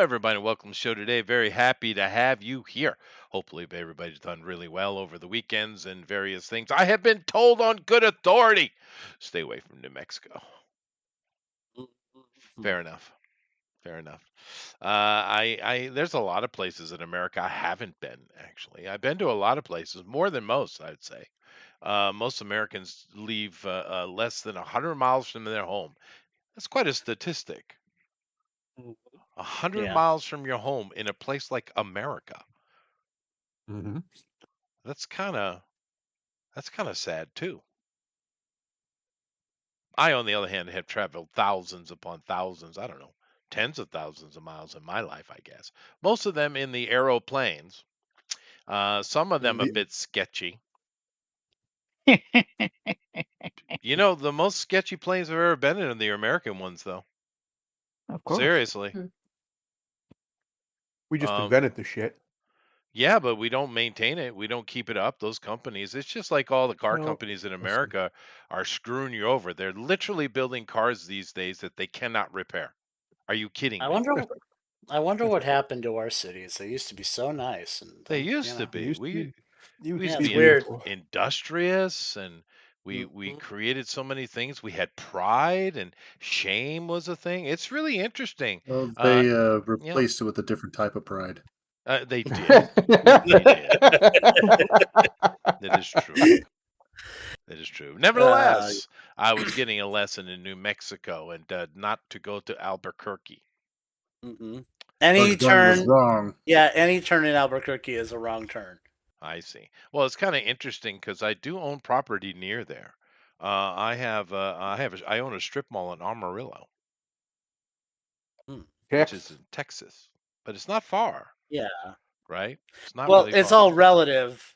everybody, and welcome to the show today. Very happy to have you here. Hopefully, everybody's done really well over the weekends and various things. I have been told on good authority, stay away from New Mexico. Fair enough. Fair enough. There's a lot of places in America I haven't been. Actually, I've been to a lot of places, more than most, I'd say. Most Americans leave less than 100 miles from their home. That's quite a statistic. Mhm. 100 Yeah. miles from your home in a place like America. hmm That's kind of that's kind of sad too. I, on the other hand, have traveled thousands upon thousands, I don't know, tens of thousands of miles in my life, I guess. Most of them in the aeroplanes. Some of them a The, bit sketchy. The most sketchy planes I've ever been in are the American ones, though. Of course. Seriously. we just Um, invented the shit. yeah, but we don't maintain it. We don't keep it up. Those companies. It's just like all the car Well, companies in listen, America are screwing you over. They're literally building cars these days that they cannot repair. Are you kidding I me? wonder. I wonder what happened to our cities. They used to be so nice, and They then used to it be. used to be, We yeah, used to it's be weird. beautiful. industrious, and we Mhm. created so many things. We had pride, and shame was a thing. It's really interesting. Well, Uh, they you know, replaced it with a different type of pride. they did. They did. That is true. That is true. Uh, Nevertheless, I was getting a lesson in New Mexico and not to go to Albuquerque. mhm. Where Any going was turn, wrong. yeah, any turn in Albuquerque is a wrong turn. I see. Well, it's kind of interesting because I do own property near there. I own a strip mall in Amarillo, Mm. which is Text. in Texas, but it's not far, Yeah. right? It's not Well, really it's far. all relative,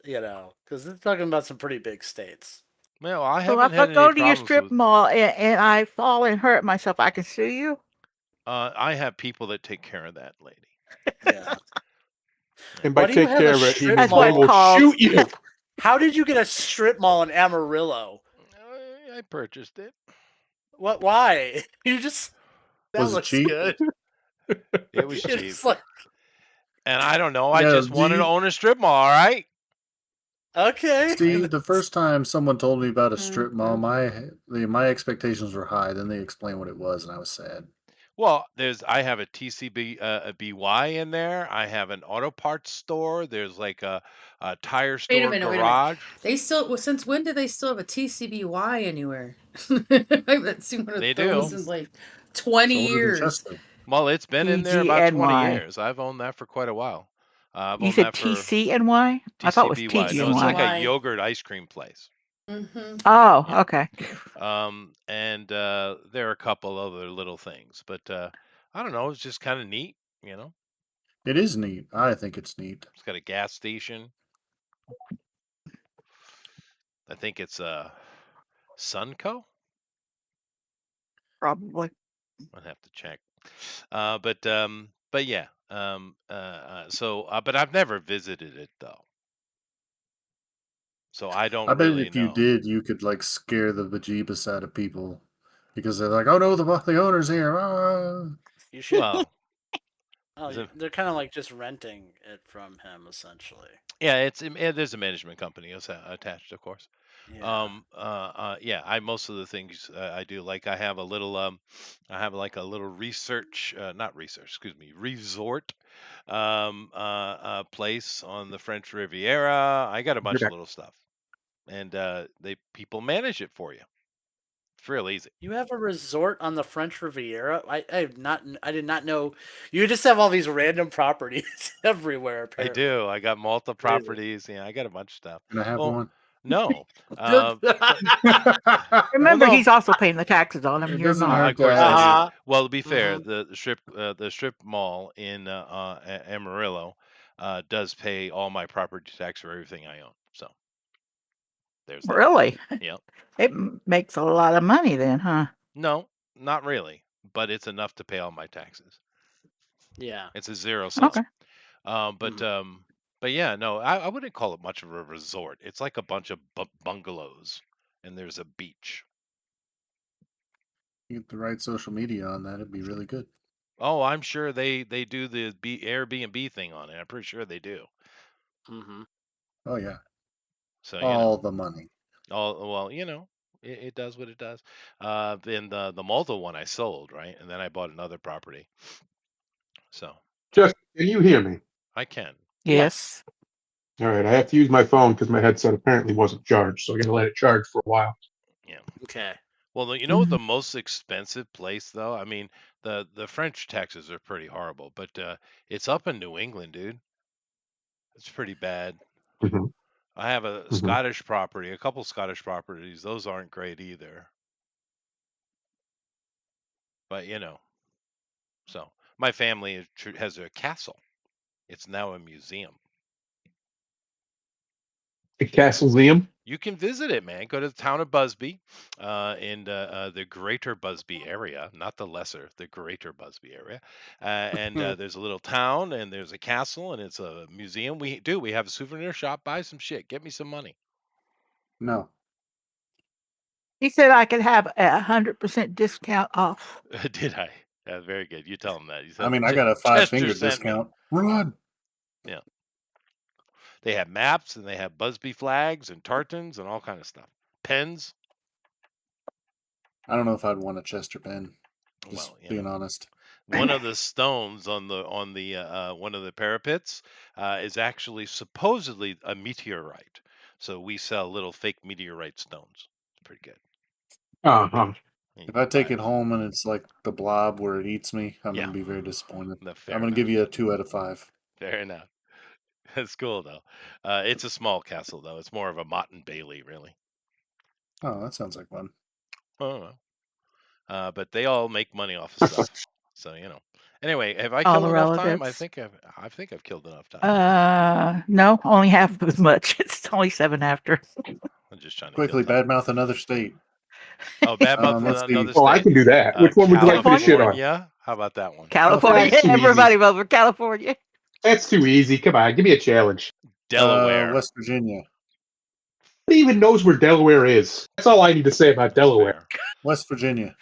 because they're talking about some pretty big states. Well, I So haven't if I had any go to your problems strip with. mall and I fall and hurt myself, I can sue you? I have people that take care of that, lady. Yeah. And by Why do you take have a care of it, he strip means That's they what it's mall? will called. shoot you. How did you get a strip mall in Amarillo? I purchased it. What? Why? You just that Was it looks cheap? good. It was cheap, It's like and I don't know. I Yeah. just wanted to own a strip mall. All right. okay. See, the first time someone told me about a strip mall, Mhm. my expectations were high. Then they explained what it was, and I was sad. Well, I have a TCB a BY in there. I have an auto parts store. There's like a tire Wait a store minute, wait a minute. garage. They still, well, since when do they still have a TCBY anywhere? I haven't seen one of They those do. in like 20 So did in years. Chester. Well, it's been in there about 20 TGNY. years. I've owned that for quite a while. I've You owned said that for TCNY? I thought it was TCBY. No, it's like TGNY. a TCBY. yogurt ice cream place. Mm-hmm. Oh, Yeah. okay. And there are a couple other little things, but I don't know. It's just kind of neat. It is neat. I think it's neat. It's got a gas station. I think it's Sunco. Probably. I'd have to check. But yeah. But I've never visited it though, so I I don't bet really if you know. did, you could like scare the bejeebus out of people because they're like, "Oh no, the owner's here!" Ah. You should. Well, They're kind of like just renting it from him, essentially. yeah, there's a management company attached, of course. Yeah. Yeah, most of the things I do, like I have like a little research, not research, excuse me, resort, place on the French Riviera. I got a bunch of little stuff, and people manage it for you. It's real easy. You have a resort on the French Riviera? I did not know. You just have all these random properties everywhere, I apparently. do. I got multiple Crazy. properties. Yeah, I got a bunch of stuff. Can I have Well, one? no, but Remember, no. he's also paying the taxes on them. It You're doesn't not. Of hurt to course I ask. do. Uh-huh. Well, to be fair, Mhm. the strip mall in Amarillo does pay all my property tax for everything I own. So there's that. Really? Yep. It makes a lot of money then, huh? No, not really, but it's enough to pay all my taxes. Yeah. It's a zero sum. Okay. Um, but Mhm. um, but yeah, no, I wouldn't call it much of a resort. It's like a bunch of bungalows, and there's a beach. You get the right social media on that, it'd be really good. Oh, I'm sure they do the Airbnb thing on it. I'm pretty sure they do. Mm-hmm. Oh yeah, So all the money. well, it does what it does. Then the Malta one I sold, right, and then I bought another property. So Just, can you hear me? I can. Yes. All right, I have to use my phone because my headset apparently wasn't charged, so I got to let it charge for a while. Yeah. Okay. Well, you know what the most expensive place though? I mean, the French taxes are pretty horrible, but it's up in New England, dude. It's pretty bad. hmm I have a hmm Scottish property, a couple Scottish properties. Those aren't great either. But so my family has a castle. It's now a museum. The Castleseum. You can visit it, man. Go to the town of Busby, in the greater Busby area, not the lesser, the greater Busby area. And there's a little town, and there's a castle, and it's a museum. We have a souvenir shop. Buy some shit. Get me some money. No, He said I could have 100% discount off. Did I? Yeah, very good. You tell him that. You I said mean I got a Chester 5-finger sent me. discount. Run. Yeah. They have maps, and they have Busby flags and tartans and all kind of stuff. Pens. I don't know if I'd want a Chester pen. Just Well, being honest. one of the stones on the one of the parapets is actually supposedly a meteorite. So we sell little fake meteorite stones. It's pretty good. Uh-huh. And you If I can buy take it them. home and it's like the blob where it eats me, I'm Yeah. gonna be very disappointed. No, I'm fair gonna enough. give you a 2 out of 5. Fair enough. That's cool though. It's a small castle though. It's more of a Motte and Bailey, really. Oh, that sounds like fun. I don't know. But they all make money off of stuff. So Anyway, have I All killed the enough time? I relatives. think I've killed enough time. No, only half as much. It's only 7 after. I'm just trying to kill Quickly, time. badmouth another state. Oh, badmouth Let's see. another Oh, I state. can do that. Which one would you like me to shit on? California. How about that one? California. That's too easy. Everybody vote for California. That's too easy. Come on, give me a challenge. Delaware. West Virginia. Nobody even knows where Delaware is. That's all I need to say about That's Delaware. fair. West Virginia.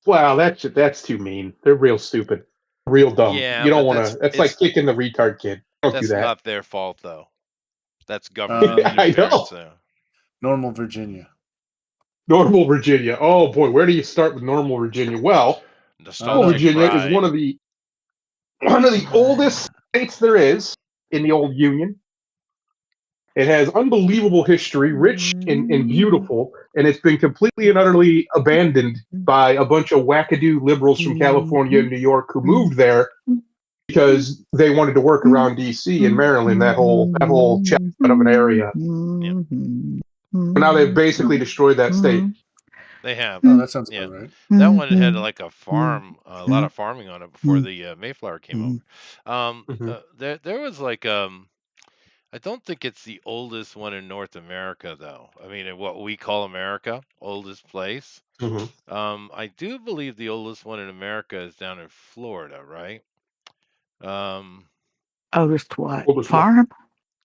Wow, that's too mean. They're real stupid, real dumb. Yeah, You don't but want to. That's like kicking the retard kid. Don't do that's that. not their fault though. That's government I interference. know. Normal Virginia. Normal Virginia. Oh boy, where do you start with Normal Virginia? Well, Normal Nostalgic Virginia is pride. one of the oldest states there is in the old Union. It has unbelievable history, rich and beautiful, and it's been completely and utterly abandoned by a bunch of wackadoo liberals from California and New York who moved there because they wanted to work around DC and Maryland, that whole chestnut of an area. Yeah. But now they've basically destroyed that state. They have. Oh, that sounds Yeah. about right. That one had like a farm, a lot of farming on it before the Mayflower came over. There was like I don't think it's the oldest one in North America though. I mean, in what we call America, oldest place. I do believe the oldest one in America is down in Florida, right? Oldest what? Oldest what? Farm?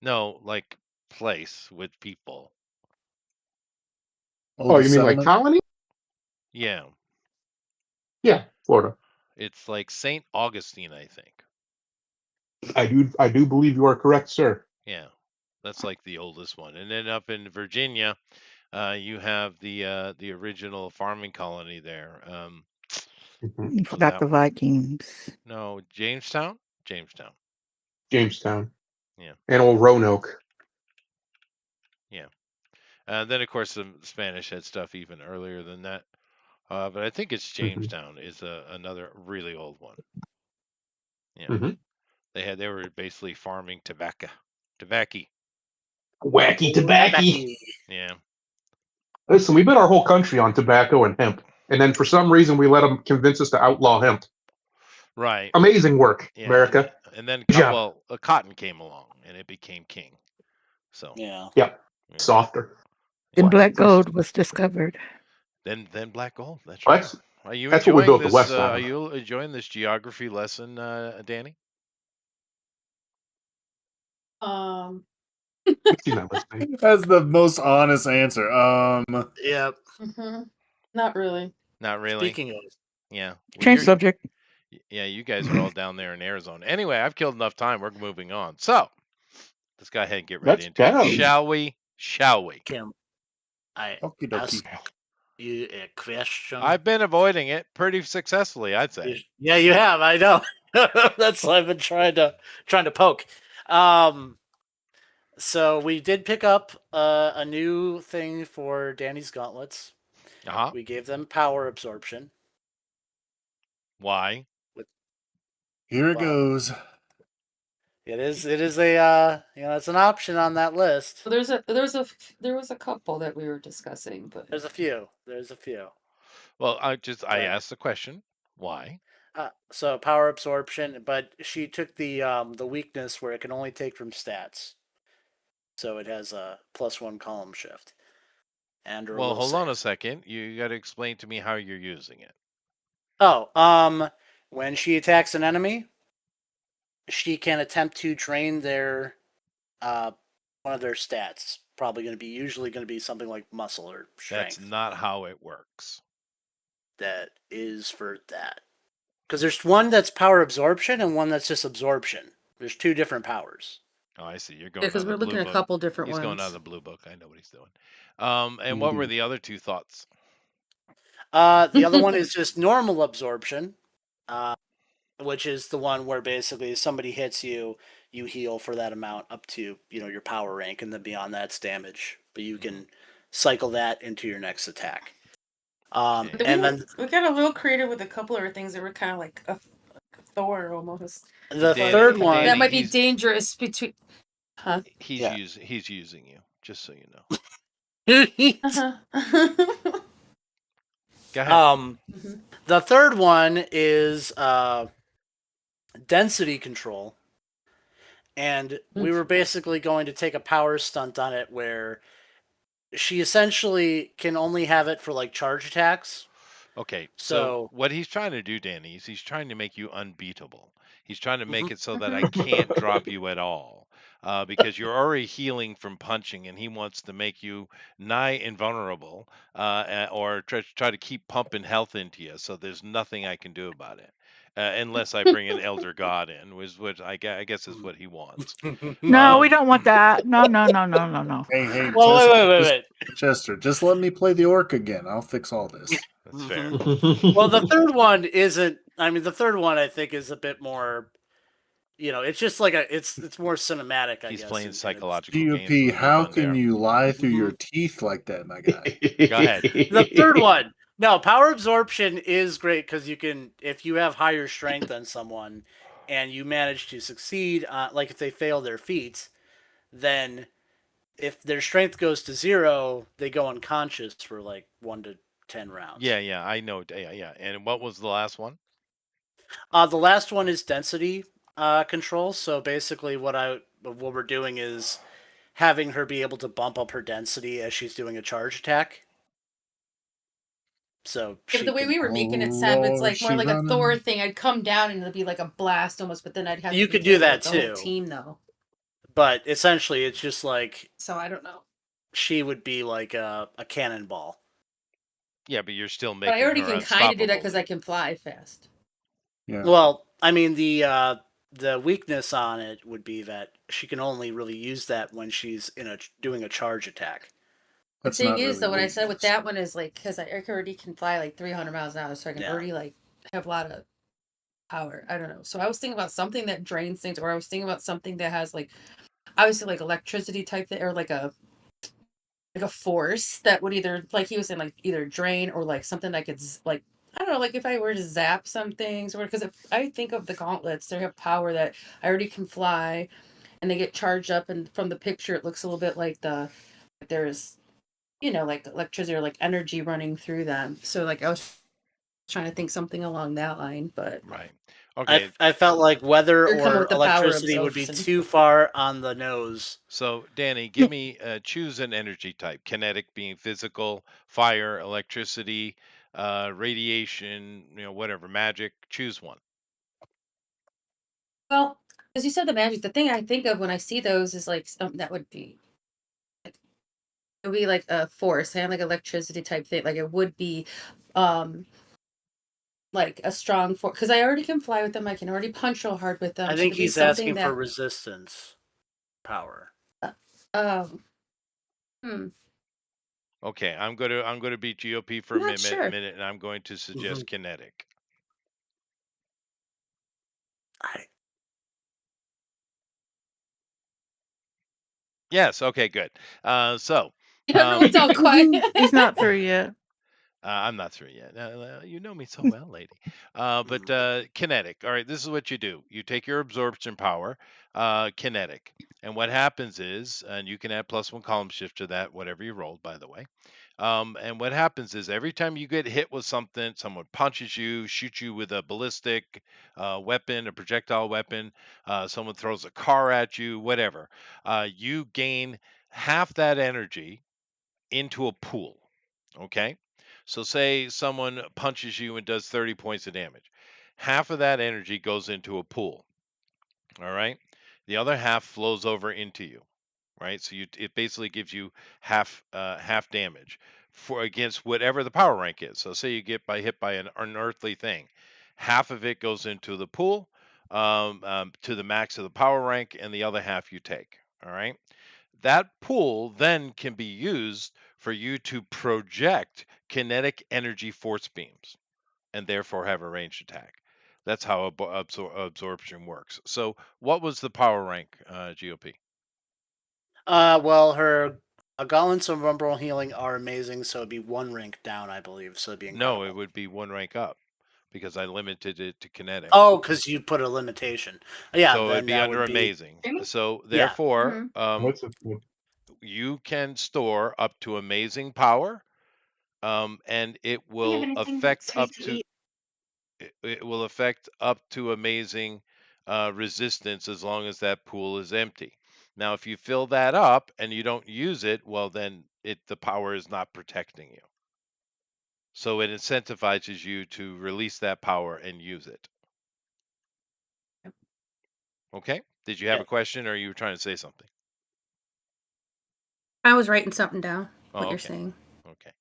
No, like place with people. Oh, you Oldest mean like settlement? colony? Yeah. Yeah, Florida. It's like St. Augustine, I think. I do believe you are correct, sir. Yeah. That's like the oldest one. And then up in Virginia, you have the original farming colony there. You forgot the Vikings. No, Jamestown? Jamestown. Jamestown. Yeah. And old Roanoke. Yeah. Then of course the Spanish had stuff even earlier than that. But I think it's Jamestown is another really old one. Yeah. They were basically farming tobacco. Wacky tobacco. Yeah. Listen, we bet our whole country on tobacco and hemp, and then for some reason we let them convince us to outlaw hemp. Right. Amazing work, Yeah, America. And then cotton came along and it became king. So yeah. Softer. Then black gold was discovered. Then black gold. That's Well, right. Are you that's what we enjoying built the this? West on. Are you enjoying this geography lesson, Danny? She's not listening. That's the most honest answer. Yep. Not really. Not really. Speaking of, Yeah. Well, Change subject. yeah, you guys are all down there in Arizona. Anyway, I've killed enough time. We're moving on. So let's go ahead and get right Let's into it. go. Shall we? Shall we? Kim, I Okie ask dokie. you a question. I've been avoiding it pretty successfully, I'd say. Yeah, you have. I know. That's what I've been trying to poke. So we did pick up a new thing for Danny's gauntlets. Uh-huh. We gave them power absorption. Why? Here it Wow. goes. It is a it's an option on that list. There was a couple that we were discussing, but There's a few. Well, I But- asked the question. Why? So power absorption, but she took the weakness where it can only take from stats. So it has a +1 column shift. And Well, hold on a second. You got to explain to me how you're using it. Oh, when she attacks an enemy, she can attempt to drain their one of their stats. Usually going to be something like muscle or strength. That's not how it works. That is for that. Because there's one that's power absorption and one that's just absorption. There's two different powers. Oh, I see. You're going. because on we're the blue looking at a book. couple different He's ones. going on the blue book. I know what he's doing. And what were the other two thoughts? The other one is just normal absorption, which is the one where basically somebody hits you, you heal for that amount up to your power rank, and then beyond that's damage. But you can cycle that into your next attack. Okay. But And then we got a little creative with a couple of things that were kind of like a Thor almost. the Danny- third one. That might be he's- dangerous between. Huh? He's Yeah. he's using you, just so you know. Uh-huh. Go ahead. Mhm. The third one is density control. And we were basically going to take a power stunt on it where she essentially can only have it for like charge attacks. Okay, so So what he's trying to do, Danny, is he's trying to make you unbeatable. He's trying to make Mhm. it so that I can't drop you at all, because you're already healing from punching, and he wants to make you nigh invulnerable, or try to keep pumping health into you. So there's nothing I can do about it, unless I bring an elder god in, which I guess is what he wants. No, we don't want that. No, no, no, no, no, no. Hey, Well, Chester, wait. Chester, just let me play the orc again. I'll fix all this. That's fair. Well, the third one isn't. I mean, the third one I think is a bit more. It's just like it's more cinematic. I He's guess. playing and psychological games. GOP, with me, how Bugbear. can you lie through your teeth like that, my guy? Go ahead. The third one. No, power absorption is great because you can, if you have higher strength than someone, and you manage to succeed, like if they fail their feat, then if their strength goes to 0, they go unconscious for like 1 to 10 rounds. Yeah, I know. Yeah. And what was the last one? The last one is density control. So basically, what we're doing is having her be able to bump up her density as she's doing a charge attack. So Yeah, but the way we were making it sound, it's like more like a Thor thing. I'd come down and it'd be like a blast almost, but then I'd have You to could do that the whole too. team though. But essentially, it's just like So I don't know. she would be like a cannonball. Yeah, but you're still making. But I already her can kind of do that unstoppable. because I can fly fast. Yeah. Well, I mean the weakness on it would be that she can only really use that when she's doing a charge attack. The That's thing not is, really though, what I said with weakness. that one is like because I already can fly like 300 miles an hour, so I can Yeah. already like have a lot of power. I don't know. So I was thinking about something that drains things, or I was thinking about something that has like obviously like electricity type thing, or like a force that would either like he was saying like either drain or like something that could like I don't know, like if I were to zap some things, or because if I think of the gauntlets, they have power that I already can fly, and they get charged up, and from the picture it looks a little bit like there's like electricity or like energy running through them. So like I was trying to think something along that line, but Right. Okay. I felt like weather You're coming or with the power electricity would be absorption. too far on the nose. So, Danny, give me choose an energy type. Kinetic being physical, fire, electricity, radiation, whatever, magic. Choose one. well, as you said, the magic. The thing I think of when I see those is like that would be. It would be like a force, and like electricity type thing. Like it would be, like a strong force because I already can fly with them. I can already punch real hard with them. I Should think it be he's something asking for that resistance power. um hmm, Okay, I'm gonna be GOP for I'm a not sure. minute, and I'm going to suggest kinetic. I, Yes. Okay. Good. So, Everyone's all quiet. He's not through yet. I'm not through yet. You know me so well, lady. But kinetic. All right, this is what you do. You take your absorption power, kinetic, and what happens is, and you can add +1 column shift to that, whatever you rolled, by the way. And what happens is every time you get hit with something, someone punches you, shoots you with a ballistic weapon, a projectile weapon, someone throws a car at you, whatever, you gain half that energy into a pool. Okay. So say someone punches you and does 30 points of damage. Half of that energy goes into a pool. All right. The other half flows over into you. Right. So it basically gives you half damage for against whatever the power rank is. So say you get hit by an unearthly thing. Half of it goes into the pool to the max of the power rank, and the other half you take. All right. That pool then can be used for you to project kinetic energy force beams and therefore have a ranged attack. That's how absorption works. So, what was the power rank, GOP? well, her gauntlets of umbral healing are amazing, so it'd be one rank down, I believe. So it'd be No, incredible. it would be one rank up because I limited it to kinetic. Oh, because you put a limitation. Yeah, So it'd then be that under would be amazing. So yeah. therefore, What's it? you can store up to amazing power, and it Do you have will anything affect sweet up to to eat? it will affect up to amazing resistance as long as that pool is empty. Now, if you fill that up and you don't use it, well, then the power is not protecting you. So it incentivizes you to release that power and use it. Okay? Did you have a question, or are you trying to say something? I was writing something down. What Oh, you're okay. saying. Okay.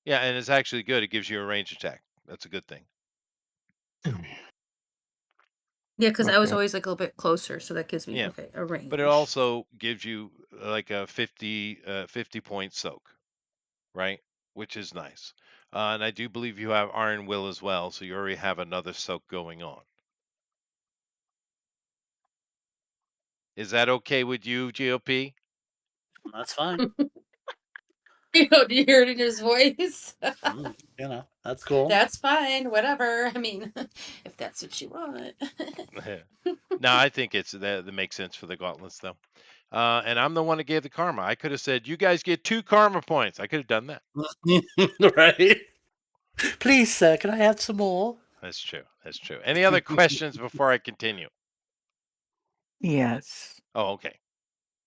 Yeah, and it's actually good. It gives you a range attack. That's a good thing. Yeah, because I was Okay. always like a little bit closer, so that gives me Yeah. okay a range. But it also gives you like a 50 point soak, right? Which is nice. And I do believe you have Iron Will as well, so you already have another soak going on. Is that okay with you, GOP? That's fine. Do you hear it in his voice? That's cool. That's fine. Whatever. I mean, if that's what you want. No, I think that makes sense for the gauntlets though. And I'm the one that gave the karma. I could have said, "You guys get 2 karma points." I could have done that. Right. Please, sir, can I have some more? That's true. That's true. Any other questions before I continue? Yes. Oh, okay.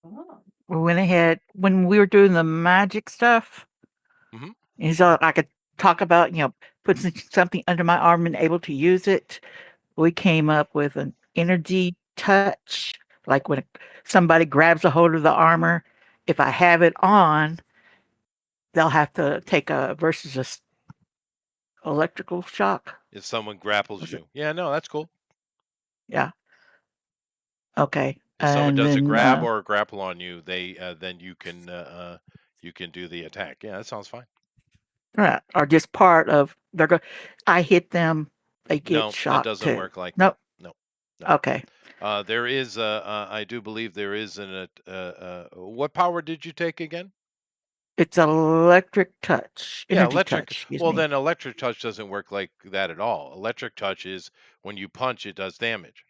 Oh. We went ahead when we were doing the magic stuff. Mhm. And so I could talk about, putting something under my arm and able to use it. We came up with an energy touch, like when somebody grabs a hold of the armor, if I have it on, they'll have to take a versus electrical shock. If someone grapples Was it? you, yeah, no, that's cool. Yeah. Okay. If someone And does a then grab or a grapple on you, they then you can do the attack. Yeah, that sounds fine. right, or just part of I hit them, they get No, it shocked doesn't too. work like that. Nope. No, no. Okay. There is I do believe there is what power did you take again? It's electric touch, Yeah, energy electric. touch, excuse Well, me. then electric touch doesn't work like that at all. Electric touch is when you punch, it does damage.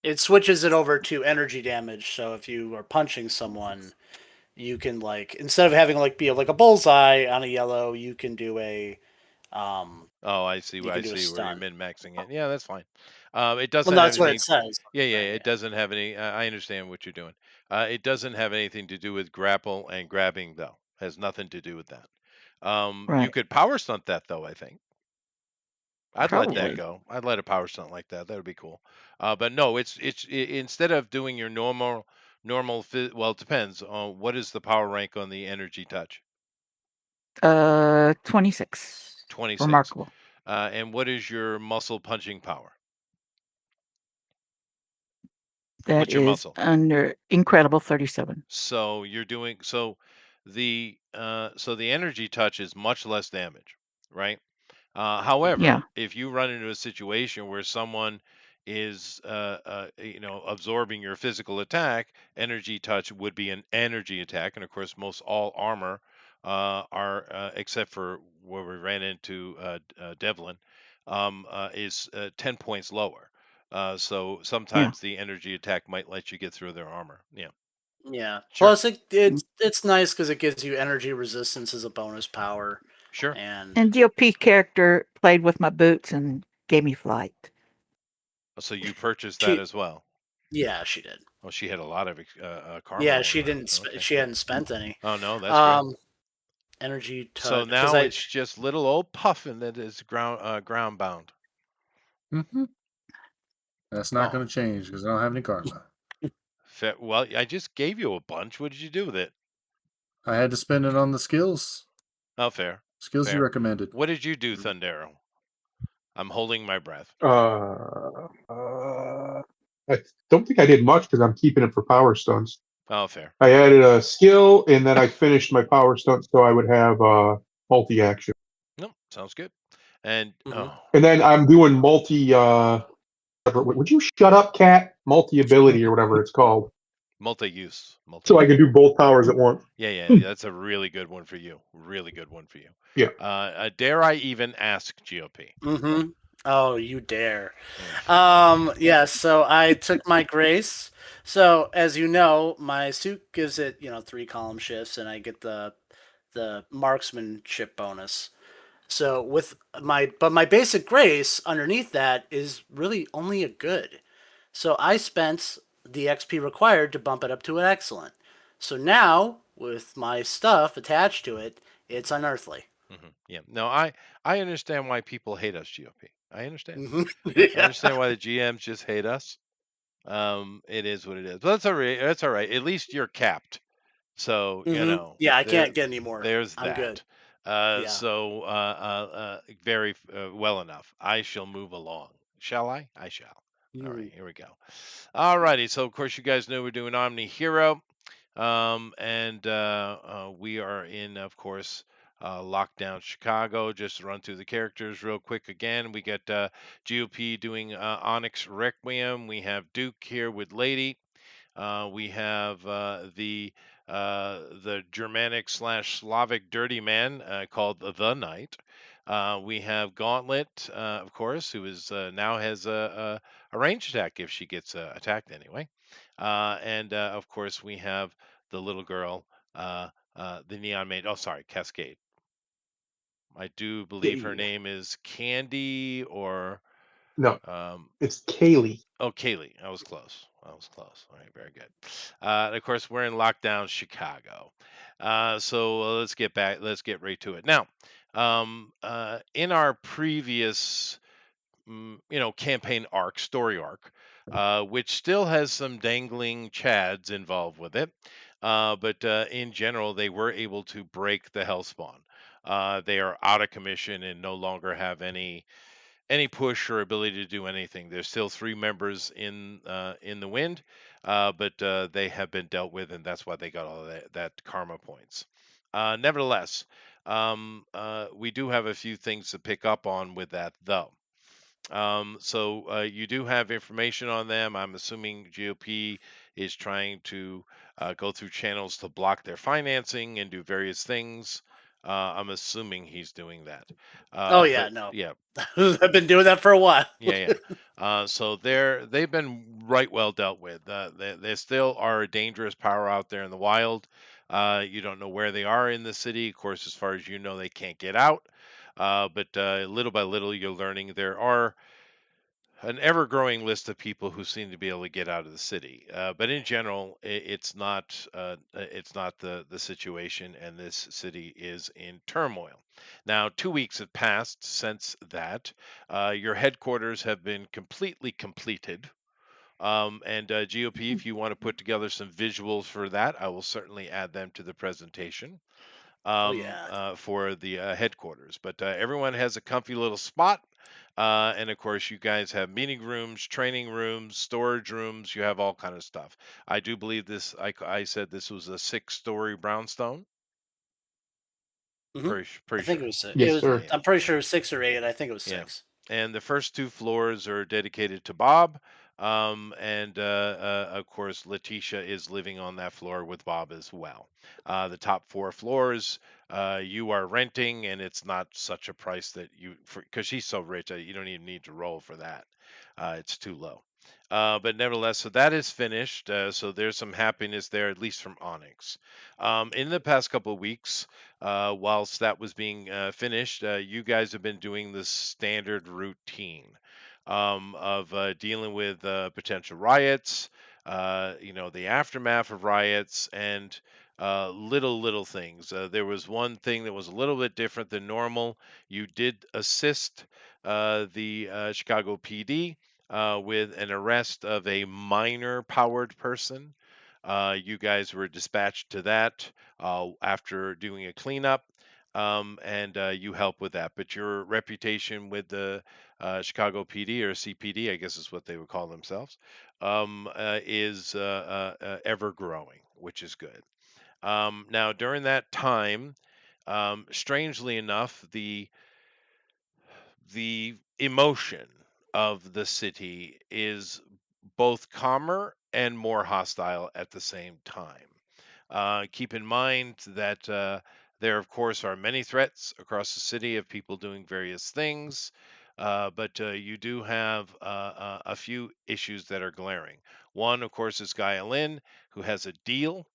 It switches it over to energy damage. So if you are punching someone, you can instead of having be like a bullseye on a yellow, you can do a Oh, I see. you I can do a see where you're stun. min-maxing it. Yeah, that's fine. It Well, doesn't have that's what it anything. says. Yeah, yeah. Saying, It doesn't have any. I understand what you're doing. It doesn't have anything to do with grapple and grabbing, though. Has nothing to do with that. You Right. could power stunt that, though. I think I'd let that Probably. go. I'd let a power stunt like that. That would be cool. But no, instead of doing your normal. Well, it depends on what is the power rank on the energy touch. 26. 26. Remarkable. And what is your muscle punching power? That What's your is muscle? under incredible 37. So you're doing so the energy touch is much less damage, right? Yeah. However, if you run into a situation where someone is, absorbing your physical attack, energy touch would be an energy attack, and of course, most all armor are, except for where we ran into Devlin, is 10 points lower. So Yeah. sometimes the energy attack might let you get through their armor. Yeah, Yeah. sure, Plus, it's nice because it gives you energy resistance as a bonus power, sure. and And GOP character played with my boots and gave me flight. So you purchased that she, as well. yeah, she did. Oh, she had a lot of karma Yeah, on she that. didn't. Okay. She hadn't spent any. Oh no, that's great. Um, energy So touch because now I. it's just little old Puffin that is ground bound. Mm-hmm. That's not Oh, going to change because I don't have any karma. well, I just gave you a bunch. What did you do with it? I had to spend it on the skills. Oh, fair, Skills you fair. recommended. What did you do, Thundero? I'm holding my breath. I don't think I did much because I'm keeping it for power stunts. Oh, fair. I added a skill, and then I finished my power stunt so I would have multi action. No, sounds good. And Mhm. oh, And then I'm doing multi. Would you shut up, cat? Multi ability or whatever it's called, multi-use, so I multi-use. can do both powers at once. Yeah, that's a really good one for you. Really good one for you. Yeah. Dare I even ask GOP? Mm-hmm. Oh, you dare. Mm. Yeah, so I took my grace. So as you know, my suit gives it, 3 column shifts, and I get the marksmanship bonus. So with my basic grace underneath that is really only a good. So I spent the XP required to bump it up to an excellent. So now with my stuff attached to it, it's unearthly. Yeah. No, I understand why people hate us, GOP. I understand. Hmm. I Yeah. understand why the GMs just hate us. It is what it is. But that's all right. That's all right. At least you're capped. So, Yeah, I there can't get any more. there's I'm good. that. Yeah. Very well enough. I shall move along. Shall I? I shall. All right, Mm. here we go. All righty. So, of course, you guys know we're doing Omni Hero. And we are in, of course, Lockdown Chicago. Just to run through the characters real quick again. We got GOP doing Onyx Requiem. We have Duke here with Lady. We have the Germanic slash Slavic dirty man called the Knight. We have Gauntlet, of course, who is now has a range attack if she gets attacked anyway. And of course, we have the little girl, the Neon Maid. Oh, sorry, Cascade. I do believe her Yeah. name is Candy or No, um, it's Kaylee. oh, Kaylee. I was close. I was close. All right, very good. And of course, we're in lockdown Chicago. So let's get back. Let's get right to it. Now, in our previous, campaign arc, story arc, which still has some dangling chads involved with it, but in general, they were able to break the Hellspawn. They are out of commission and no longer have any push or ability to do anything. There's still 3 members in the wind, but they have been dealt with, and that's why they got all that karma points. Nevertheless, we do have a few things to pick up on with that, though. So you do have information on them. I'm assuming GOP is trying to go through channels to block their financing and do various things. I'm assuming he's doing that. Oh But yeah, no. yeah, I've been doing that for a while. yeah. So they've been right well dealt with. They still are a dangerous power out there in the wild. You don't know where they are in the city. Of course, as far as you know, they can't get out. But little by little, you're learning there are an ever-growing list of people who seem to be able to get out of the city. But in general, it's not the situation, and this city is in turmoil. Now, 2 weeks have passed since that. Your headquarters have been completely completed. And GOP, if you want to put together some visuals for that, I will certainly add them to the presentation. Oh yeah. for the headquarters. But everyone has a comfy little spot. And of course, you guys have meeting rooms, training rooms, storage rooms. You have all kind of stuff. I do believe this. I said this was a six-story brownstone. hmm Pretty I think sure. it Yes, was. sir. Yeah. I'm pretty sure it was 6 or 8. I think it was Yeah. 6. And the first two floors are dedicated to Bob. And of course, Letitia is living on that floor with Bob as well. The top four floors, you are renting, and it's not such a price that because she's so rich, you don't even need to roll for that. It's too low. But nevertheless, so that is finished. So there's some happiness there, at least from Onyx. In the past couple of weeks, whilst that was being finished, you guys have been doing the standard routine of dealing with potential riots, the aftermath of riots, and little things. There was one thing that was a little bit different than normal. You did assist the Chicago PD with an arrest of a minor powered person. You guys were dispatched to that after doing a cleanup, and you help with that. But your reputation with the Chicago PD or CPD, I guess is what they would call themselves, is ever growing, which is good. Now, during that time, strangely enough, the emotion of the city is both calmer and more hostile at the same time. Keep in mind that there, of course, are many threats across the city of people doing various things, but you do have a few issues that are glaring. One, of course, is Gaia Lynn, who has a deal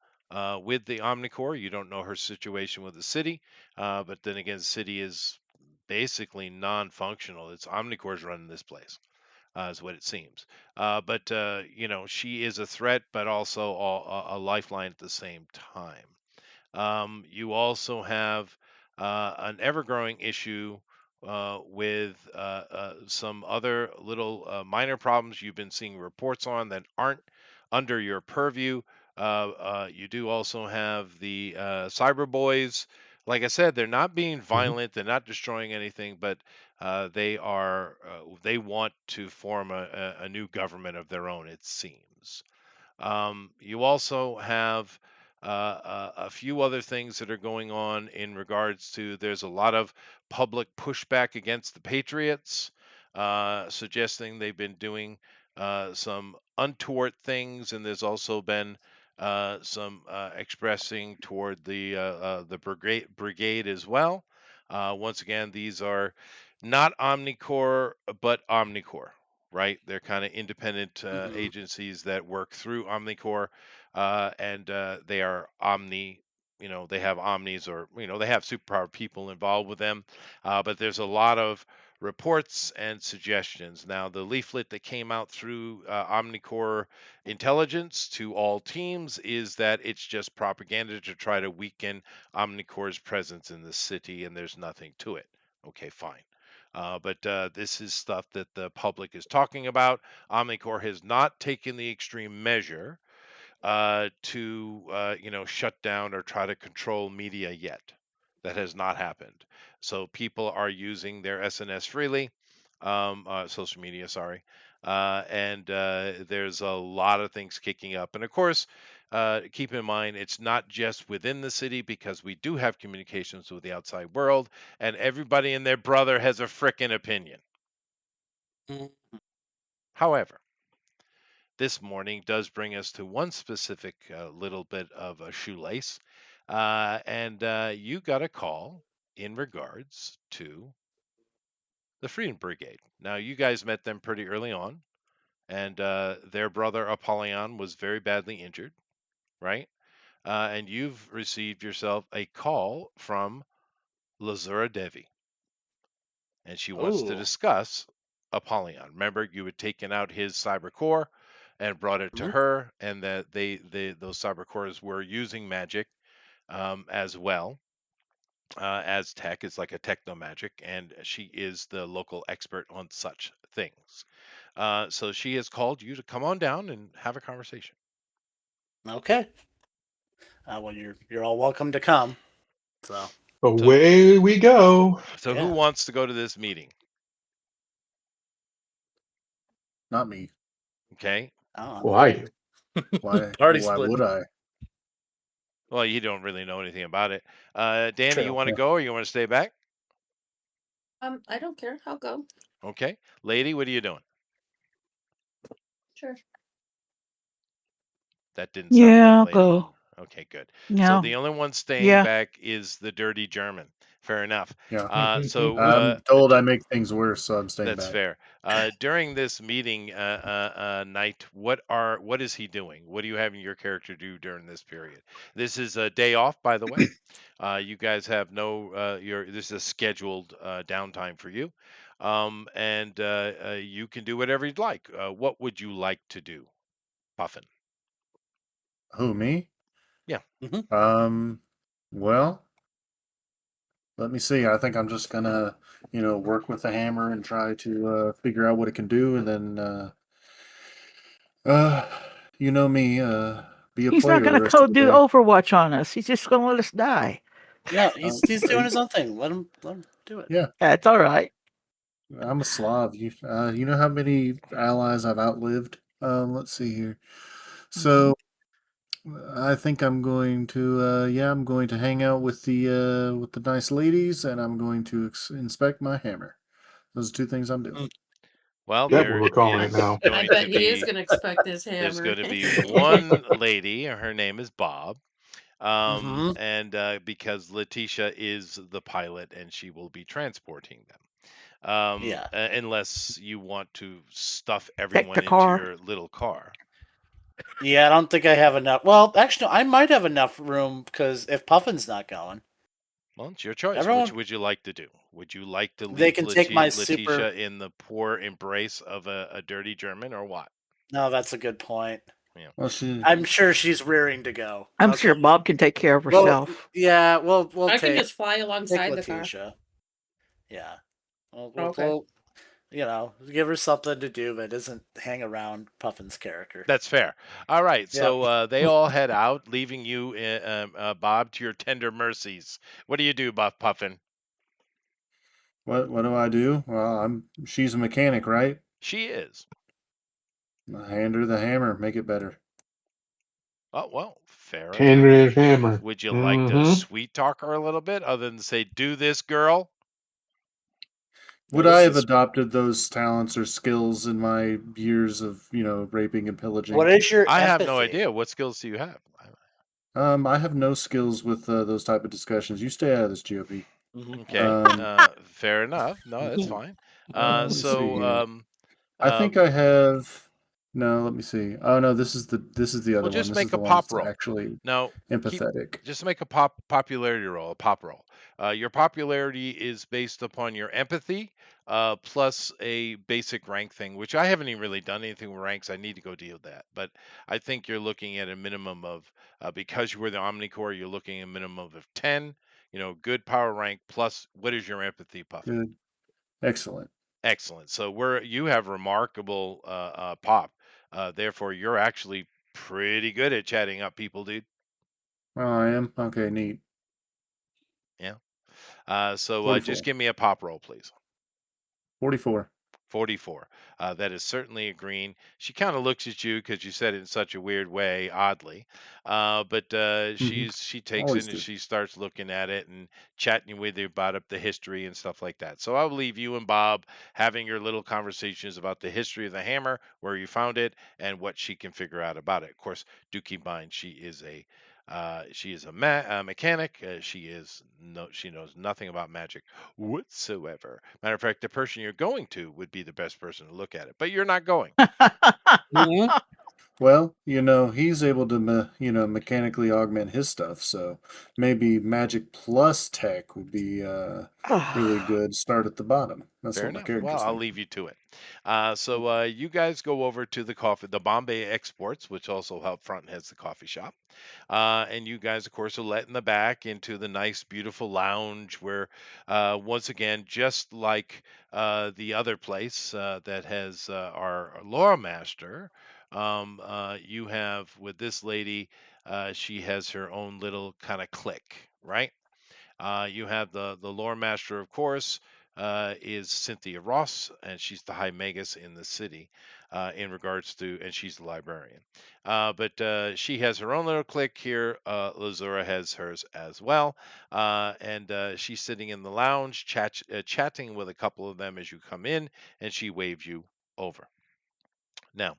with the Omnicorps. You don't know her situation with the city, but then again, the city is basically non-functional. It's Omnicorps running this place, is what it seems. But she is a threat, but also a lifeline at the same time. You also have an ever-growing issue with some other little minor problems you've been seeing reports on that aren't under your purview. You do also have the cyber boys. Like I said, they're not being Hmm. violent. They're not destroying anything, but they are. They want to form a new government of their own. It seems. You also have a few other things that are going on in regards to there's a lot of public pushback against the Patriots, suggesting they've been doing some untoward things, and there's also been some expressing toward the brigade as well. Once again, these are not Omnicorps, but Omnicorps, right? They're kind of independent hmm agencies that work through Omnicorps, and they are Omni. They have omnis, or they have superpowered people involved with them. But there's a lot of reports and suggestions. Now, the leaflet that came out through Omnicorps intelligence to all teams is that it's just propaganda to try to weaken Omnicorps' presence in the city, and there's nothing to it. Okay, fine. But this is stuff that the public is talking about. Omnicorps has not taken the extreme measure to shut down or try to control media yet. That has not happened. So people are using their SNS freely, social media, sorry. And there's a lot of things kicking up. And of course, keep in mind, it's not just within the city because we do have communications with the outside world, and everybody and their brother has a frickin' opinion. However, this morning does bring us to one specific little bit of a shoelace. And you got a call in regards to the Freedom Brigade. Now, you guys met them pretty early on, and their brother Apollyon was very badly injured, right? And you've received yourself a call from Lazura Devi, and she wants to Oh. discuss Apollyon. Remember, you had taken out his cyber core and brought it to hmm her, and that those cyber cores were using magic as well as tech. It's like a techno magic, and she is the local expert on such things. So she has called you to come on down and have a conversation. Okay. Well, you're all welcome to come. So Away we go. So who Yeah. wants to go to this meeting? Not me. Okay. oh, Well, I do. Why? Party Why split. would I? Well, you don't really know anything about it. Danny, you True. want to Yeah. go or you want to stay back? I don't care. I'll go. Okay. Lady, what are you doing? Sure. That didn't sound like Yeah, I'll lady. go. Okay, good. So No. the only one staying Yeah. back is the dirty German. Fair enough. Yeah. So I'm told I make things worse, so I'm staying that's back. fair. During this meeting night, what is he doing? What are you having your character do during this period? This is a day off, by the way. You guys have no this is a scheduled downtime for you, and you can do whatever you'd like. What would you like to do, Puffin? Who, me? Yeah. Mm-hmm. Well, let me see. I think I'm just gonna, work with the hammer and try to figure out what it can do, and then, uh, you know me, be a He's not player the gonna rest go of the do day. Overwatch on us. He's just gonna let us die. Yeah, Uh, he's doing his own thing. Let him do it. yeah, That's all right. I'm a Slav. You know how many allies I've outlived? Let's see here. Mhm. So I think I'm going to, I'm going to hang out with the nice ladies, and I'm going to inspect my hammer. Those are two things I'm doing. Mm. Well, That's what there we're calling it is now. I going bet to he is be going to expect his there's hammer. going to be one lady. Her name is Bob. Mm-hmm. And because Letitia is the pilot and she will be transporting them. Yeah. Unless you want to stuff Take everyone the into car. your little car. Yeah, I don't think I have enough. Well, actually, no, I might have enough room because if Puffin's not going, Well, it's your choice. Which everyone would you like to do? Would you like to they leave can take my super. Letitia in the poor embrace of a dirty German or what? No, that's a good point. Yeah. Well, she, I'm sure she's rearing to go. I'm Okay. sure Bob can take care of Well, herself. yeah, we'll I can take just fly take alongside the car. Letitia. Yeah. Okay. Give her something to do that isn't hang around Puffin's character. That's fair. All right, Yep. so they all head out, leaving you, Bob, to your tender mercies. What do you do, Buff Puffin? what do I do? Well, she's a mechanic, right? She is. I hand her the hammer, make it better. Oh well, fair enough. Henry's hammer. Would you like to Mm-hmm. sweet talk her a little bit, other than say, "Do this, girl"? Would This I have is adopted those talents or skills in my years of, raping and what pillaging? is your I have no empathy? idea. What skills do you have? I have no skills with those type of discussions. You stay out of this, GOP. Mm-hmm. Okay, Um, fair enough. No, that's He- fine. let me see here. I think Um, I have. No, let me see. Oh no, this is the well, other one. just This is make the a one pop that's roll. actually Now, keep empathetic. just make a popularity roll, a pop roll. Your popularity is based upon your empathy, plus a basic rank thing, which I haven't even really done anything with ranks. I need to go deal with that. But I think you're looking at a minimum of, because you were the Omnicore, you're looking at a minimum of 10. Good power rank plus what is your empathy, Puffin? Good, excellent. Excellent. So you have remarkable pop. Therefore, you're actually pretty good at chatting up people, dude. Oh, I am okay. Neat. Yeah. So just 44. give me a pop roll, please. 44. 44. That is certainly a green. She kind of looks at you because you said it in such a weird way, oddly. But Mm-hmm. she takes it Always and do. she starts looking at it and chatting with you about the history and stuff like that. So I'll leave you and Bob having your little conversations about the history of the hammer, where you found it, and what she can figure out about it. Of course, do keep in mind she is a mechanic. She knows nothing about magic whatsoever. Matter of fact, the person you're going to would be the best person to look at it, but you're not going. Mm-hmm. Well, he's able to, mechanically augment his stuff. So maybe magic plus tech would be really good. Start at the bottom. That's Fair what my enough. Well, character's I'll thinking. leave you to it. So you guys go over to the Bombay Exports, which also out front has the coffee shop. And you guys, of course, are let in the back into the nice, beautiful lounge where, once again, just like the other place that has our Laura Master, you have with this lady, she has her own little kind of clique, right? You have the lore master, of course, is Cynthia Ross, and she's the high magus in the city, in regards to, and she's the librarian. But she has her own little clique here. Lazura has hers as well, and she's sitting in the lounge, chatting with a couple of them as you come in, and she waves you over. Now,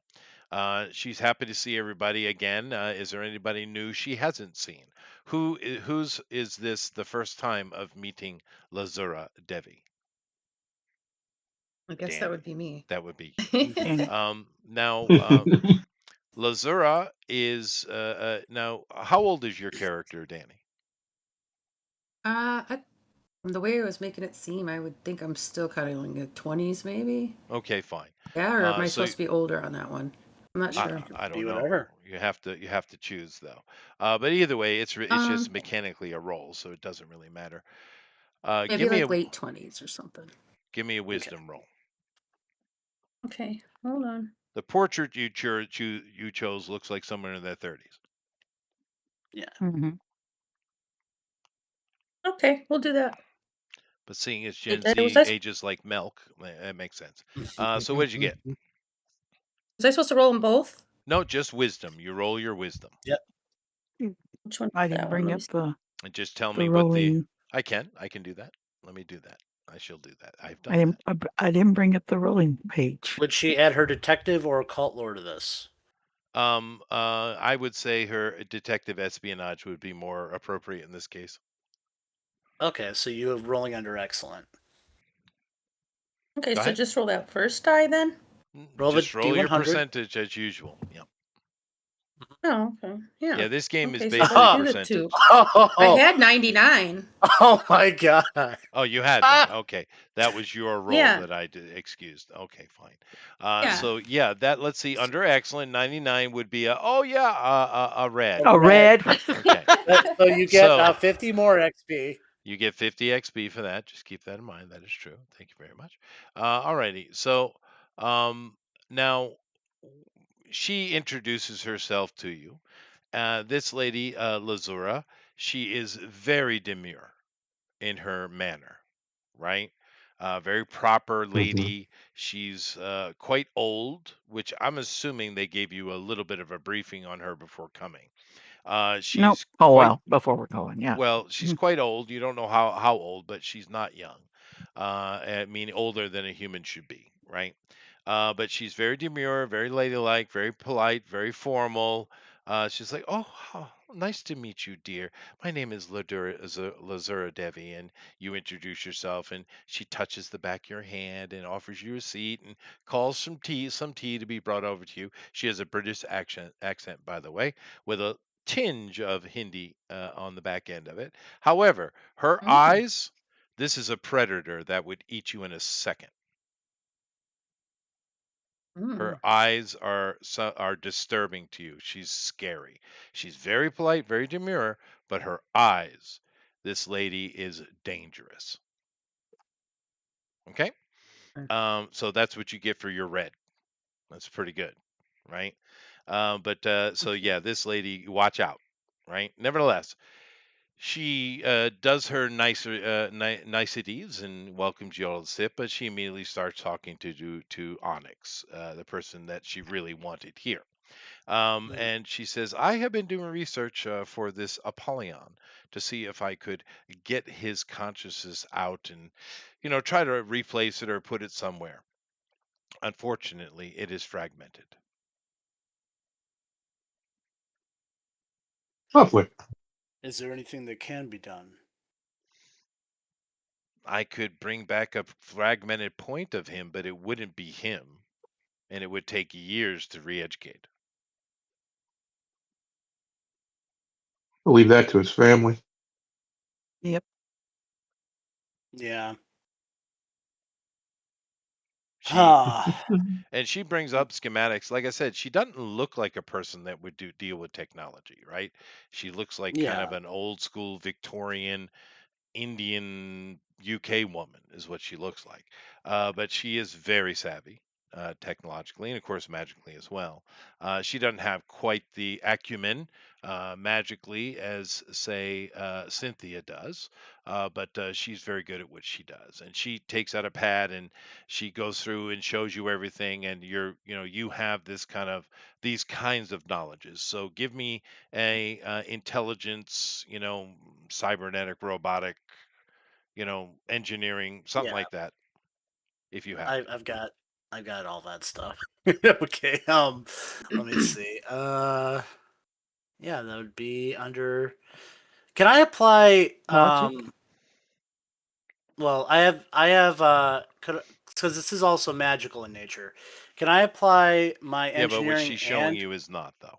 she's happy to see everybody again. Is there anybody new she hasn't seen? Whose is this the first time of meeting Lazura Devi? I guess that Danny. would be me. That would be you. Danny. Now, Lazura is now. How old is your character, Danny? From the way I was making it seem, I would think I'm still kind of in the 20s, maybe. Okay, fine. Yeah, or am I So supposed to be older on that one? I'm not I, sure. I Be don't know. whatever. You have to choose though. But either way, it's just Um, mechanically a roll, so it doesn't really matter. Maybe like late 20s or something. Give me a Okay. wisdom roll. Okay, hold on. The portrait you chose looks like someone in their 30s. Yeah. Mhm. Okay, we'll do that. But seeing as Wait, Gen was Z I, ages like milk, that makes sense. So what did you get? was I supposed to roll them both? No, just wisdom. You roll your wisdom. Yep. Which one? I That didn't one. bring Let up me see. And just tell the me what the rolling. I can do that. Let me do that. I shall do that. I've I done didn't. I didn't bring up the rolling page. Would she add her detective or occult lore to this? that. I would say her detective espionage would be more appropriate in this case. Okay, so you have rolling under excellent. Okay, Go so ahead. just roll that first die then. Roll Just the roll your D100. percentage as usual. Yep. Oh, okay. Yeah. Yeah, this game is Okay, so basically let's do the percentage. two. I had 99. Oh my god. Oh, you had that. Okay. That was your roll Yeah. that I did excused. Okay, fine. Yeah. So yeah, that let's see. Under excellent, 99 would be a red. A red. Okay. So you get So 50 more XP. you get 50 XP for that. Just keep that in mind. That is true. Thank you very much. Alrighty. So um now she introduces herself to you. This lady, Lazura, she is very demure in her manner, right? Very proper lady. She's quite old, which I'm assuming they gave you a little bit of a briefing on her before coming. Nope. She's Oh quite well. Before we're going, yeah. well, she's quite old. You don't know how old, but she's not young. I mean, older than a human should be, right? But she's very demure, very ladylike, very polite, very formal. She's like, "Oh, nice to meet you, dear. My name is Lazura Devi," and you introduce yourself, and she touches the back of your hand and offers you a seat and calls some tea to be brought over to you. She has a British accent, by the way, with a tinge of Hindi on the back end of it. However, her eyes, this is a predator that would eat you in a second. Her eyes are disturbing to you. She's scary. She's very polite, very demure, but her eyes, this lady is dangerous. Okay? So that's what you get for your red. That's pretty good, right? So yeah, this lady, watch out, right? Nevertheless, she does her niceties and welcomes you all to sit, but she immediately starts talking to Onyx, the person that she really wanted here. And she says, "I have been doing research for this Apollyon to see if I could get his consciousness out and, try to replace it or put it somewhere. Unfortunately, it is fragmented. Lovely. Is there anything that can be done? I could bring back a fragmented point of him, but it wouldn't be him, and it would take years to re-educate." I'll leave that to his family. Yep. Yeah. She and she brings up schematics. Like I said, she doesn't look like a person that would deal with technology, right? She looks like kind of Yeah. an old school Victorian Indian UK woman is what she looks like. But she is very savvy. technologically, and of course magically as well. She doesn't have quite the acumen magically as, say, Cynthia does, but she's very good at what she does. And she takes out a pad and she goes through and shows you everything, and you have these kinds of knowledges. So give me a intelligence, cybernetic, robotic, engineering, something Yeah, like that, if you have I, it. I've got all that stuff. Okay. Let me see. Yeah, that would be under. Can I apply? Logic. Well, I have because this is also magical in nature. Can I apply my Yeah, but what engineering she's showing and? you is not, though.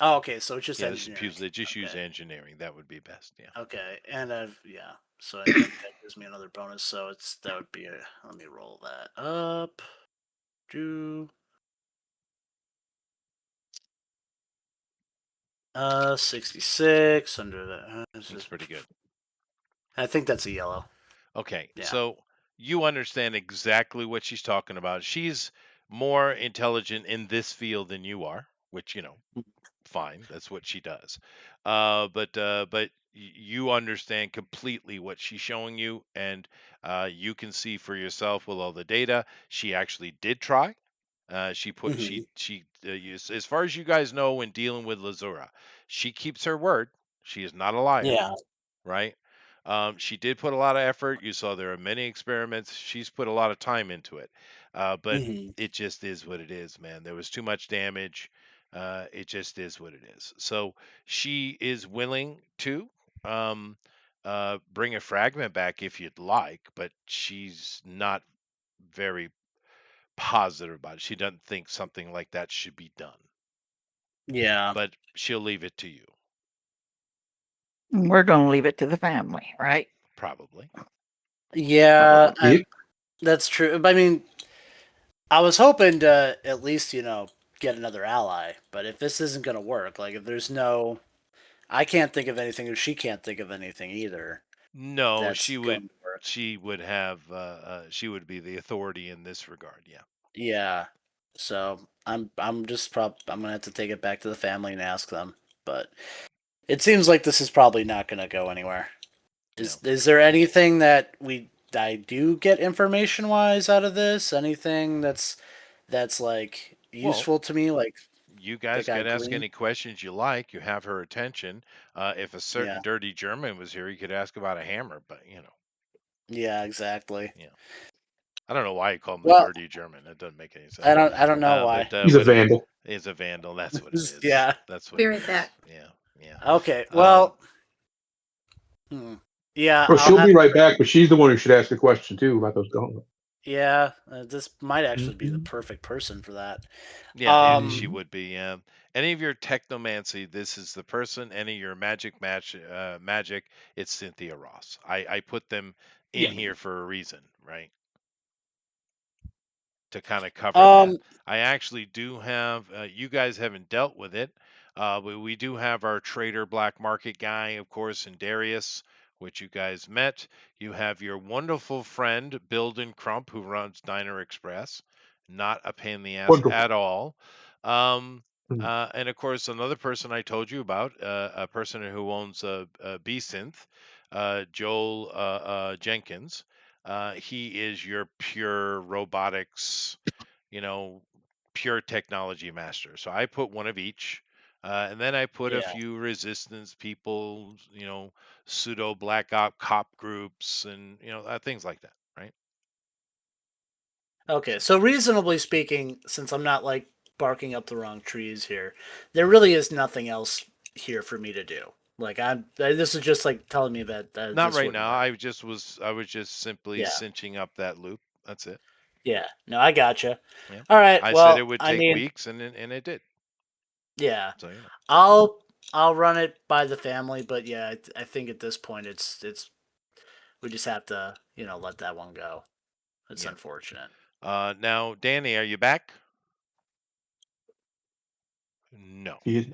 Oh, okay. So it's just Yeah, this is engineering. purely just use Okay. engineering. That would be best. Yeah. Okay, and yeah. So that gives me another bonus. So that would be a. Let me roll that up. Do 66 under that. That's pretty good. I think that's a yellow. Okay, Yeah. so you understand exactly what she's talking about. She's more intelligent in this field than you are, which, fine. That's what she does. But you understand completely what she's showing you, and you can see for yourself with all the data. She actually did try. She put Hmm. she used, as far as you guys know, when dealing with Lazura, she keeps her word. She is not a liar, Yeah. right? She did put a lot of effort. You saw there are many experiments. She's put a lot of time into it, but Hmm. it just is what it is, man. There was too much damage. It just is what it is. So she is willing to um, bring a fragment back if you'd like, but she's not very positive about it. She doesn't think something like that should be done, Yeah. but she'll leave it to you, We're going to leave it to the family, right? probably. Yeah. Yep. That's true. I mean, I was hoping to at least get another ally, but if this isn't gonna work, like if there's no, I can't think of anything, or she can't think of anything either. No, That's going to work. she would be the authority in this regard. Yeah. Yeah. So I'm gonna have to take it back to the family and ask them. But it seems like this is probably not gonna go anywhere. No. Is there anything that I do get information wise out of this? Anything that's like Well, useful to me, like you that guys I could ask glean? any questions you like. You have her attention. If a Yeah. certain dirty German was here, you could ask about a hammer. But Yeah, exactly. you know, I don't know why you call him a Well, dirty German. That doesn't make any sense. I don't know But why. He's a whatever. vandal. He's a vandal. That's what it is. Yeah. That's what Be it right is. back. Yeah. Yeah. Okay. Um, Well, hmm. Yeah, Well, I'll she'll have. be right back, but she's the one who should ask a question too about those gauntlets. Yeah, this might actually be the Mhm. perfect person for that. Yeah, she Um, Mhm. would be. Any of your technomancy, this is the person. Any of your magic, it's Cynthia Ross. I put them in yeah. here for a reason, right? To kind of cover that. Um, I actually do have. You guys haven't dealt with it, but we do have our trader black market guy, of course, in Darius, which you guys met. You have your wonderful friend Bilden Crump, who runs Diner Express. Not a pain in the ass Wonderful. at all. Um, Mhm. and of course, another person I told you about, a person who owns a B-Synth, Joel Jenkins. He is your pure robotics, you know, pure technology master. So I put one of each. And then I put a yeah. few resistance people, pseudo black op cop groups, and things like that, right? Okay, So so reasonably speaking, since I'm not like barking up the wrong trees here, there really is nothing else here for me to do. Like this is just like telling me that not this right wouldn't now. work. I was just simply Yeah, cinching up that loop. That's it. yeah. No, I gotcha. Yeah. All right. I said it Well, would I take mean, weeks, and it did. yeah. So I'll I'll run it by the family, but yeah, I think at this point it's we just have to let that one go. It's yeah. unfortunate. Now, Danny, are you back? No. He-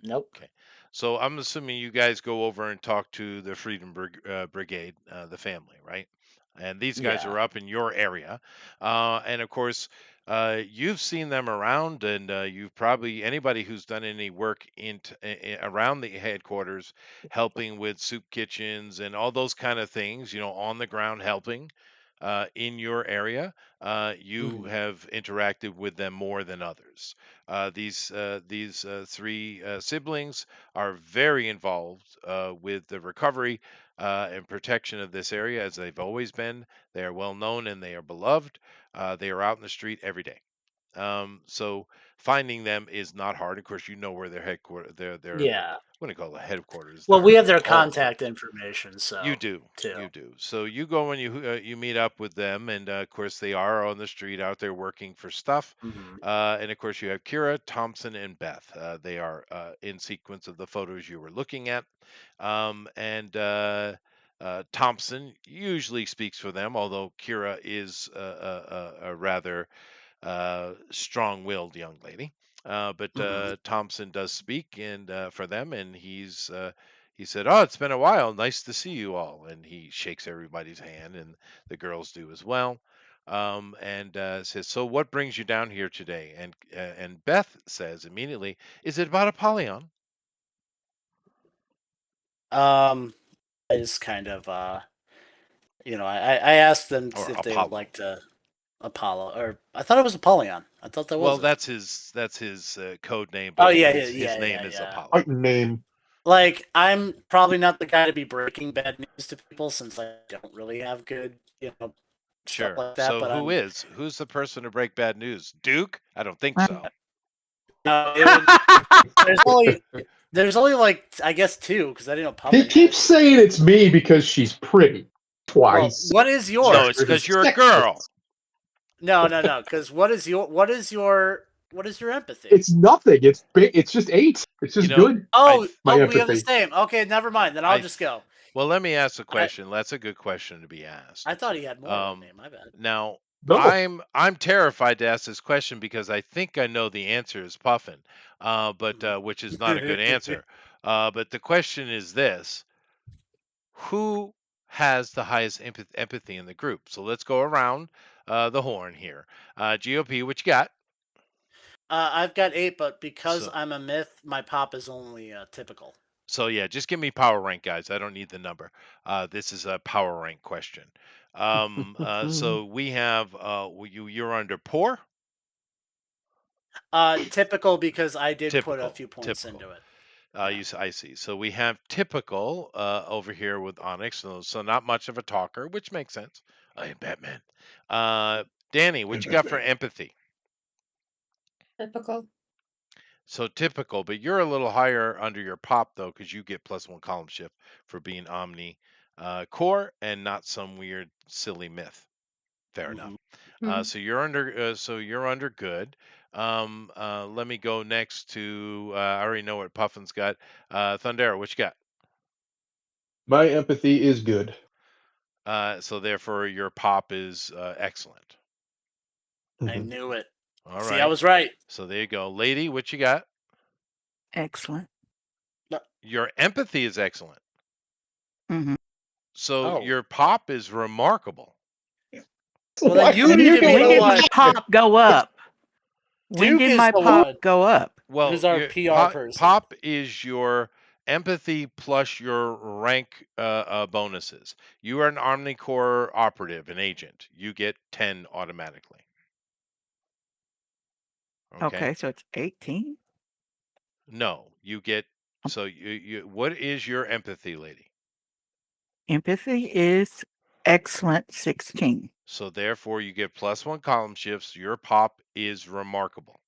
Nope. Okay. So I'm assuming you guys go over and talk to the Freedom Brigade, the family, right? And these guys Yeah. are up in your area, and of course, you've seen them around, and you've probably anybody who's done any work around the headquarters, helping with soup kitchens and all those kind of things, on the ground helping in your area. You Mhm. have interacted with them more than others. These three siblings are very involved with the recovery and protection of this area, as they've always been. They are well known and they are beloved. They are out in the street every day. So finding them is not hard. Of course, you know where their headquarters, their Yeah. what do you call the headquarters? Well, we Their have their all contact information, you so do. too. You do. So you go and you meet up with them, and of course they are on the street out there working for stuff. Mhm. And of course you have Kira, Thompson, and Beth. They are in sequence of the photos you were looking at. And Thompson usually speaks for them, although Kira is a rather strong-willed young lady. But Mhm. Thompson does speak and for them, and he said, "Oh, it's been a while. Nice to see you all." And he shakes everybody's hand, and the girls do as well. And says, "So, what brings you down here today?" And Beth says immediately, "Is it about Apollyon I just kind of I asked them or if they would Apollo?" like to Apollo, or I thought it was Apollyon. I thought that Well, was it. that's his code name, Oh but yeah, his name is yeah. Apollo. Right name. Like, I'm probably not the guy to be breaking bad news to people since I don't really have good, stuff Sure. like that. So But who's the person to break bad news? Duke? I don't think Uh, so. no, it would. There's only like I guess two because I didn't know He Puffin had. keeps saying it's me because she's pretty. Well, Twice. what is No, yours? it's because you're a Sexist. girl. No. Because what is your empathy? It's nothing. It's big. It's just 8. It's You just know, good. I My We have the empathy. same. Okay, never mind. Then I'll I just go. well, let me ask a I question. That's a good question to be asked. I thought he had more than me. Um, My bad. now No. I'm terrified to ask this question because I think I know the answer is Puffin, but which is not a good answer. But the question is this: who has the highest empathy in the group? So let's go around the horn here. GOP, what you got? I've got 8, but because So I'm a myth, my pop is only typical. So yeah, just give me power rank, guys. I don't need the number. This is a power rank question. So we have you're under poor, Typical because I did put a typical, few points typical. into it. Yeah. I see. So we have typical over here with Onyx. So not much of a talker, which makes sense. I am Batman. Uh, Danny, what you got for empathy? Typical. So typical, but you're a little higher under your pop though, because you get +1 column shift for being Omni core and not some weird silly myth. Fair enough. Mhm. Hmm. So you're under good. Let me go next to I already know what Puffin's got. Thundera, what you got? My empathy is good. So therefore your pop is excellent. I knew it. All See, I right. was right. So there you go. Lady, what you got? Excellent. Your empathy is excellent. Hmm. So Oh. your pop is remarkable. Well, then Why you are need to be When the did my one. pop go up? When Duke did is my the pop one go up? Well, who's our your PR person. pop is your empathy plus your rank bonuses. You are an Army Corps operative, an agent. You get 10 automatically. Okay. Okay, so it's 18. No, you get. So you what is your empathy, lady? Empathy is excellent 16. So therefore, you get +1 column shifts. Your pop is remarkable.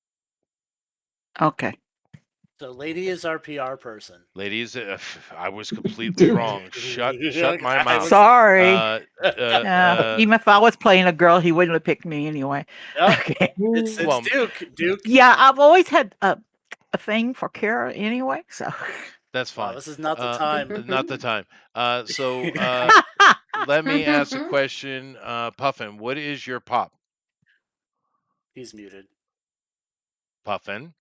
Okay. So, lady is our PR person. Ladies, I was completely Dude. wrong. Shut my I mouth. was- Sorry. Uh, Even if I was playing a girl, he wouldn't have picked me anyway. Yep, Okay. it's Well, Duke. Duke. Yeah, I've always had a thing for Kara anyway. So That's Wow, fine. this is not the time. Not the time. So let me ask a question. Puffin, what is your pop? He's muted. Puffin,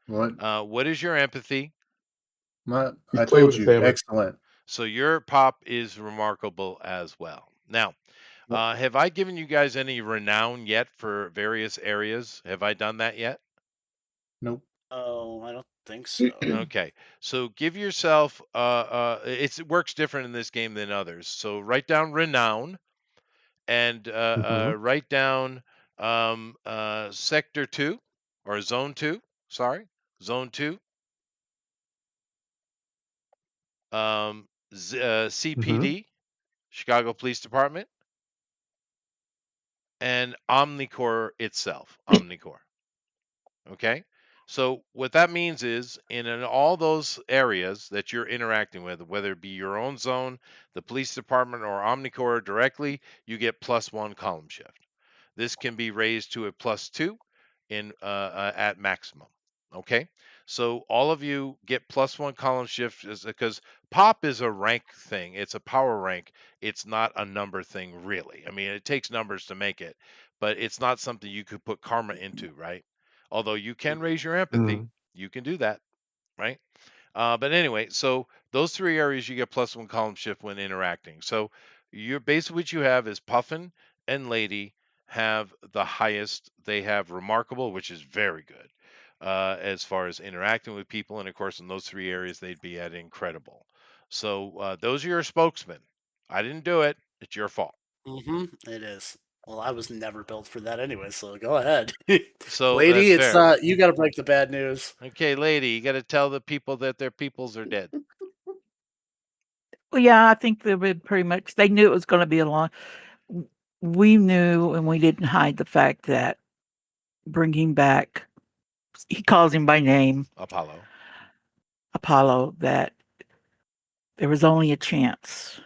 What? what is your empathy? He's I playing told with his you, family. excellent. So your pop is remarkable as well. Now, have I given you guys any renown yet for various areas? Have I done that yet? Nope. Oh, I don't think so. Okay, so give yourself it works different in this game than others. So write down renown and write down sector 2 or zone 2. Sorry, zone 2. CPD, Chicago Police Department, and Omnicore itself. Omnicore. Okay. So what that means is in all those areas that you're interacting with, whether it be your own zone, the police department, or Omnicore directly, you get +1 column shift. This can be raised to a +2 in at maximum. Okay, so all of you get +1 column shift because pop is a rank thing. It's a power rank. It's not a number thing, really. I mean, it takes numbers to make it, but it's not something you could put karma into, right? Although you can raise your empathy, you can do that, right? But anyway, so those 3 areas you get +1 column shift when interacting. So you're basically what you have is Puffin and Lady have the highest. They have remarkable, which is very good as far as interacting with people, and of course in those 3 areas they'd be at incredible. So those are your spokesmen. I didn't do it. It's your fault. It is. Well, I was never built for that anyway, so go ahead. So Lady, that's it's fair. you got to break the bad news. Okay, Lady, you got to tell the people that their peoples are dead. Well, yeah, I think they would pretty much. They knew it was going to be a long. We knew, and we didn't hide the fact that bringing back. He calls him by name, Apollo. Apollo. That there was only a chance,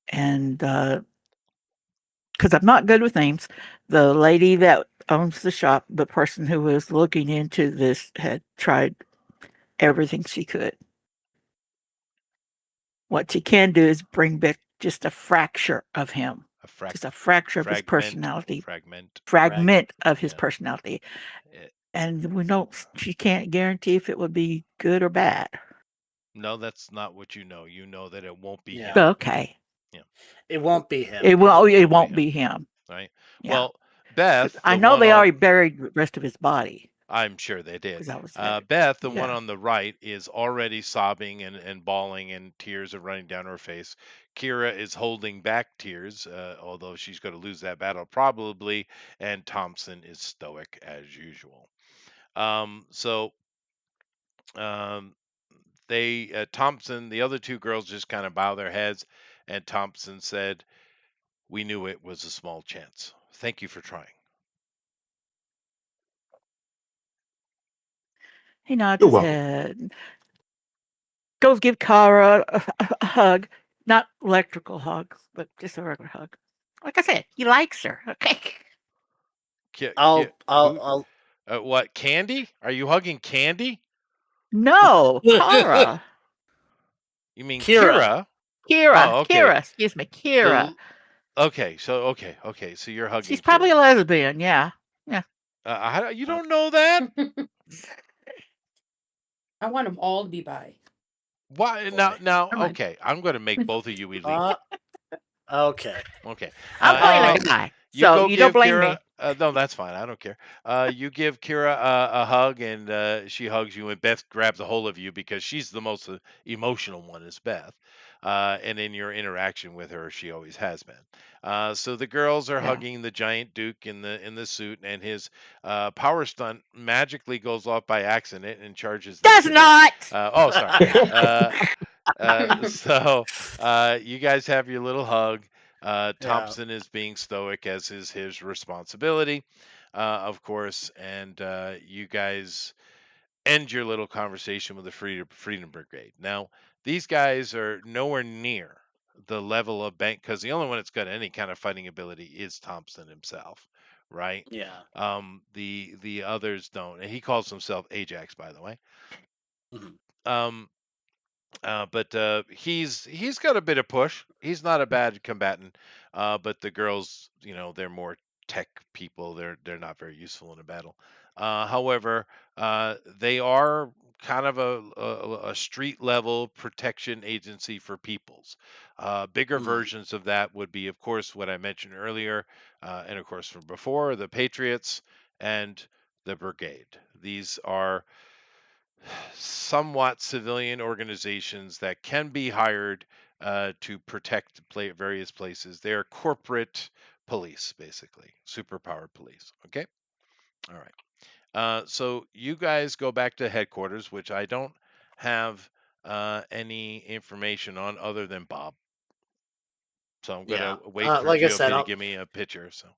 and because I'm not good with names, the lady that owns the shop, the person who was looking into this, had tried everything she could. What she can do is bring back just a fracture of him, just a fracture of his personality, fragment of his personality. And we don't, she can't guarantee if it would be good or bad. No, that's not what you know. You know that it won't be him. Okay. Yeah. It won't be him. It won't be him. Right. Yeah. Well, Beth, I the know one they on, already buried the rest of his body. I'm sure they did. Because that was Beth, the one yeah. on the right, is already sobbing and bawling, and tears are running down her face. Kira is holding back tears, although she's going to lose that battle probably. And Thompson is stoic as usual. So they Thompson, the other 2 girls just kind of bow their heads, and Thompson said, "We knew it was a small chance. Thank you for trying." He nods You're his welcome. head. Goes give Kara a hug. Not electrical hug, but just a regular hug. Like I said, he likes her. Okay. I'll What, Candy? Are you hugging Candy? No, Kara. You mean Kira. Kira? Oh, okay. Kira. Excuse me, Kira. Okay, so you're hugging She's probably Kira. a lesbian. Yeah. Yeah. You don't know that? I want them all to be bi. Why Boy. now? Never mind. Okay, I'm going to make both of you illegal. Okay. Okay. I'm playing Anyway, a guy, you so go you don't give blame Kira. me. No, that's fine. I don't care. You give Kira a hug, and she hugs you, and Beth grabs a hold of you because she's the most emotional one, is Beth. And in your interaction with her, she always has been. So the girls are Yeah. hugging the giant Duke in the suit, and his power stunt magically goes off by accident and charges them. Does not. Oh, sorry. So you guys have your little hug. Thompson is being stoic, as is his responsibility, of course, and you guys end your little conversation with the Freedom Brigade. Now, these guys are nowhere near the level of bank, because the only one that's got any kind of fighting ability is Thompson himself, right? Yeah. The others don't, and he calls himself Ajax, by the way. Mhm. But he's got a bit of push. He's not a bad combatant. But the girls, they're more tech people. They're not very useful in a battle. However, they are kind of a street level protection agency for peoples. Bigger Mhm. versions of that would be, of course, what I mentioned earlier, and of course from before, the Patriots and the Brigade. These are somewhat civilian organizations that can be hired to protect various places. They are corporate police, basically, superpowered police. Okay, all right. So you guys go back to headquarters, which I don't have any information on other than Bob. So I'm Yeah. gonna wait for Like I said, GOP to I'll give me a picture. So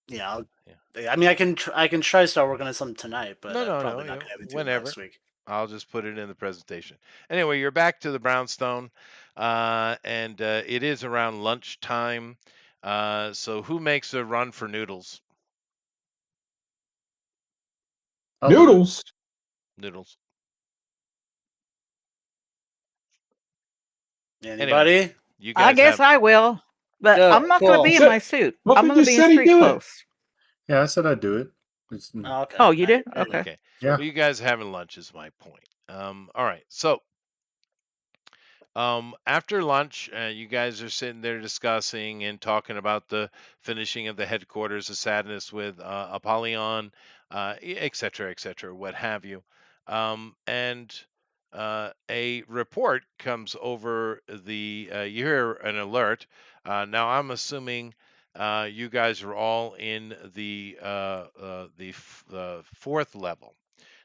yeah. yeah. I mean, I can try to start working on something tonight, but No, no, no. probably not gonna have it to it Whenever. next week. I'll just put it in the presentation. Anyway, you're back to the brownstone, and it is around lunchtime. So who makes a run for noodles? I'll do it. Noodles. Noodles. Anyway, Anybody? you I guys guess have. I will, but Go. I'm not going to Cool. be in Said, my suit. I'm Muffin going to just be in said he'd street do it. clothes. Yeah, I said I'd do it. It's, Oh, okay. Oh, you All right, did? there you go. Okay. Okay. yeah. Well, you guys having lunch is my point. All right. So after lunch, you guys are sitting there discussing and talking about the finishing of the headquarters of sadness with Apollyon, et cetera, what have you. And a report comes over you hear an alert. Now, I'm assuming you guys are all in the fourth level.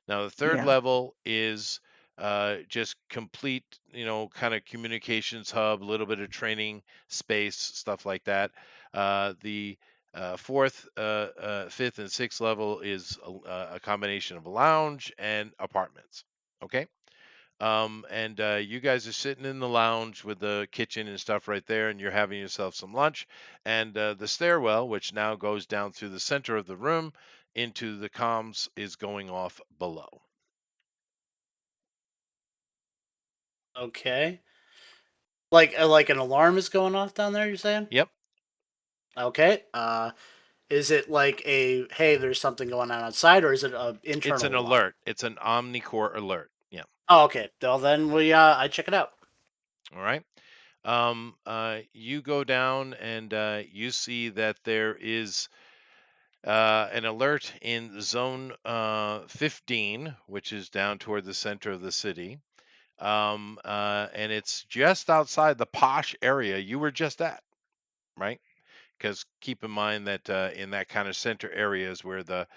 Now, the third Yeah. level is just complete, kind of communications hub, a little bit of training space, stuff like that. The fourth, fifth, and sixth level is a combination of a lounge and apartments. Okay. And you guys are sitting in the lounge with the kitchen and stuff right there, and you're having yourself some lunch. And the stairwell, which now goes down through the center of the room into the comms, is going off below. Okay. Like an alarm is going off down there. You're saying? Yep, Okay. Is it like a hey, there's something going on outside, or is it an it's an internal alarm? alert. It's an Omnicore alert. Yeah. Oh, okay. Well, then I check it out. All right. You go down and you see that there is an alert in zone 15, which is down toward the center of the city. And it's just outside the posh area you were just at, right? Because keep in mind that in that kind of center area is where the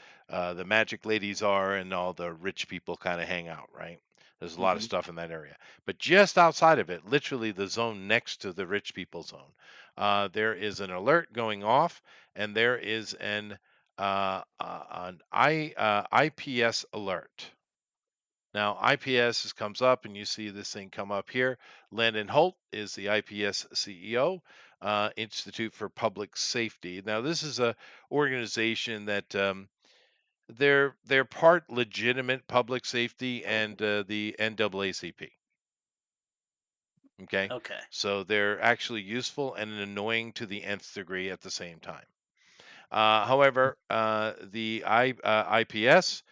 magic ladies are and all the rich people kind of hang out, right? There's a lot of Hmm. stuff in that area, but just outside of it, literally the zone next to the rich people zone, there is an alert going off, and there is an IPS alert. Now, IPS comes up, and you see this thing come up here. Landon Holt is the IPS CEO, Institute for Public Safety. Now, this is a organization that they're part legitimate public safety and the NAACP. Okay, Okay. so they're actually useful and annoying to the nth degree at the same time. However, the IPS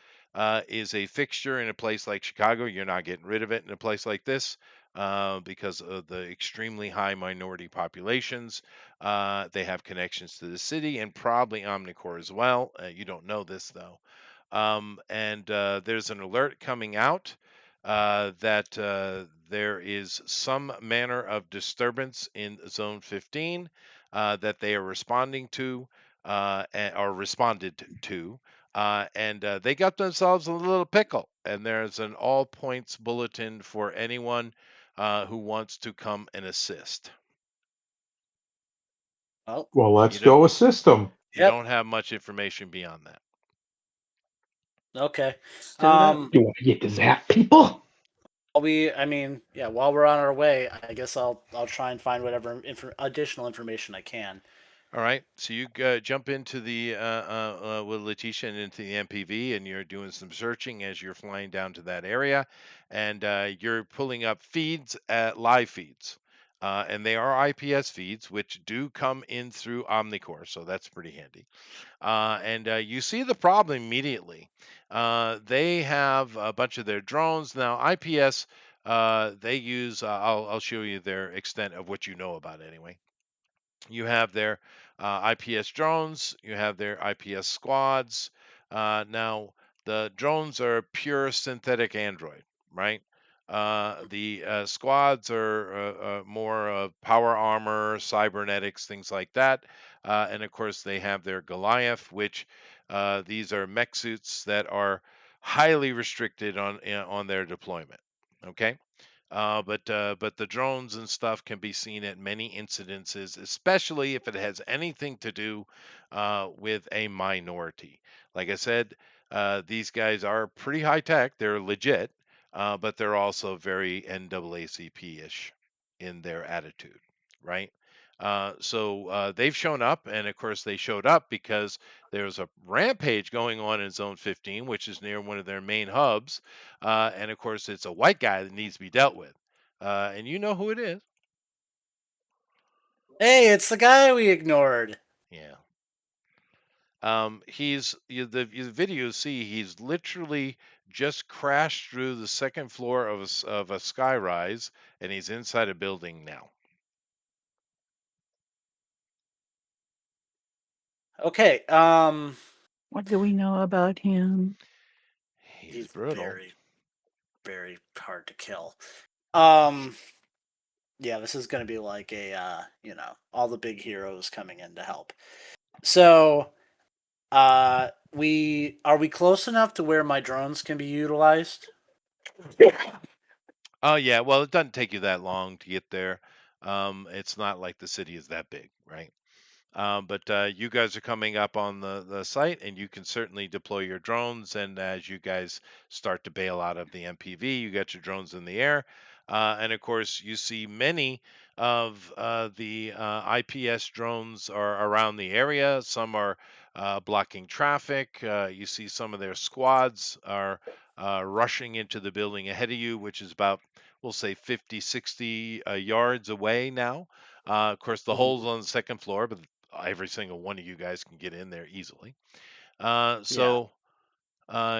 is a fixture in a place like Chicago. You're not getting rid of it in a place like this because of the extremely high minority populations. They have connections to the city and probably Omnicore as well. You don't know this though. And there's an alert coming out that there is some manner of disturbance in Zone 15 that they are responding to or responded to, and they got themselves a little pickle. And there's an all points bulletin for anyone who wants to come and assist. Well, Well, You let's don't go assist them. you yep. don't have much information beyond that. Okay. Let's do it out. You want to get to that, people? I mean, yeah. While we're on our way, I guess I'll try and find whatever additional information I can. All right, so you jump into the with Letitia and into the MPV, and you're doing some searching as you're flying down to that area, and you're pulling up feeds, live feeds. and they are IPS feeds, which do come in through Omnicore, so that's pretty handy. And you see the problem immediately. They have a bunch of their drones now. IPS, they use. I'll show you their extent of what you know about anyway. You have their IPS drones, you have their IPS squads. Now, the drones are pure synthetic Android, right? The squads are more power armor, cybernetics, things like that. And of course, they have their Goliath, which these are mech suits that are highly restricted on their deployment. Okay. But the drones and stuff can be seen at many incidences, especially if it has anything to do with a minority. Like I said, these guys are pretty high tech. They're legit, but they're also very NAACP-ish in their attitude, right? So they've shown up, and of course they showed up because there's a rampage going on in Zone 15, which is near one of their main hubs, and of course, it's a white guy that needs to be dealt with. And you know who it is. Hey, it's the guy we ignored. Yeah. The videos see he's literally just crashed through the second floor of a sky rise, and he's inside a building now. Okay, What do we know about him? He's he's brutal. very, very hard to kill. Um, yeah, this is going to be like a, all the big heroes coming in to help. So, are we close enough to where my drones can be utilized? Oh yeah, well it doesn't take you that long to get there. It's not like the city is that big, right? But you guys are coming up on the site, and you can certainly deploy your drones. And as you guys start to bail out of the MPV, you got your drones in the air. And of course, you see many of the IPS drones are around the area. Some are blocking traffic. You see some of their squads are rushing into the building ahead of you, which is about, we'll say, 50, 60 yards away now. Of course, the hole's on the second floor, but every single one of you guys can get in there easily. Uh, Yeah. so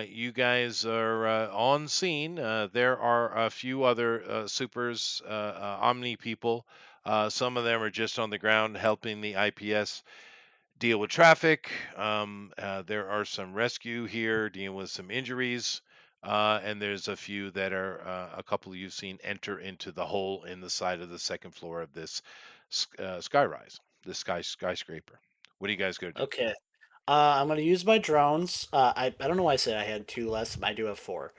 you guys are on scene. There are a few other supers, Omni people. Some of them are just on the ground helping the IPS deal with traffic. There are some rescue here dealing with some injuries. And there's a few that are a couple you've seen enter into the hole in the side of the second floor of this skyrise, this skyscraper. What are you guys going to do? Okay. I'm gonna use my drones. I don't know why I said I had two less. I do have four,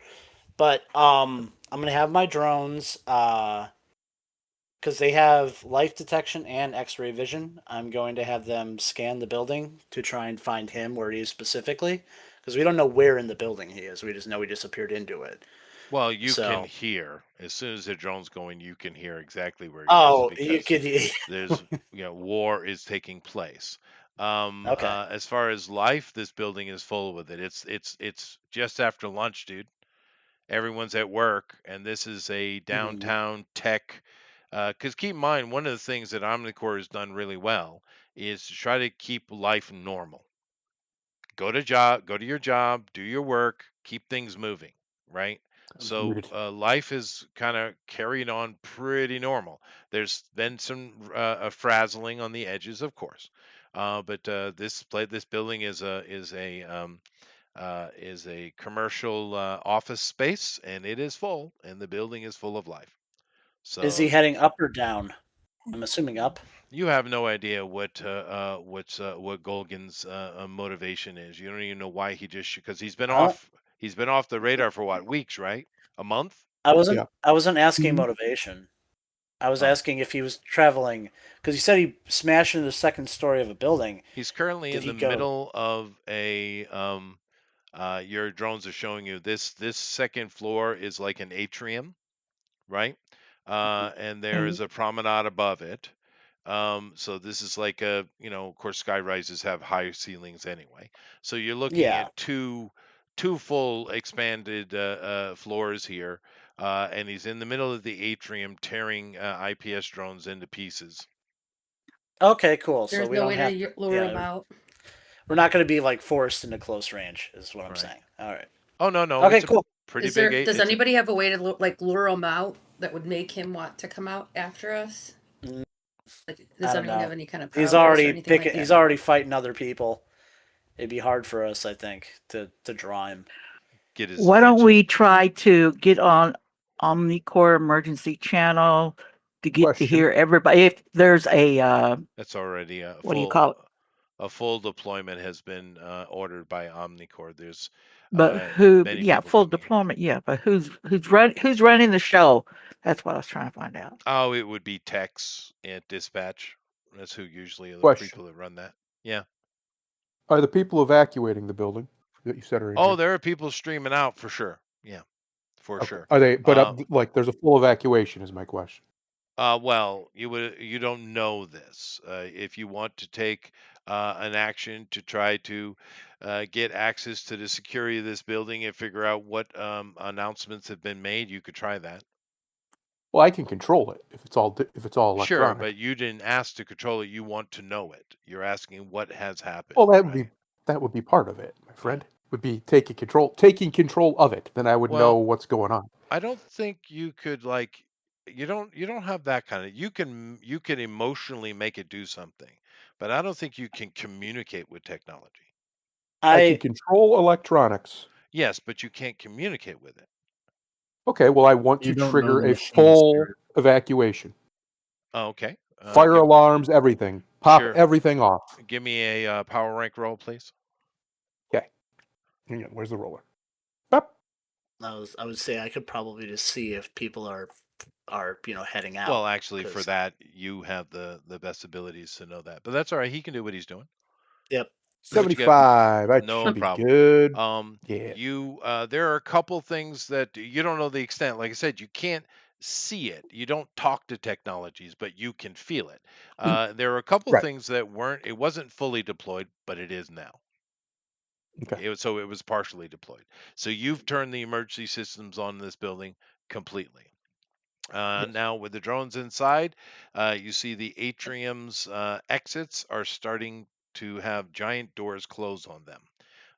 but I'm gonna have my drones. Because they have light detection and X-ray vision. I'm going to have them scan the building to try and find him where he is specifically, because we don't know where in the building he is. We just know he disappeared into it. Well, you can So, hear as soon as the drone's going, you can hear exactly where he is oh, you because could. there's war is taking place. Okay. As far as life, this building is full with it. It's just after lunch, dude. Everyone's at work, and this is a Mhm. downtown tech. Because keep in mind, one of the things that Omnicore has done really well is to try to keep life normal. Go to your job, do your work, keep things moving, right? I was So muted. life is kind of carried on pretty normal. There's been some frazzling on the edges, of course, but this building is a commercial office space, and it is full, and the building is full of life. Is he So heading up or down? I'm assuming up. you have no idea what Golgan's motivation is. You don't even know why he just because I don't. he's been off the radar for what, weeks, right? A month? I wasn't. Yeah. I wasn't asking Mhm. motivation. I was Oh, asking if he was traveling because he said he smashed into the second story of a building. he's currently Did in he the go? middle of a your drones are showing you this second floor is like an atrium, right? And there Okay. is a promenade above it. So this is like of course, sky rises have higher ceilings anyway. So you're looking Yeah. at two full expanded floors here. and he's in the middle of the atrium tearing IPS drones into pieces. Okay, cool. So There's we no don't way have to lure him yeah, out. we're not going to be like forced into close range, is what I'm Right. saying. All right. Oh no, Okay, it's a cool. pretty Is big. there? Does It's a, anybody have a way to lure him out that would make him want to come out after us? Mm, Like, I does don't anyone know. have any kind of He's powers or already anything like picking. that? He's already fighting other people. It'd be hard for us, I think, to draw him. get his Why don't attention. we try to get on Omnicore emergency channel to get to Question. hear everybody? If there's a That's already a what do you full. call it? A full deployment has been ordered by Omnicore. There's But who? many Yeah, people full coming in. deployment. Yeah, but who's running the show? That's what I was trying to find out. Oh, it would be techs at dispatch. That's who usually are the Question. people that run that. Yeah. Are the people evacuating the building that you said are Oh, injured? there are people streaming out for sure. Yeah, for Okay. sure. Are they? But like, there's a full evacuation. Is my question. Well, you don't know this. If you want to take an action to try to get access to the security of this building and figure out what announcements have been made, you could try that. Well, I can control it if it's all Sure, electronic. but you didn't ask to control it. You want to know it. You're asking what has happened. Well, right? that would be part of it, my friend. Would be taking control of it. Then I would know Well, what's going on. I don't think you could like you don't have that kind of you can emotionally make it do something, but I don't think you can communicate with technology. I can I control electronics. Yes, but you can't communicate with it. Okay, well, I want You to don't know trigger the a machine full spirit. evacuation. Oh, okay. Fire alarms, everything. Pop Sure. everything off. Give me a power rank roll, please. Okay. Hang on, where's the roller? Up. I would say I could probably just see if people are heading out. Well, actually, for 'cause- that, you have the best abilities to know that. But that's all right. He can do what he's doing. Yep. What'd you get? 75. That No should be problem. good. Yeah. There are a couple things that you don't know the extent. Like I said, you can't see it. You don't talk to technologies, but you can feel it. There are a couple Right. things that it wasn't fully deployed, but it is now. Okay. It was partially deployed. So you've turned the emergency systems on this building completely. Yes. Now with the drones inside, you see the atrium's exits are starting to have giant doors close on them.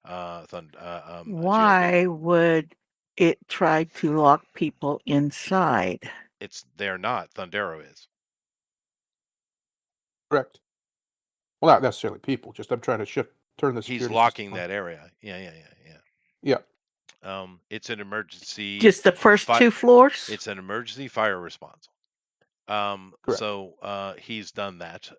GLP. Why would it try to lock people inside? They're not. Thundero is. Correct. Well, not necessarily people. Just I'm trying to turn the He's security locking system on. that area. Yeah. Yeah. It's an emergency. Just the first two floors? It's an emergency fire response. Correct. So he's done that.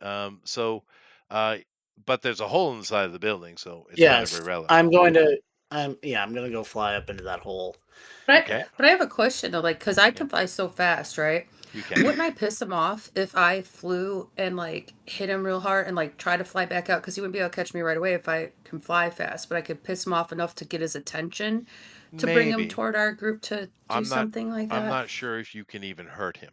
But there's a hole in the side of the building, so it's kind of Yes, irrelevant. I'm going to. I'm going to go fly up into that hole. But Okay. I have a question though, like, because I can fly so fast, right? You can. Wouldn't I piss him off if I flew and like hit him real hard and like try to fly back out? Because he wouldn't be able to catch me right away if I can fly fast. But I could piss him off enough to get his attention to bring him Maybe. toward our group to do something like that. I'm not sure if you can even hurt him,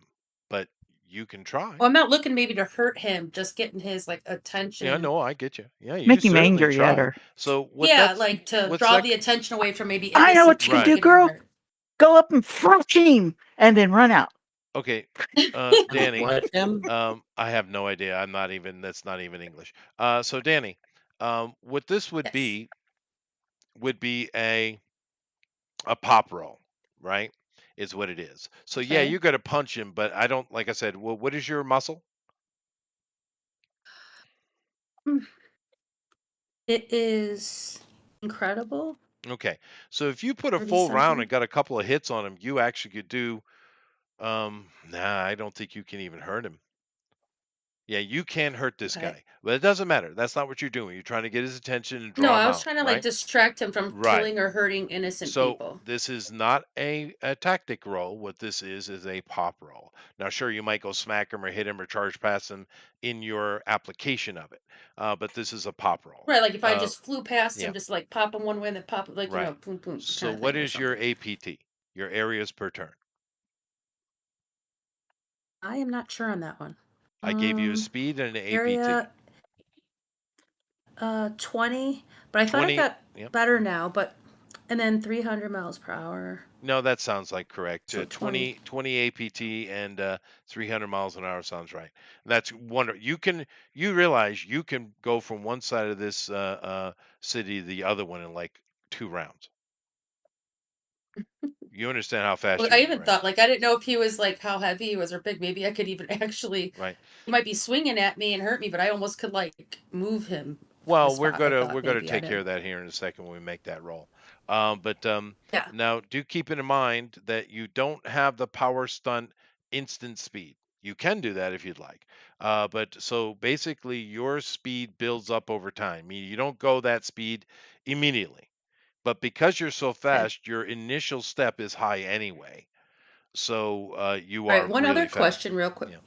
but you can try. Well, I'm not looking maybe to hurt him, just getting his like attention. Yeah, no, I get you. Yeah, you Make him certainly angry try. at her. So what? Yeah, like to what's draw that- the attention away from maybe. I know what innocent you can Right. do, people girl. getting hurt. Go up and flush him and then run out. Okay, Danny. What him? I have no idea. That's not even English. So Danny, what this would Yes. be would be a pop roll, right? Is what it is. So yeah, Okay. you got to punch him, but I don't. Like I said, well, what is your muscle? It is incredible. Okay, so if you put a 30 full round something. and got a couple of hits on him, you actually could do. Nah, I don't think you can even hurt him. Yeah, you can hurt this Okay. guy, but it doesn't matter. That's not what you're doing. You're trying to get his attention and No, draw him I was out, trying to like right? distract him from Right. killing or hurting innocent So people. this is not a tactic roll. What this is a pop roll. Now, sure, you might go smack him or hit him or charge past him in your application of it, but this is a pop roll. Right, like if I just flew past yeah. him, just like pop him one way and then pop like Right. boom boom. So kind of what thing or is your something. APT? Your areas per turn. I am not sure on that one. I gave you a speed and an APT. Area 20, but I thought 20, it got yep. better now. But And then 300 miles per hour. No, that sounds like correct. So 20. 20 APT and 300 miles an hour sounds right. That's wonder. You realize you can go from one side of this city to the other one in like 2 rounds. You understand how fast Well, you I can go, even right? thought, like, I didn't know if he was like how heavy he was or big. Maybe I could even actually, Right. he might be swinging at me and hurt me, but I almost could like move him from the Well, we're spot. I gonna thought we're gonna maybe I take care didn't. of that here in a second when we make that roll. But Yeah. now do keep in mind that you don't have the power stunt instant speed. You can do that if you'd like. But so basically your speed builds up over time. Meaning you don't go that speed immediately. But because you're so Okay. fast, your initial step is high anyway. So you All right. are One really other fast. question, real quick. Yeah.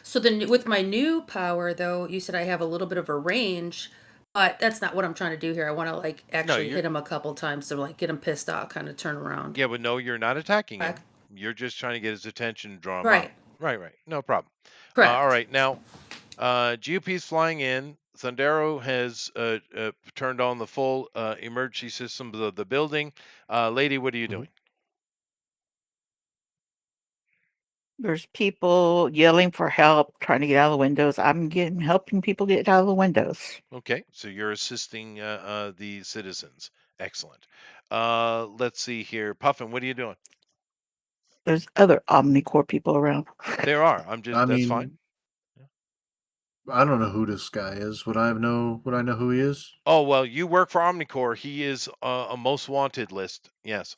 So then, with my new power, though, you said I have a little bit of a range, but that's not what I'm trying to do here. I want to like No, actually you're hit him a couple times to like get him pissed off, kind of turn around. yeah, but no, you're not attacking Correct. him. You're just trying to get his attention and draw him Right. out. Right, right. No problem. All Correct. right. Now, GOP's flying in. Thundero has turned on the full emergency systems of the building. Lady, what are you Mhm. doing? There's people yelling for help, trying to get out of the windows. I'm helping people get out of the windows. Okay, so you're assisting the citizens. Excellent. Let's see here. Puffin, what are you doing? There's other Omnicore people around. There are. I'm just, I that's fine. mean, I don't know who this guy is. Would I know who he is? Oh, well, you work for Omnicore. He is a most wanted list. Yes.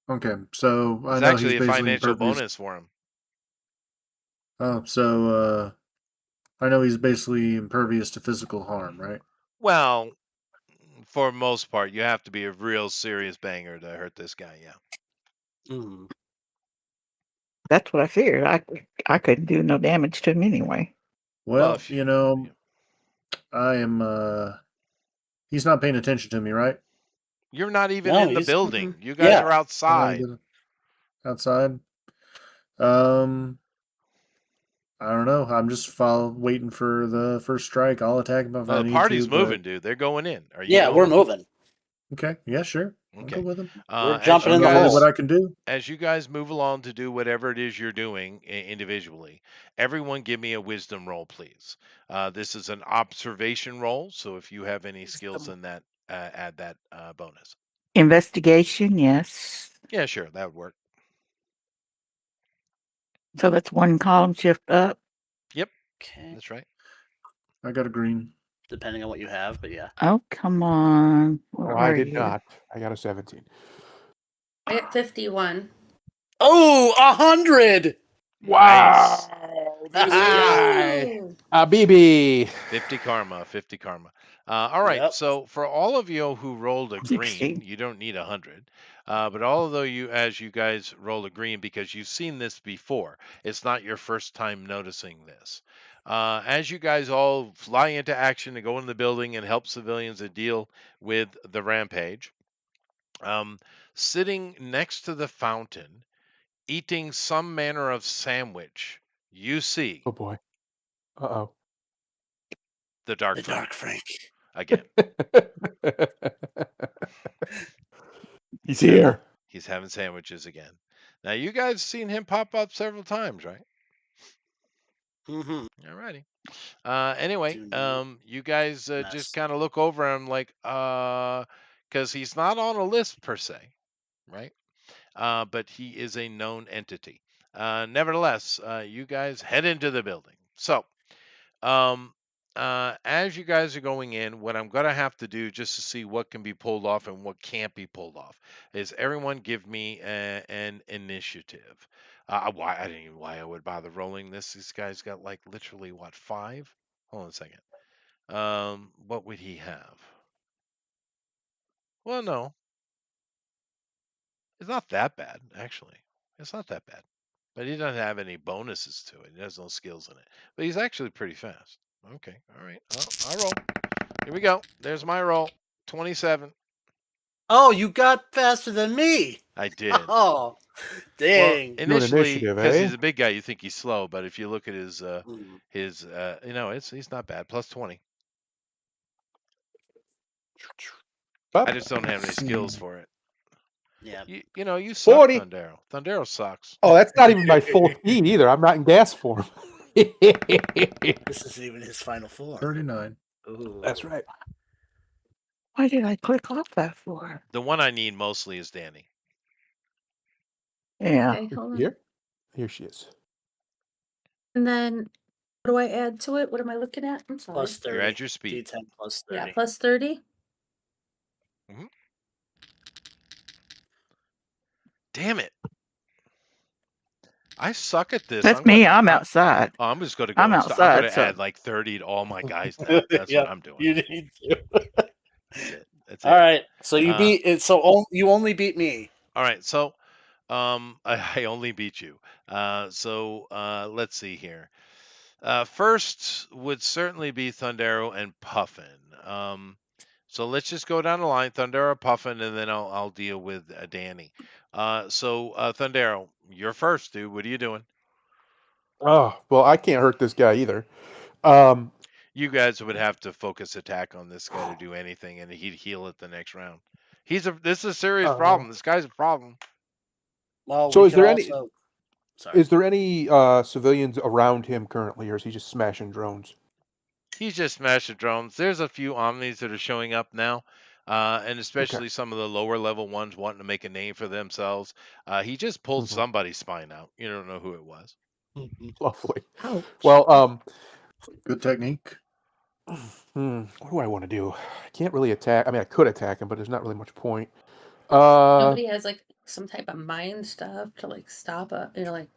Okay, so I It's know he's actually a basically financial impervious. bonus for him. Oh, so I know he's basically impervious to physical harm, right? Well, for most part, you have to be a real serious banger to hurt this guy. Yeah. Mhm. That's what I feared. I couldn't do no damage to him anyway. Well, Well, if you know, I am he's not paying attention to me, right? you're not even No, in the he's building, you guys yeah. are outside. Outside. I don't know. I'm just waiting for the first strike. I'll attack him if No, I the need party's to, but moving, dude. They're going in. Are you Yeah, going we're with them? moving. okay, yeah, sure. I'll go Okay. with him. We're As jumping you in the I don't know guys, what hole. I can do. as you guys move along to do whatever it is you're doing individually, everyone give me a wisdom roll, please. This is an observation roll, so if you have any skills in that, add that bonus. Investigation, yes. Yeah, sure, that would work. So that's one column shift up. Yep, Okay. that's right. I got a green. Depending on what you have, but yeah. Oh, come on. Where Oh, I are did you? not. I got a 17. I got 51. Oh, 100. Nice. Wow, this guy. Ooh. BB. 50 karma, 50 karma. All right, Yep. so for all of you who rolled a 60. green, you don't need 100. But although as you guys rolled a green because you've seen this before, it's not your first time noticing this. As you guys all fly into action to go in the building and help civilians to deal with the rampage, sitting next to the fountain, eating some manner of sandwich, you see Oh boy. Uh the Dark The Frank Dark Frank. again. oh. He's here. He's having sandwiches again. Now you guys seen him pop up several times, right? Mm-hmm. Alrighty. Anyway, Do not you guys just mess. kind of look over him like, because he's not on a list per se, right? But he is a known entity. Nevertheless, you guys head into the building. So, um, as you guys are going in, what I'm going to have to do just to see what can be pulled off and what can't be pulled off is everyone give me an initiative. Why I didn't even why I would bother rolling this. This guy's got like literally what 5? Hold on a second. What would he have? Well, no, it's not that bad actually. It's not that bad. But he doesn't have any bonuses to it. He has no skills in it. But he's actually pretty fast. Okay, all right. I'll roll. Here we go. There's my roll. 27. Oh, you got faster than me. I did. Oh, Well, dang. Doing initially, initiative, because eh? he's a big guy, you think he's slow. But if you look at his Mm. he's not bad. Plus 20. I just don't have any skills Hmm. for it. Yeah. You suck, 40. Thundero. Thundero sucks. Oh, that's not even my full speed either. I'm not in gas form. This isn't even his final form. 39. Ooh. That's right. Why did I click off that for? The one I need mostly is Danny. Yeah. Okay, hold on. Here she is. And then what do I add to it? What am I looking at? I'm sorry. Plus 30. You add your speed. D10 plus 30. Yeah, plus 30. Damn it. I suck at this. That's me. I'm outside. I'm just going to I'm go. I'm outside, going to so- add like 30 to all my guys now. That's Yeah, what I'm doing. You need to. That's it. That's All it. right. So you beat it. So you only beat me. All right. So, I only beat you. Let's see here. First would certainly be Thundero and Puffin. So let's just go down the line, Thundero, Puffin, and then I'll deal with Danny. Thundero, you're first, dude. What are you doing? Oh, well, I can't hurt this guy either. You guys would have to focus attack on this guy to do anything, and he'd heal it the next round. This is a serious problem. This guy's a problem. Well, So we is can there also. Sorry. Is there any civilians around him currently, or is he just smashing drones? He's just smashing drones. There's a few Omnis that are showing up now, and especially some of the lower level ones wanting to make a name for themselves. He just pulled somebody's spine out. You don't know who it was. Lovely. Ouch. Well, Good technique. what do I want to do? I can't really attack. I mean, I could attack him, but there's not really much point. Nobody has like some type of mind stuff to like stop a, like.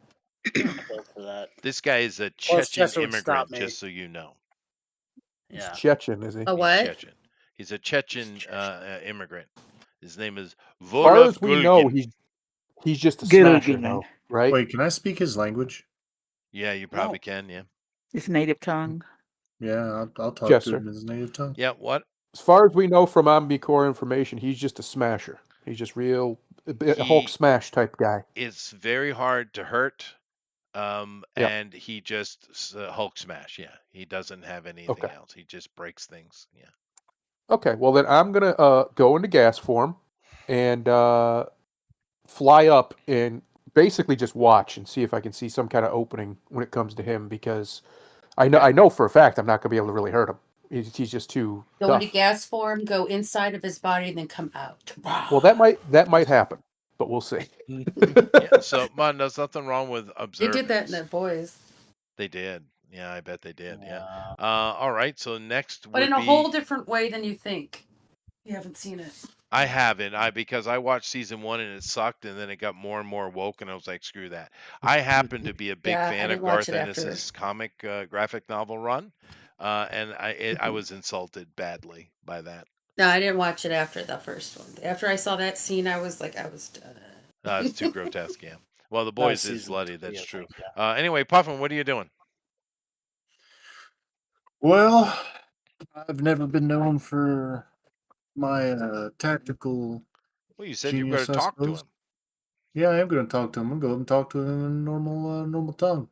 For that. This guy is a Well, Chechen Chester would stop immigrant, me. just so you know. He's Yeah. Chechen, is he? A He's what? Chechen. He's a Chechen immigrant. His name is As far Volov as we know, Gulgin. he's just a smasher, Gilligan. though, right? Wait, can I speak his language? Yeah, you probably can. Yeah. His native tongue. Yeah, I'll talk Yes, to sir. him in his native tongue. Yeah. What? As far as we know from Omnicore information, he's just a smasher. He's just real a Hulk He- smash type guy. It's very hard to hurt. And he just Hulk smash. Yeah. He doesn't have anything else. He just breaks things. Yeah. Okay, well then I'm gonna go into gas form and fly up and basically just watch and see if I can see some kind of opening when it comes to him, because I know for a fact I'm not gonna be able to really hurt him. He's just too Go tough. into gas form, go inside of his body, and then come out. Well, that might happen, but we'll see. Yeah. So, man, there's nothing wrong with They observing. did that in the boys, They did. Yeah, I bet they did. Yeah. All right. So next but would in a be. whole different way than you think. You haven't seen it. I haven't. Because I watched season 1 and it sucked, and then it got more and more woke, and I was like, screw that. I happen to be a big Yeah, I fan of didn't watch Garth it after. Ennis's comic graphic novel run, and I was insulted badly by that. No, I didn't watch it after the first one. After I saw that scene, I was done. It's too grotesque. Yeah. Well, the boys is season bloody. 3, That's I true. think, yeah. Anyway, Puffin, what are you doing? Well, I've never been known for my tactical Well, you said you were genius, going to I talk to suppose. him. Yeah, I am going to talk to him. I'm going to go up and talk to him in normal tongue.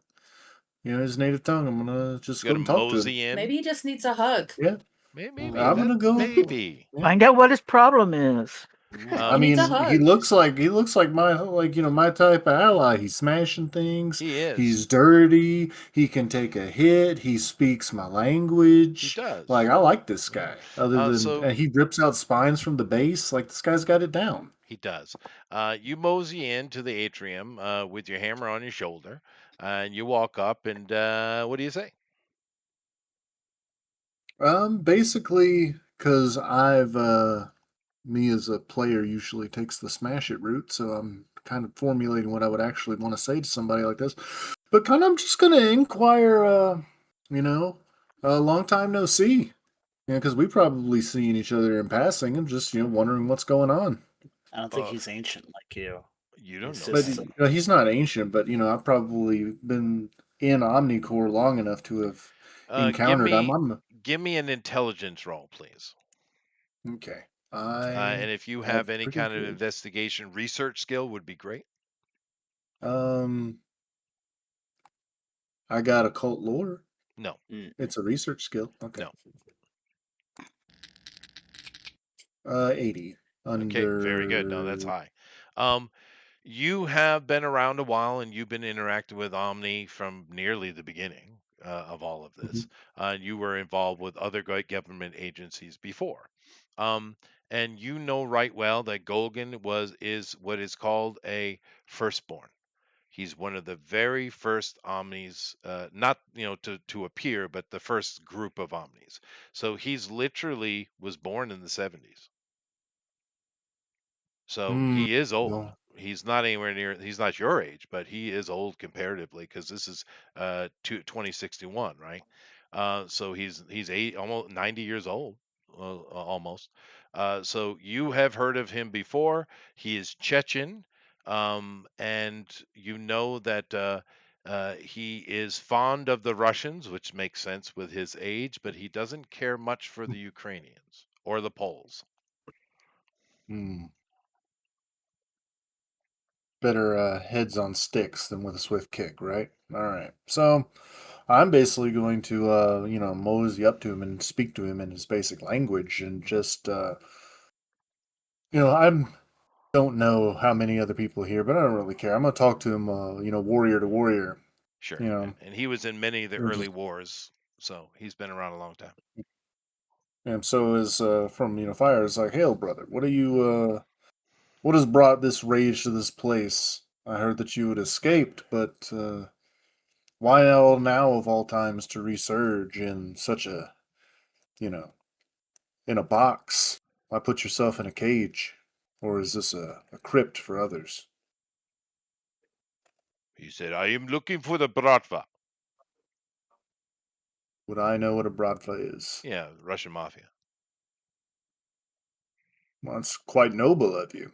His native tongue. I'm going to just You go got to and talk to him. mosey in. Maybe he just needs a hug. Yeah. Maybe. I'm gonna go. Maybe. Find out what his problem is. I He needs mean, a hug. he looks like my type of ally. He's smashing things. He is. He's dirty. He can take a hit. He speaks my language. He does. Like, I like this guy. So- And he rips out spines from the base. Like, this guy's got it down. He does. You mosey into the atrium with your hammer on your shoulder, and you walk up, and what do you say? Basically, because me as a player usually takes the smash it route, so I'm kind of formulating what I would actually want to say to somebody like this. But kind of, I'm just gonna inquire, a long time no see. Because we probably seen each other in passing. I'm just, wondering what's going on. I don't think he's ancient like you. You don't He's know But that. he's not ancient. But I've probably been in Omnicore long enough to have encountered him. Give me an intelligence roll, please. Okay. And if you have any pretty kind of good. investigation research skill, would be great. I got occult lore. No. It's a research skill. Okay. No. 80 Okay, very good. No, that's high. Um, you have been around a while and you've been interacting with Omni from nearly the beginning of all of Mhm. this. You were involved with other government agencies before. Um, and you know right well that Golgan is what is called a firstborn. He's one of the very first Omnis, not to appear, but the first group of Omnis. So he's literally was born in the 70s. So Mm, he is old. no. He's not anywhere near. He's not your age, but he is old comparatively because this is 2061, right? So he's almost 90 years old, almost. So you have heard of him before. He is Chechen, and you know that he is fond of the Russians, which makes sense with his age, but he doesn't care much for the Ukrainians or the Poles. Mm. Better heads on sticks than with a swift kick, right? All right. So I'm basically going to, mosey up to him and speak to him in his basic language and just, I don't know how many other people here, but I don't really care. I'm going to talk to him, warrior to warrior, Sure. you Yeah. know, And he was in many of the and early just, wars, so he's been around a long time. and so is from, fire is like, hail, brother, what has brought this rage to this place? I heard that you had escaped, but why now of all times to resurge in such a, you know, in a box? Why put yourself in a cage? Or is this a crypt for others? He said, I am looking for the Bratva. Would I know what a bratva is? Yeah, Russian mafia. Well, that's quite noble of you.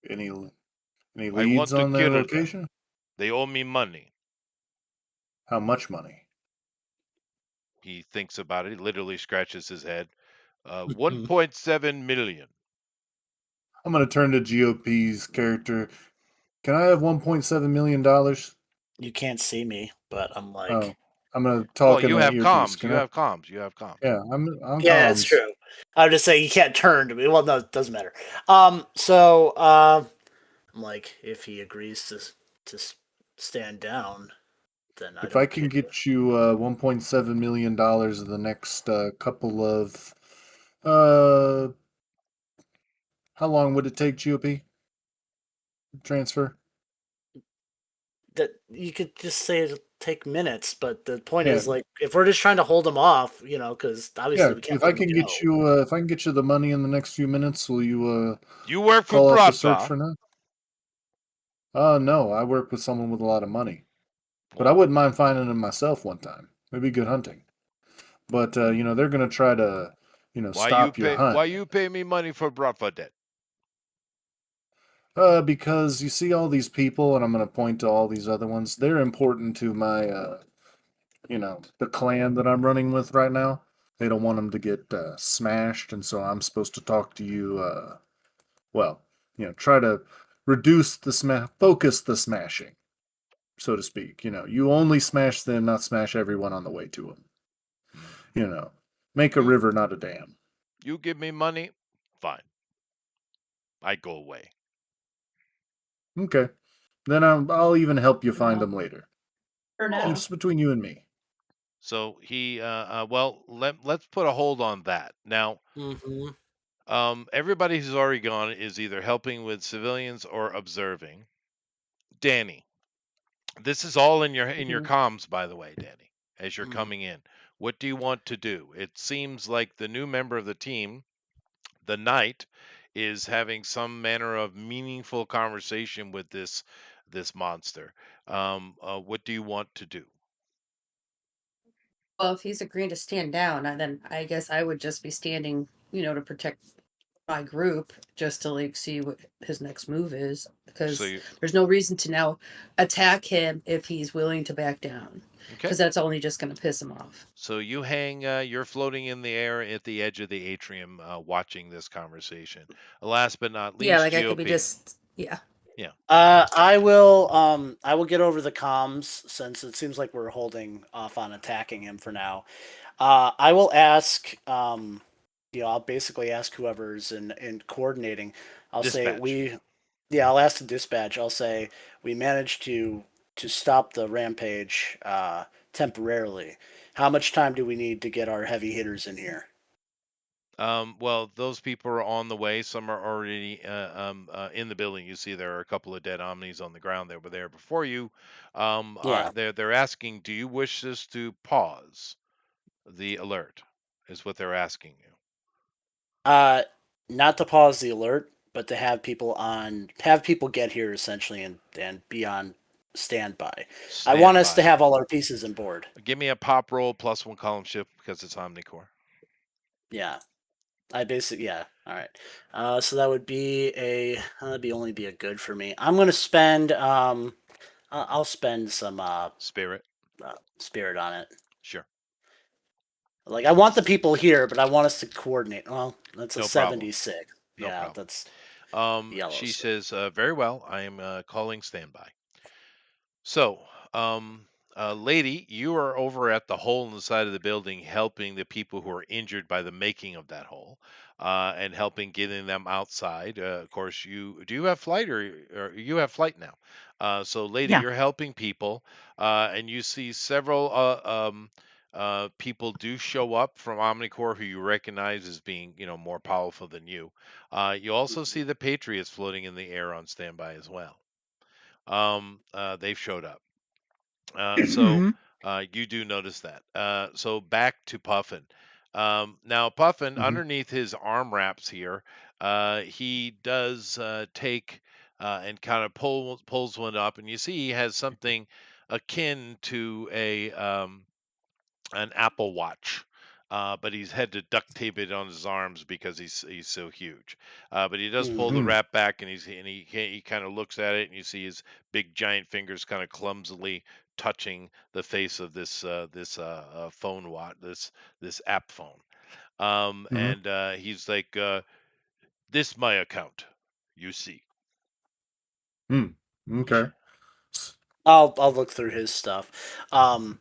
Any any I leads want to on their kill them. location? They owe me money. How much money? He thinks about it. He literally scratches his head. 1.7 million. I'm gonna turn to GOP's character. Can I have $1.7 million? You can't see me, but I'm Oh, like, I'm gonna Well, talk in you the have earpiece. comms. Can You I? have comms. You have comms. Yeah, I'm on yeah, it's comms. true. I'm just saying you can't turn to me. Well, no, it doesn't matter. So I'm like, if he agrees to stand down, then I If I don't care. can get you $1.7 million in the next couple of uh, how long would it take, GOP transfer? That you could just say it'll take minutes, but the point Yeah, is, like, if we're just trying to hold him off, because yeah. obviously we can't If let I him can get go. you, if I can get you the money in the next few minutes, will you You work for call off the search Bratva. for now? No, I work with someone with a lot of money, but I Well, wouldn't mind finding him myself one time. It'd be good hunting. But they're gonna try to, stop your hunt. why you pay me money for Bratva debt? Because you see all these people, and I'm gonna point to all these other ones. They're important to my, the clan that I'm running with right now. They don't want them to get smashed, and so I'm supposed to talk to you. Well, try to reduce the focus the smashing, so to speak. You only smash them, not smash everyone on the way to them. Hmm. Make a You river, not a dam. you give me money, fine. I go away. Okay, then I'll even help you find No, them later. for now. It's between you and me. So he, well, let's put a hold on that. Now, Mm-hmm. everybody who's already gone is either helping with civilians or observing. Danny, this is all in your Mhm. comms, by the way, Danny, as you're Mm-hmm. coming in. What do you want to do? It seems like the new member of the team, the knight, is having some manner of meaningful conversation with this monster. What do you want to do? Well, if he's agreeing to stand down, then I guess I would just be standing, to protect my group, just to like see what his next move is, So because you, there's no reason to now attack him if he's willing to back down, okay. because that's only just going to piss him off. So you hang, you're floating in the air at the edge of the atrium, watching this conversation. Last but not Yeah, least, like I could be GOP. just yeah. Yeah. I will get over the comms since it seems like we're holding off on attacking him for now. I will ask I'll basically ask whoever's in coordinating. I'll say Dispatch. I'll ask the dispatch. I'll say we managed to stop the rampage temporarily. How much time do we need to get our heavy hitters in here? Well, those people are on the way. Some are already in the building. You see, there are a couple of dead omnis on the ground that were there before you. Yeah. They're asking, do you wish us to pause the alert? Is what they're asking you. Uh, Not to pause the alert, but to have people get here essentially and be on standby. I want Stand us to by. have all our pieces on board. Give me a pop roll plus 1 column shift because it's Omnicore. Yeah. Yeah. All right. So that would be only be a good for me. I'm gonna spend I'll spend some Spirit. spirit on it. Sure. Like I want the people here, but I want us to coordinate. Well, that's a No problem. 76. No Yeah, problem. that's yellow. She So. says, very well. I am calling standby. So, lady, you are over at the hole in the side of the building helping the people who are injured by the making of that hole and helping getting them outside. Of course, do you have flight or you have flight now? So, lady, Yeah. you're helping people and you see several people do show up from Omnicore who you recognize as being, more powerful than you. You also see the Patriots floating in the air on standby as well. They've showed up. So Hmm. you do notice that. So back to Puffin. Now Puffin, Mm-hmm. underneath his arm wraps here, he does take and kind of pulls one up, and you see he has something akin to an Apple Watch. But he's had to duct tape it on his arms because he's so huge. But he does pull the Mhm. Mm. wrap back, and he kind of looks at it, and you see his big giant fingers kind of clumsily touching the face of this phone watch, this app phone. Mm-hmm. And he's like, "This my account, you see." Mm. Okay. I'll look through his stuff. I'll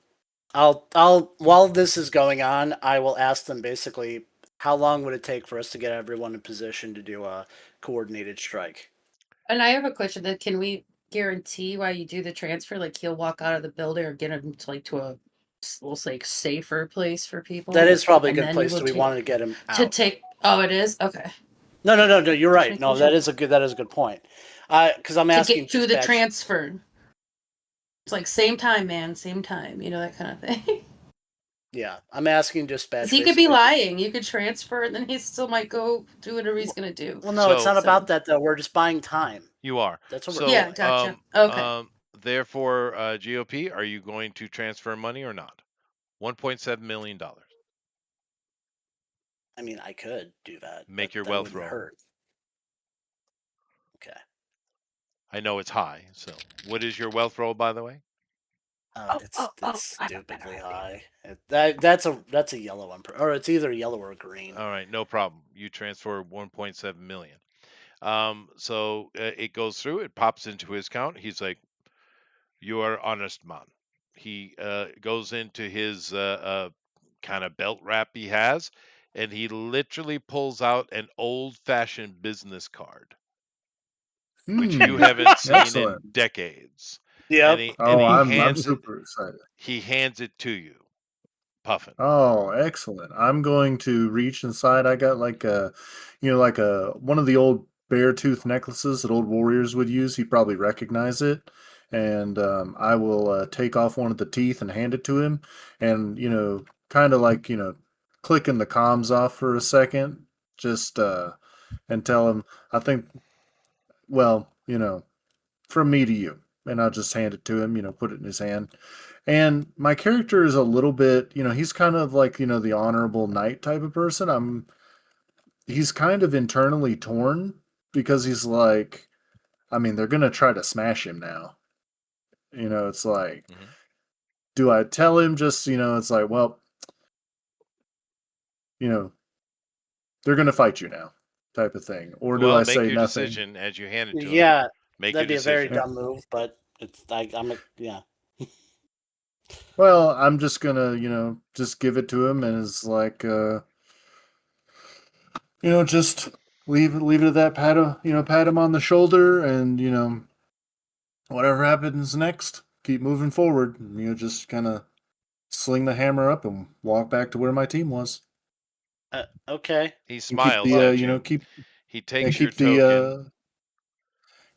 while this is going on, I will ask them basically how long would it take for us to get everyone in position to do a coordinated strike? And I have a question that can we guarantee while you do the transfer, like he'll walk out of the building or get him to a we'll say safer place for That people, is probably a and good then you place. will Do we take want to get him to out? take. Oh, it is okay. No. You're Just right. making No, sure that is a good point. Because I'm to asking get to the dispatch. transfer. It's like same time, man, same time. You know that kind of thing. Yeah, I'm asking Because dispatch he could be basically. lying. You could transfer, and then he still might go do whatever he's gonna do. Well, no, it's So not about So that though. We're just buying time. you are. That's what we're So yeah, doing. gotcha. Okay. therefore, GOP, are you going to transfer money or not? $1.7 million. I mean, I could do that. Make your That wealth wouldn't roll. hurt. Okay. I know it's high. So, what is your wealth roll, by the way? Oh, It's oh, oh! I have a better stupidly idea. high. That's a yellow one, or it's either yellow or green. All right, no problem. You transfer 1.7 million. So it goes through. It pops into his account. He's like, "You are honest man." He goes into his kind of belt wrap he has, and he literally pulls out an old-fashioned business card, which you Hmm. haven't seen in Excellent. decades. And Yep. he Oh, I'm super excited. he hands it to you, Puffin. Oh, excellent. I'm going to reach inside. I got like a, like a one of the old bear tooth necklaces that old warriors would use. He probably recognize it. And I will take off one of the teeth and hand it to him. And, kind of like, clicking the comms off for a second, just and tell him, I think, well, from me to you. And I'll just hand it to him, put it in his hand. And my character is a little bit, he's kind of like, the honorable knight type of person. He's kind of internally torn because he's like, I mean, they're going to try to smash him now. It's like, Hmm. do I tell him just, it's like, well, you know, they're going to fight you now type of thing. Or do Well, I make say your nothing? decision as you hand it to him. Yeah, Make your that'd be a very decision. Yeah. dumb move, but it's like yeah. Well, I'm just going to, just give it to him and it's like, just leave it at that. Pat him on the shoulder, and whatever happens next, keep moving forward. Just kind of sling the hammer up and walk back to where my team was, Okay. He and keep smiles the at you. keep He and takes your keep the token.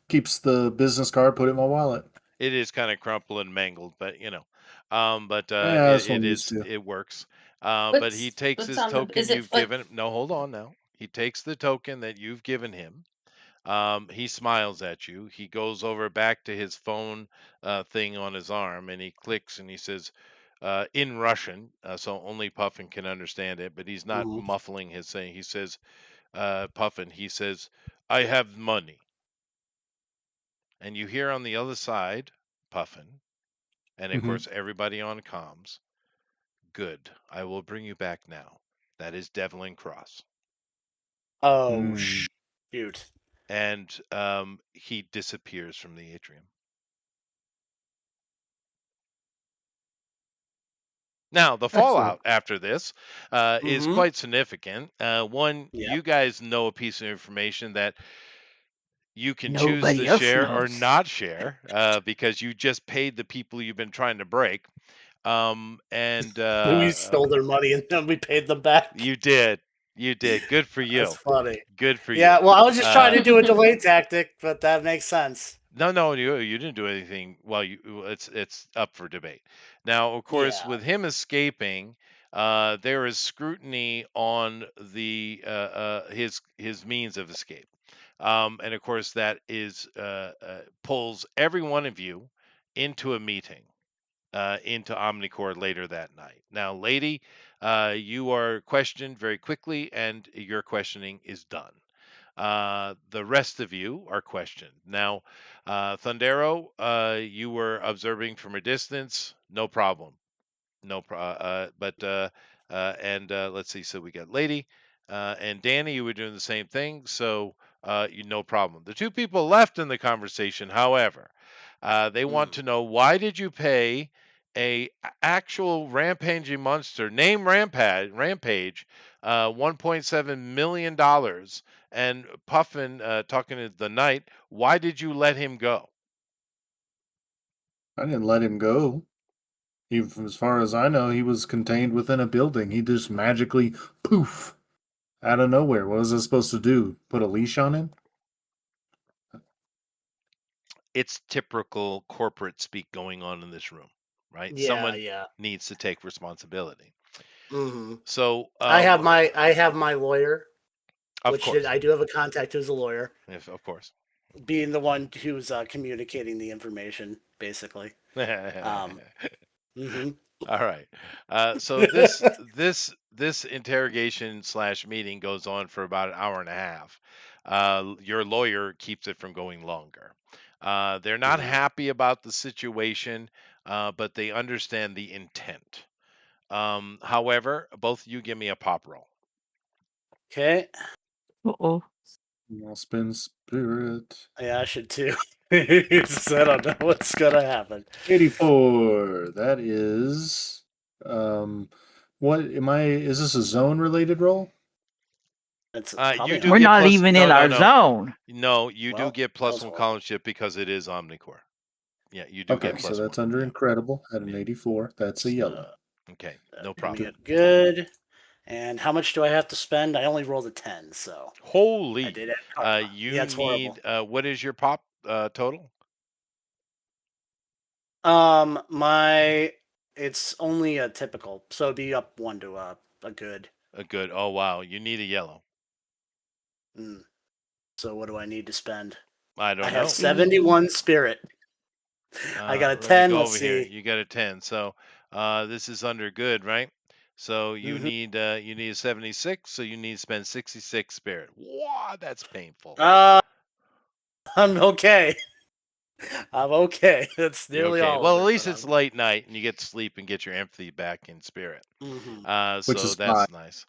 keeps the business card, put it in my wallet. It is kind of crumpled and mangled, but Yeah, that's what I'm used to. it works. But he takes What's his on the? token Is it you've like? given. No, hold on now. He takes the token that you've given him. He smiles at you. He goes over back to his phone thing on his arm, and he clicks and he says, in Russian, so only Puffin can understand it, but he's not Mhm. muffling his saying. He says, Puffin, he says, I have money. And you hear on the other side, Puffin, and of Mhm. course everybody on comms, good. I will bring you back now. That is Devlin Cross. Oh Mm. shoot. And he disappears from the atrium. Now, the Excellent. fallout after this is Mhm. quite significant. One, Yeah. you guys know a piece of information that you can choose to Nobody else share or knows. not share because you just paid the people you've been trying to break. And We stole their money and then we paid them back. you did. You did. Good for That's you. funny. Good for Yeah, you. well, I was just trying Uh, to do a delay tactic, but that makes sense. no, you didn't do anything. Well, it's up for debate. Now, of course, Yeah. with him escaping, there is scrutiny on his means of escape, and of course that is pulls every one of you into a meeting into Omnicore later that night. Now, lady, you are questioned very quickly, and your questioning is done. The rest of you are questioned. Now, Thundero, you were observing from a distance, no problem. No problem. Let's see. So we got Lady and Danny. You were doing the same thing. So no problem. The two people left in the conversation, however, they want to know why did you pay actual rampaging monster named Rampage, $1.7 million, and Puffin talking to the Knight. Why did you let him go? I didn't let him go. As far as I know, he was contained within a building. He just magically poof out of nowhere. What was I supposed to do? Put a leash on him? It's typical corporate speak going on in this room, right? Yeah, Someone yeah. needs to take responsibility. hmm So, I have my lawyer, of course, I do have a contact who's a lawyer, if, of course. being the one who's communicating the information, basically. Um, hmm All right. So this interrogation slash meeting goes on for about an hour and a half. Your lawyer keeps it from going longer. They're not happy about the situation, but they understand the intent. However, both of you give me a pop roll. Okay. Uh-oh. I'll spin spirit. Yeah, I should too. I don't know what's gonna happen. 84. That is what am I is this a zone related roll? It's You probably do We're get not plus. even No, in no, our no, zone. no. You do well, get that was plus one horrible. columnship because it is Omnicore. Yeah, you do Okay, get so plus one. that's under Yeah. incredible at an Yeah. 84. That's a So, yellow. Okay, no give me problem. a good. And how much do I have to spend? I only rolled a 10, so I Holy. did it. Yeah, You it's horrible. need. What is your pop total? My it's only a typical, so it'd be up one to a good. A good. Oh wow, you need a yellow. Mm. So what do I need to spend? I I don't have know. 71 spirit. I got a Let me 10. go Let's over here. see. You got a 10. So this is under good, right? So hmm you need a 76. So you need to spend 66 spirit. Wow, that's painful. I'm okay. I'm okay. That's You're nearly okay. all of Well, at it, least but it's I'm. late night and you get to sleep and get your empathy back in spirit. hmm Which So is 5. that's nice.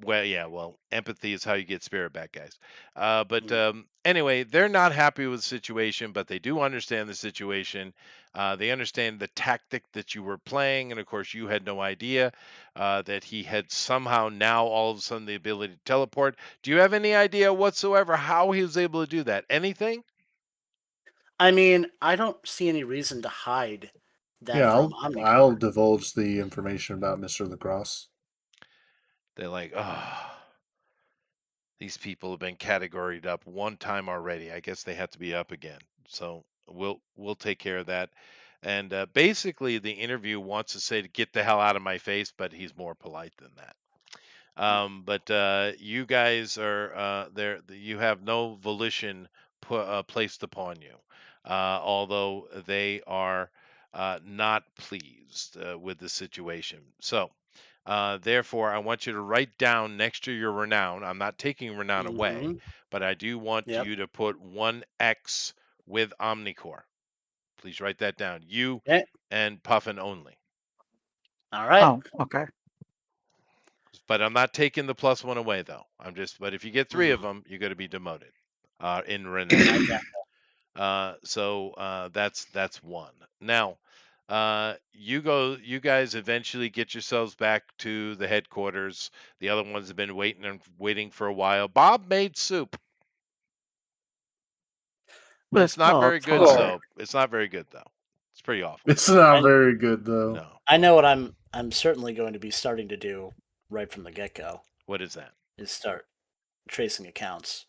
Well, yeah, well, empathy is how you get spirit back, guys. But Mm. anyway, they're not happy with the situation, but they do understand the situation. They understand the tactic that you were playing, and of course, you had no idea that he had somehow now all of a sudden the ability to teleport. Do you have any idea whatsoever how he was able to do that? Anything? I mean, I don't see any reason to hide that Yeah, from I'll Omnicore. divulge the information about Mr. Lacrosse. They're like, oh, these people have been categoried up one time already. I guess they have to be up again. So we'll take care of that. And basically, the interview wants to say to get the hell out of my face, but he's more polite than that. But you guys are there. You have no volition placed upon you, although they are not pleased with the situation. So, therefore, I want you to write down next to your renown. I'm not taking renown away, Hmm. but I do want Yep. you to put 1x with Omnicore. Please write that down. You Okay. and Puffin only. All right. Oh, okay. But I'm not taking the +1 away, though. But if you get 3 of Mhm. them, you got to be demoted in I renown. got So that's one. Now, you guys eventually get yourselves back to the headquarters. The other ones have been waiting for a while. Bob made soup, but it's Let's not call very good. Oh. So it's not very good though. It's pretty awful. It's not I very good though. No. I know what I'm certainly going to be starting to do right from the get-go What is that? is start tracing accounts.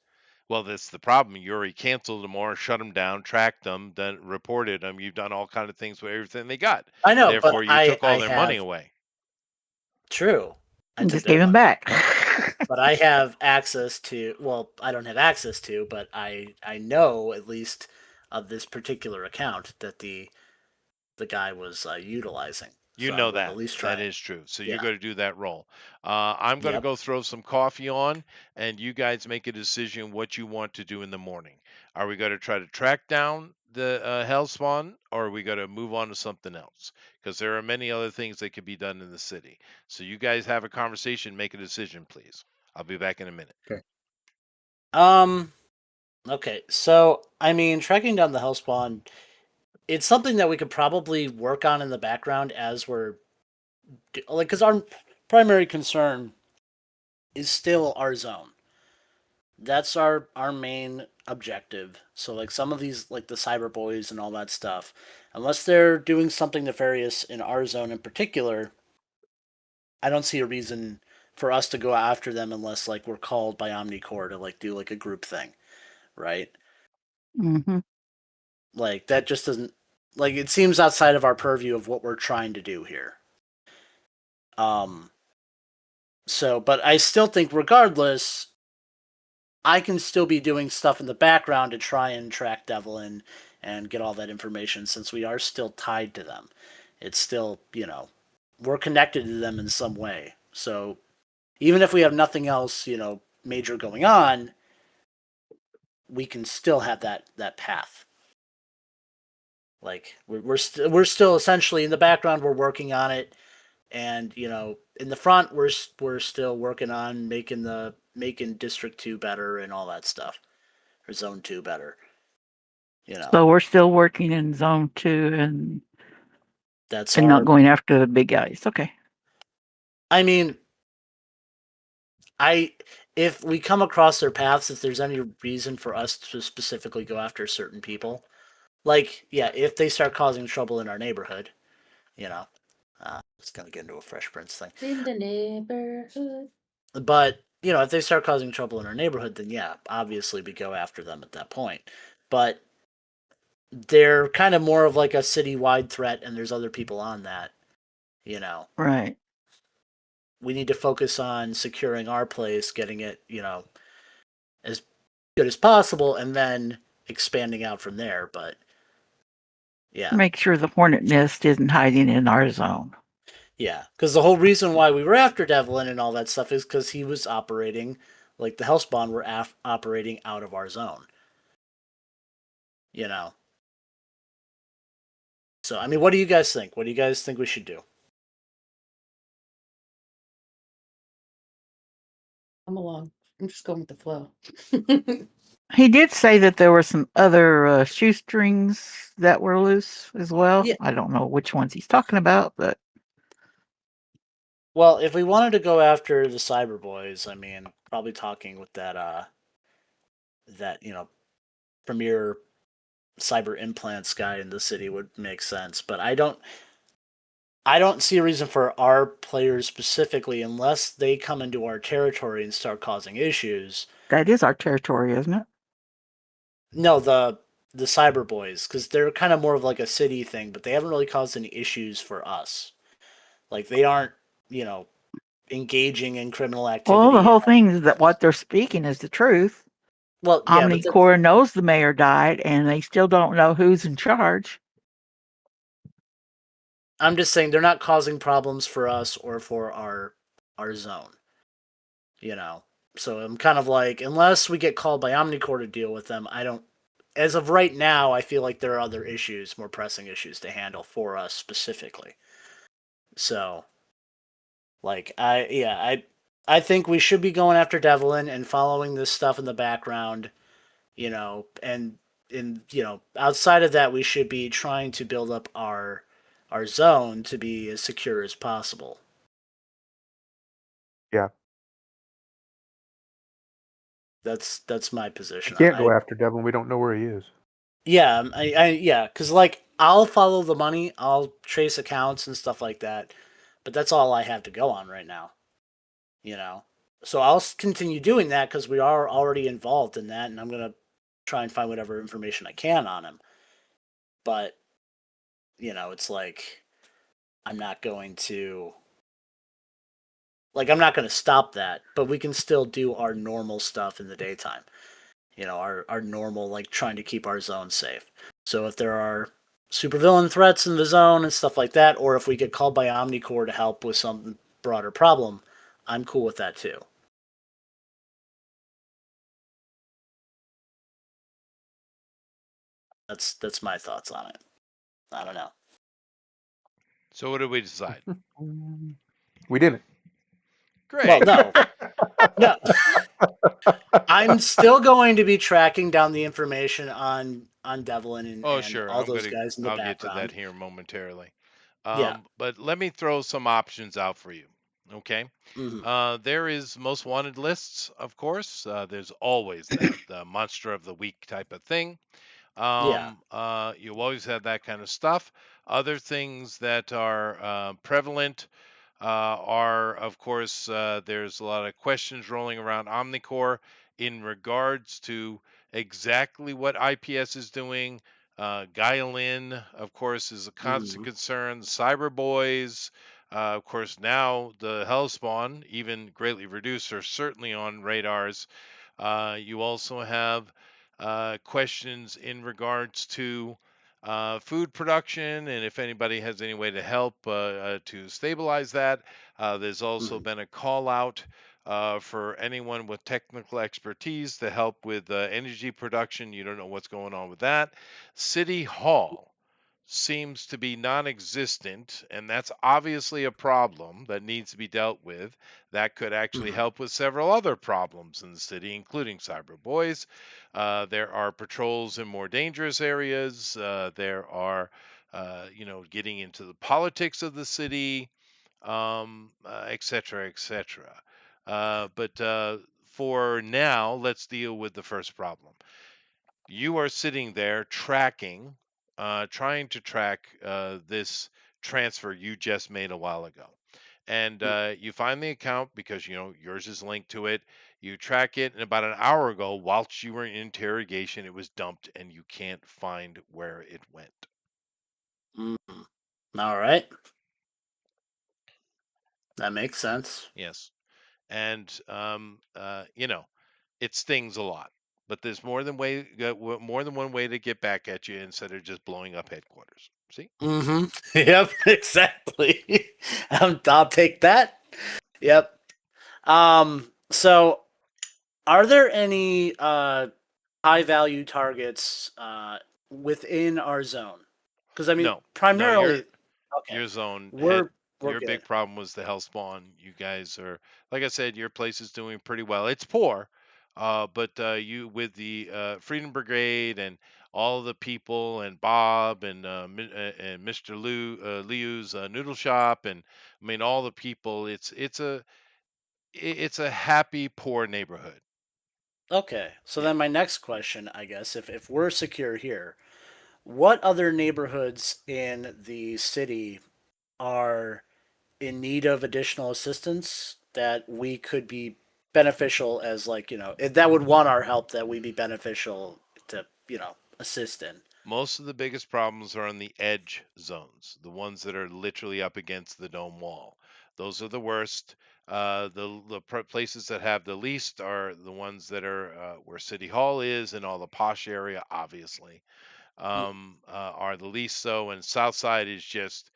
Well, that's the problem. You already canceled them or shut them down, tracked them, then reported them. You've done all kind of things with everything they got. I know, but Therefore, you I took all I their money have away. true. I and took just their gave him money. back. But I have access to, well, I don't have access to, but I know at least of this particular account that the guy was utilizing. You So I'm know going to that. at least try That it. is true. So you're Yeah. going to do that role. I'm going to Yep. go throw some coffee on, and you guys make a decision what you want to do in the morning. Are we going to try to track down the Hellspawn, or are we going to move on to something else? Because there are many other things that could be done in the city. So you guys have a conversation, make a decision, please. I'll be back in a minute. Okay. Okay. So I mean, tracking down the Hellspawn, it's something that we could probably work on in the background as we're like, because our primary concern is still our zone. That's our main objective. So like some of these, like the cyber boys and all that stuff, unless they're doing something nefarious in our zone in particular, I don't see a reason for us to go after them unless like we're called by Omnicore to like do like a group thing, right? Hmm. Like that just doesn't, like, it seems outside of our purview of what we're trying to do here. Um so but I still think regardless I can still be doing stuff in the background to try and track Devlin and get all that information since we are still tied to them. It's still, we're connected to them in some way. So even if we have nothing else, major going on, we can still have that path. Like we're still essentially in the background. We're working on it, and in the front, we're still working on making District 2 better and all that stuff, or Zone 2 better. So we're still working in zone 2 and That's not our. going after the big guys. Okay. I mean, I if we come across their paths, if there's any reason for us to specifically go after certain people, like yeah, if they start causing trouble in our neighborhood, it's gonna get into a Fresh Prince thing. In the neighborhood. But if they start causing trouble in our neighborhood, then yeah, obviously we go after them at that point. But they're kind of more of like a citywide threat, and there's other people on that. Right. We need to focus on securing our place, getting it, as good as possible, and then expanding out from there. But yeah, Make sure the hornet nest isn't hiding in our zone. yeah, because the whole reason why we were after Devlin and all that stuff is because he was operating, like the Hellspawn were operating out of our zone. So I mean, what do you guys think? What do you guys think we should do? I'm along. I'm just going with the flow. He did say that there were some other shoestrings that were loose as well. Yeah. I don't know which ones he's talking about, but Well, if we wanted to go after the cyber boys, I mean, probably talking with that premier cyber implants guy in the city would make sense. But I don't see a reason for our players specifically, unless they come into our territory and start causing issues. that is our territory, isn't it? No, the cyber boys, because they're kind of more of like a city thing, but they haven't really caused any issues for us. Like they aren't, you know, engaging in criminal Well, activity. the whole thing is that what they're speaking is the truth. Well, yeah, but Omnicore knows the mayor died, and they still don't know who's in charge. I'm just saying they're not causing problems for us or for our zone. You know, so I'm kind of like, unless we get called by Omnicore to deal with them, I don't. As of right now, I feel like there are other issues, more pressing issues to handle for us specifically. So, like, I think we should be going after Devlin and following this stuff in the background, and outside of that, we should be trying to build up our zone to be as secure as possible. Yeah. That's my We position. can't go after Devlin. We don't know where he is. Yeah, yeah, because like I'll follow the money, I'll trace accounts and stuff like that, but that's all I have to go on right now. You know, so I'll continue doing that because we are already involved in that, and I'm gonna try and find whatever information I can on him. But it's like I'm not going to I'm not going to stop that, but we can still do our normal stuff in the daytime. Our normal, like, trying to keep our zone safe. So if there are supervillain threats in the zone and stuff like that, or if we get called by Omnicore to help with some broader problem, I'm cool with that too. That's my thoughts on it. I don't know. So what did we decide? We didn't. Great. Well, no. No. I'm still going to be tracking down the information on Devlin and Sure. all those guys in the I'll get to background. that here momentarily. Yeah. But let me throw some options out for you. Okay. Mhm. There is most wanted lists, of course. There's always that monster of the week type of thing. Yeah. You always have that kind of stuff. Other things that are prevalent are, of course, there's a lot of questions rolling around Omnicore in regards to exactly what IPS is doing. Guilin, of course, is a constant Mhm. concern. Cyber Boys, of course, now the Hellspawn, even greatly reduced, are certainly on radars. You also have questions in regards to food production, and if anybody has any way to help to stabilize that. There's also Mhm. been a call out for anyone with technical expertise to help with energy production. You don't know what's going on with that. City Hall seems to be non existent, and that's obviously a problem that needs to be dealt with. That could actually Mhm. help with several other problems in the city, including cyber boys. There are patrols in more dangerous areas. There are, getting into the politics of the city, et cetera, et cetera. But for now, let's deal with the first problem. You are sitting there tracking, trying to track this transfer you just made a while ago. And you find the account because yours is linked to it. You track it, and about an hour ago, whilst you were in interrogation, it was dumped, and you can't find where it went. Mhm. All right. That makes sense. Yes, and it stings a lot. But there's more than one way to get back at you instead of just blowing up headquarters. See? Mm-hmm. Yep, exactly. I'll take that. Yep. So are there any high value targets within our zone? Because I mean, No, no, primarily, okay, your zone had we're your good. big problem was the Hellspawn. You guys are, like I said, your place is doing pretty well. It's poor, But you with the Freedom Brigade and all the people and Bob and Mr. Liu's noodle shop and I mean all the people. It's a happy poor neighborhood. Okay, so Yeah. then my next question, I guess, if we're secure here, what other neighborhoods in the city are in need of additional assistance that we could be beneficial as, like, that would want our help, that we'd be beneficial to, assist in? Most of the biggest problems are on the edge zones, the ones that are literally up against the dome wall. Those are the worst. The places that have the least are the ones that are where City Hall is and all the posh area, obviously, are the least so. And South Side is just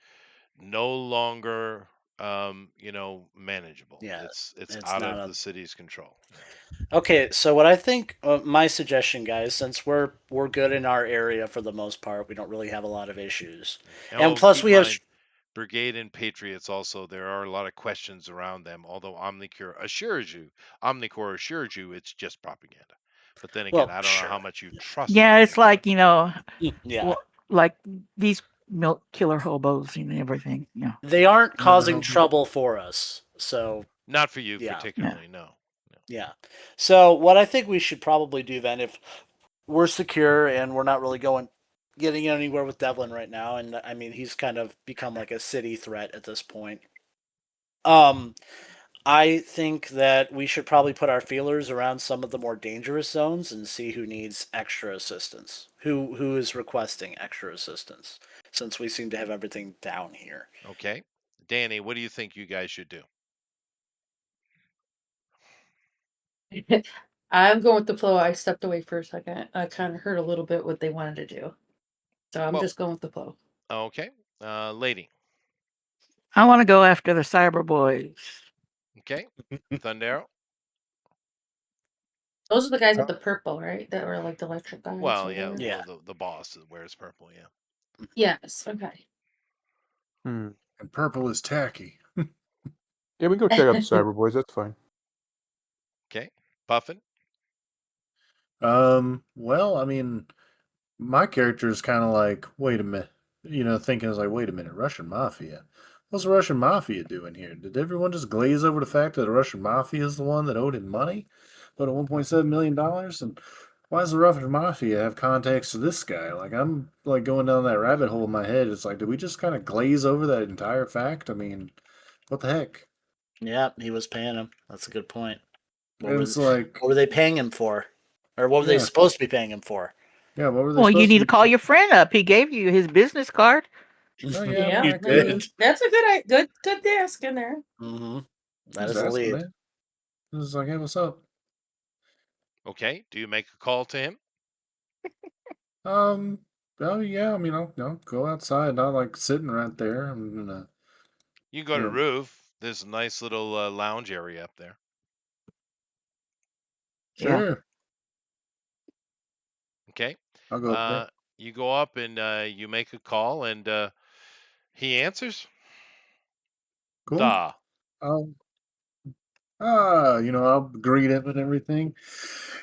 no longer, manageable. Yeah, It's it's out not of a. the city's control. Yeah. Okay, so what I think, my suggestion, guys, since we're good in our area for the most part, we don't really have a lot of issues, And and oh, plus keep in we have. mind, Brigade and Patriots also, there are a lot of questions around them, although Omnicore assures you it's just propaganda. But then again, Well, I don't know how sure. much you trust Yeah, it's Omnicore. like, you know, Yeah, like these milk killer hobos and everything. Yeah. they aren't Never causing helped me. trouble for us, so Not for you yeah, Yeah. particularly, no. yeah. So what I think we should probably do then, if we're secure and we're not really getting anywhere with Devlin right now, and I mean he's kind of become like a city threat at this point. Um, I think that we should probably put our feelers around some of the more dangerous zones and see who needs extra assistance. Who is requesting extra assistance? Since we seem to have everything down here. Okay. Danny, what do you think you guys should do? I'm going with the flow. I stepped away for a second. I kind of heard a little bit what they wanted to do. So I'm Well, just going with the flow. okay. Lady. I want to go after the cyber boys. Okay. Thundero. Those are the guys with the purple, right? That were like the electric guys or Well, yeah, whatever. Yeah. the boss that wears purple, yeah. Yes. Okay. Hmm. And purple is tacky. Yeah, we can go check out the Cyber Boys. That's fine. Okay. Puffin. Well, I mean, my character is kind of like, wait a minute, thinking is like, wait a minute, Russian mafia. What's the Russian mafia doing here? Did everyone just glaze over the fact that the Russian mafia is the one that owed him money, owed him $1.7 million? And why does the Russian mafia have contacts to this guy? Like, I'm like going down that rabbit hole in my head. It's like, did we just kind of glaze over that entire fact? I mean, what the heck? Yeah, he was paying him. That's a good point. What And were it's like, what were they paying him for? Or what were they yeah, supposed to be paying him for? yeah, what were they Well, you supposed to need to be? call your friend up. He gave you his business card. Oh yeah, Yeah. He I did. could. That's a good task in there. Mm-hmm. That Just is a asking, lead. man. Just like, hey, what's up? Okay. Do you make a call to him? Um, oh yeah, I mean, I'll go outside, not like sitting right there. I'm gonna, You can go you to know, roof. There's a nice little lounge area up there. Yeah. sure, Okay. I'll go up there. Uh, you go up and you make a call, and he answers. Cool. Da. I'll, I'll greet him and everything.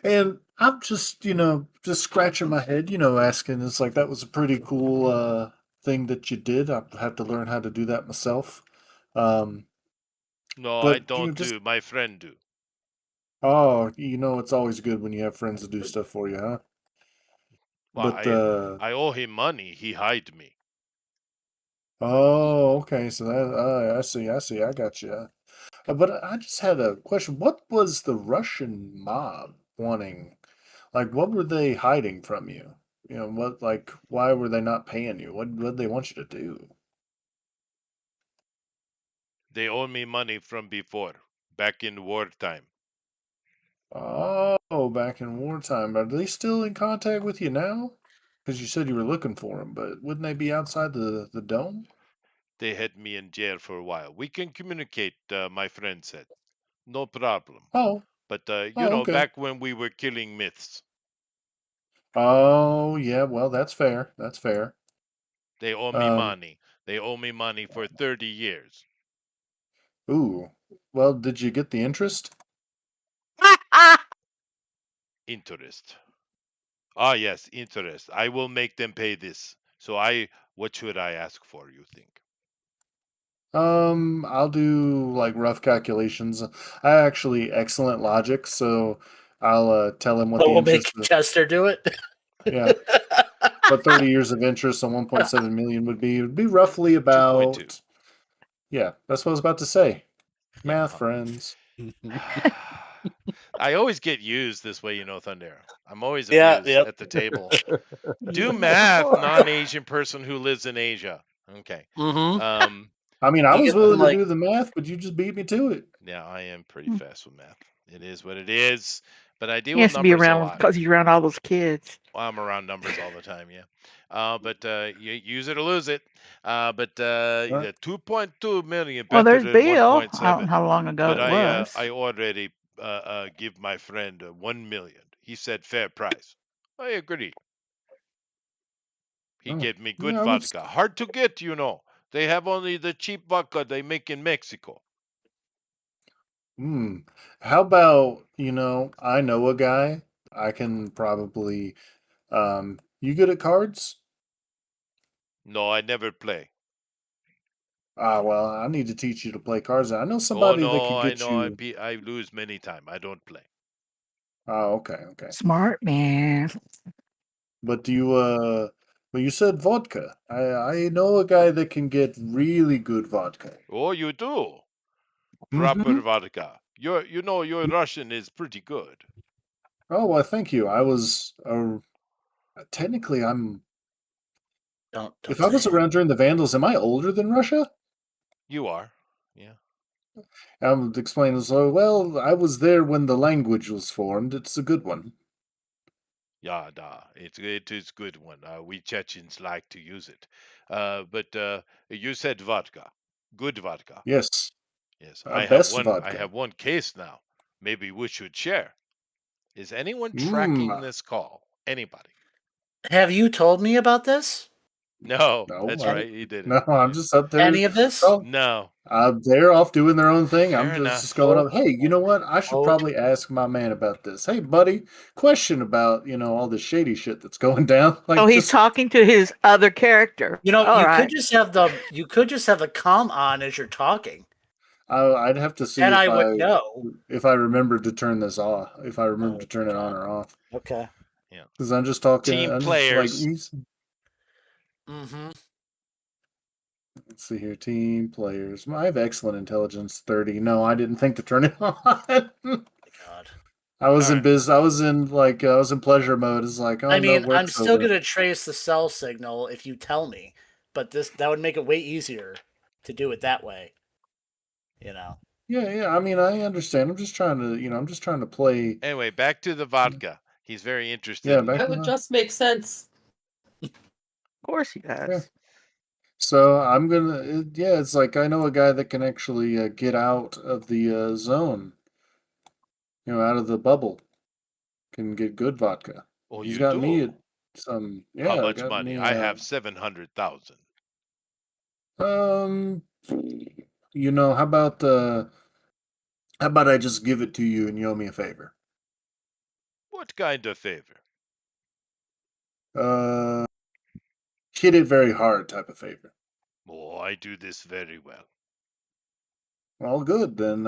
And I'm just, just scratching my head, asking, it's like, that was a pretty cool, thing that you did. I have to learn how to do that myself. Um, No, I but, don't just, do. My friend do. oh, it's always good when you have friends to do stuff for you, huh? Well, But, I owe him money. He hide me. oh, okay. So that I see. I got you. But I just had a question. What was the Russian mob wanting? Like, what were they hiding from you? What, like, why were they not paying you? What did they want you to do? They owe me money from before, back in wartime. Oh, back in wartime. Are they still in contact with you now? Because you said you were looking for them, but wouldn't they be outside the dome? They had me in jail for a while. We can communicate, my friend said. No problem. Oh, But, okay. back when we were killing myths, Oh, yeah. Well, that's fair. That's fair. they owe me Um, money. They owe me money for 30 years. ooh. Well, did you get the interest? Interest. Ah, yes, interest. I will make them pay this. What should I ask for, you think? I'll do like rough calculations. I actually excellent logic, so I'll tell him what But the we'll make interest. Chester do it. Yeah, what 30 years of interest on 1.7 million would be. It would be roughly 2.2. about. Yeah, that's what I was about to say. Yeah. Math friends. I always get used this way, Thunder. I'm always Yeah, abused yep. at the table. Do math, non-Asian person who lives in Asia. Okay. Mm-hmm. Um, I mean, I You was get them willing to like do the math, but you just beat me to it. yeah, I am pretty fast with math. It is what it is, but I deal He with has to be numbers a around lot. because he's around all those kids. Well, I'm around numbers all the time, yeah. But you use it or lose it. But Huh? 2.2 million Well, better there's than Bill. I don't 1.7. know how long ago But it was. I already give my friend 1 million. He said fair price. I agree. He Oh, gave me good yeah, I was. vodka. Hard to get, They have only the cheap vodka they make in Mexico. Hmm. How about, I know a guy. I can probably. You good at cards? No, I never play. Ah, well, I need to teach you to play cards. I know Oh somebody that no, could I get know you. I lose many times. I don't play. Oh, okay, okay. Smart man. But do you well you said vodka. I know a guy that can get really good vodka. Oh, you do. Proper Mm-hmm. vodka. Your Russian is pretty good. Oh, well, thank you. I was technically I'm if don't I was say. around during the Vandals, am I older than Russia? You are. Yeah. I'm explaining so well, I was there when the language was formed. It's a good one. Yeah, da. It is good one. We Chechens like to use it. But you said vodka. Good vodka. Yes. Yes. Best I vodka. have one case now. Maybe we should share. Is anyone Mmm. tracking this call? Anybody? Have you told me about this? No, No, that's I, right. He didn't. no, I'm Yeah. just up there. Any of this? Oh, No. they're off doing their own thing. I'm Fair just enough. going up. Hey, you know what? I should Oh, probably ask my man about this. Hey, buddy, question about all this shady shit that's going down. So Like, he's just talking to his other character. All right. you could just have the comm on as you're talking. I'd have to see Then I would know. if I remember to turn this off, if I remember Oh to turn it on God. or off. Okay. Yeah. Because I'm just talking. Team I'm just like, players. Mm-hmm. let's see here, team players. I have excellent intelligence 30. No, I didn't think to turn it on. My God. I was All in right. biz. I was in I was in pleasure mode. It's like, oh I no, mean, I'm work's still over. gonna trace the cell signal if you tell me, but that would make it way easier to do it that way. You know. Yeah, yeah. I mean, I understand. I'm just trying to, I'm just trying to play. Anyway, back to the vodka. He's very interested Yeah, in back That that. to would the. just make sense. Of course he Yeah. does. So I'm gonna. Yeah, it's like I know a guy that can actually get out of the zone. Out of the bubble. Can get good vodka. Oh, He's you got me do? at some. How Yeah, much got money? me. I have 700,000. Um. How about I just give it to you and you owe me a favor? What kind of favor? Uh, hit it very hard type of favor. Oh, I do this very well. Well, good. Then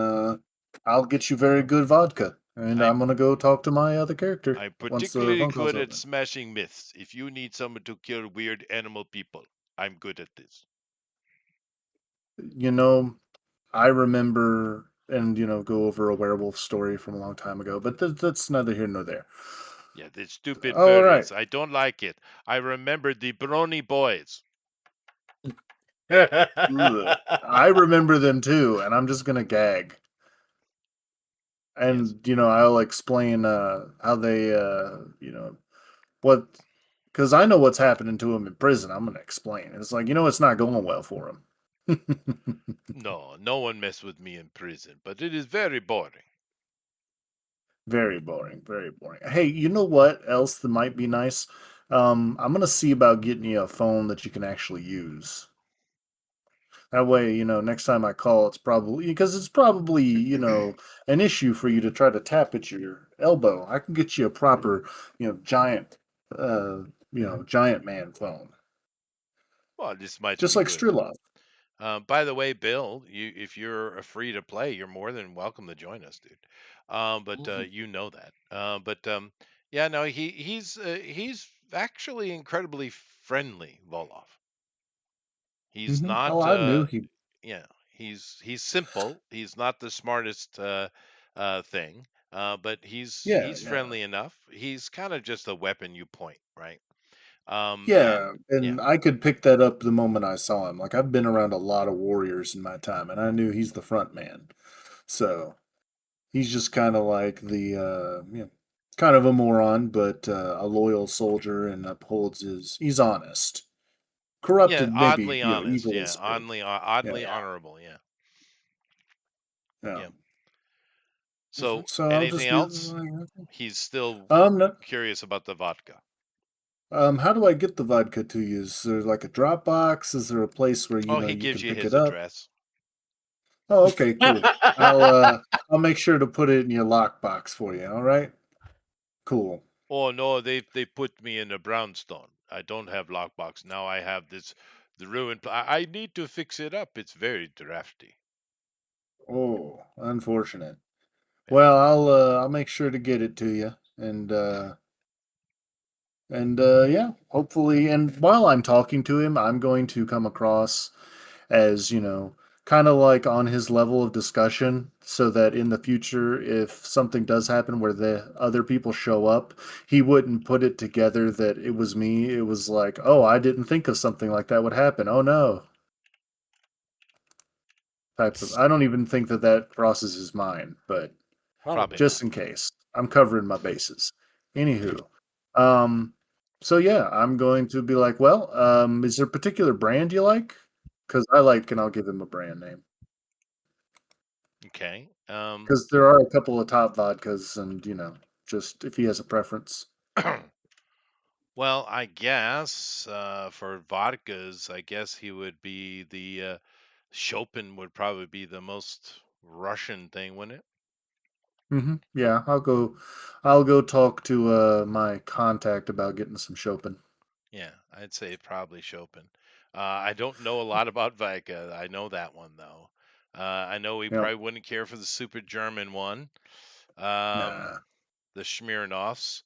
I'll get you very good vodka. And I'm I'm going to go talk to my other character I'm once the particularly phone call's good at over. smashing myths. If you need someone to kill weird animal people, I'm good at this. You know, I remember and, go over a werewolf story from a long time ago, but that's neither here nor there. Yeah, the stupid All right. furries. I don't like it. I remember the Brony boys. Ugh. I remember them too, and I'm just going to gag. Yes. And, I'll explain how they, what because I know what's happening to him in prison. I'm gonna explain. It's like it's not going well for him. No, no one mess with me in prison, but it is very boring. Very boring. Very boring. Hey, you know what else that might be nice? I'm gonna see about getting you a phone that you can actually use. That way, next time I call, it's probably an issue for you to try to tap at your elbow. I can get you a proper, giant, uh, giant man phone, Well, this might just be like good. Strilov. By the way, Bill, if you're free to play, you're more than welcome to join us, dude. But Mhm. you know that. Yeah, no, he's actually incredibly friendly, Volov. He's Oh, not. I knew he. Yeah, he's simple. He's not the smartest thing, but Yeah, he's yeah, friendly enough. He's kind of just a weapon you point, right? yeah. And yeah, And I could pick that up the moment I saw him. Like I've been around a lot of warriors in my time, and I knew he's the front man. So he's just kind of like kind of a moron, but a loyal soldier and upholds his. He's honest, yeah, corrupted, maybe oddly honest. evil in Yeah, spirit. Yeah, oddly honorable. Yeah, yeah. yeah. Hmm. So So I'll anything just be else? like, okay. He's still No, curious about the vodka. how do I get the vodka to you? Is there like a drop box? Is there a place where Oh, he you gives can you pick it his up? address. Oh, okay, cool. I'll make sure to put it in your lockbox for you. All right, cool. Oh no, they put me in a brownstone. I don't have lockbox. Now I have the ruined. I need to fix it up. It's very drafty. Oh, unfortunate. Yeah. Well, I'll make sure to get it to you, and yeah, hopefully. And while I'm talking to him, I'm going to come across as kind of like on his level of discussion, so that in the future, if something does happen where the other people show up, he wouldn't put it together that it was me. It was like, oh, I didn't think of something like that would happen. Oh no, type of. I don't even think that that crosses his mind, but Probably Probably not. just in case. I'm covering my bases. Anywho, um, so yeah, I'm going to be like, well, is there a particular brand you like? Because I like, and I'll give him a brand name. Okay. Because there are a couple of top vodkas, and just if he has a preference. Well, I guess for vodkas, I guess he would be the Chopin would probably be the most Russian thing, wouldn't it? Yeah, I'll go talk to my contact about getting some Chopin. Yeah, I'd say probably Chopin. I don't know a lot about vodka. I know that one though. I know he Yep. probably wouldn't care for the super German one, um, Nah. the Smirnoffs.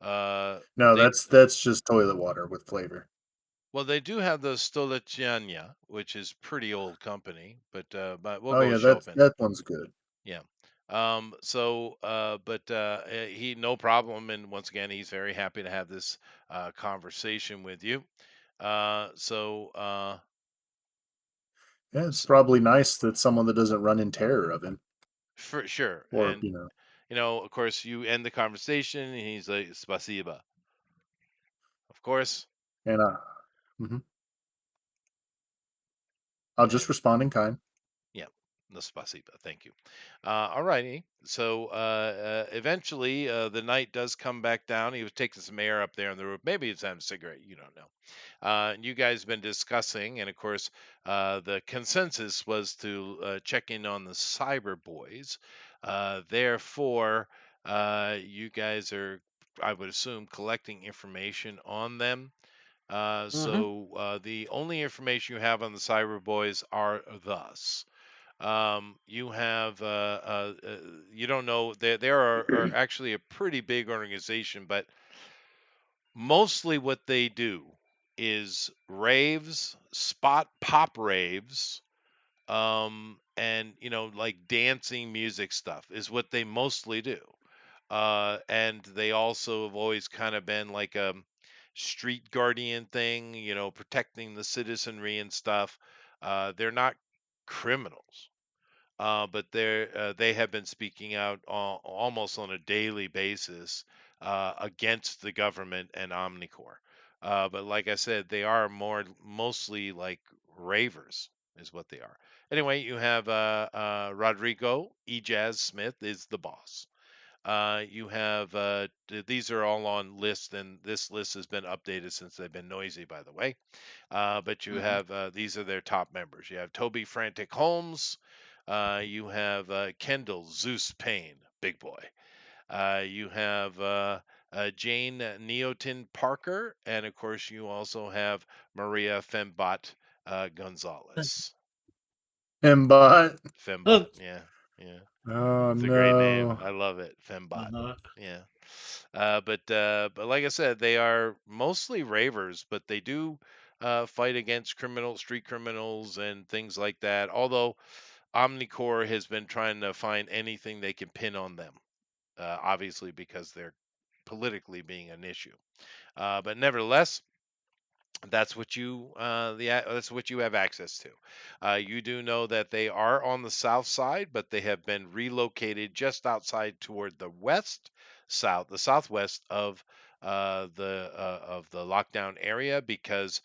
Uh, No, they that's just toilet water with flavor. Well, they do have the Stoliciania, which is pretty old company, but we'll Oh go with yeah, that's Chopin. that one's good. Yeah. He no problem, and once again, he's very happy to have this conversation with you. Uh, so uh, Yeah, it's s probably nice that someone that doesn't run in terror of him, for sure, or and of course, you end the conversation, and he's like, "Spasiba," of course, and mhm. I'll just and respond in kind. yeah, no spasiba. Thank you. All righty. So eventually, the night does come back down. He was taking some air up there on the roof. Maybe he's having a cigarette. You don't know. And you guys been discussing, and of course, the consensus was to check in on the Cyber Boys. Therefore, you guys are, I would assume, collecting information on them. hmm The only information you have on the Cyber Boys are thus. You have you don't know are actually a pretty big organization, but mostly what they do is raves, spot pop raves, and like dancing music stuff is what they mostly do. And they also have always kind of been like a street guardian thing, protecting the citizenry and stuff. They're not criminals, but they have been speaking out almost on a daily basis against the government and Omnicore. But like I said, they are mostly like ravers, is what they are. Anyway, you have Rodrigo Ejaz Smith is the boss. You have these are all on lists, and this list has been updated since they've been noisy, by the way. But you have these are their top members. You have Toby Frantic Holmes. You have Kendall Zeus Payne, big boy. You have Jane Neotin Parker, and of course you also have Maria Fembot Gonzalez. Mbot. Fembot, yeah, yeah. Oh It's a great name. no. I love it, Fembot. Uh-huh. Yeah. But like I said, they are mostly ravers, but they do fight against street criminals and things like that. Although Omnicore has been trying to find anything they can pin on them, obviously because they're politically being an issue. But nevertheless, that's what that's what you have access to. You do know that they are on the south side, but they have been relocated just outside toward the the southwest of the lockdown area because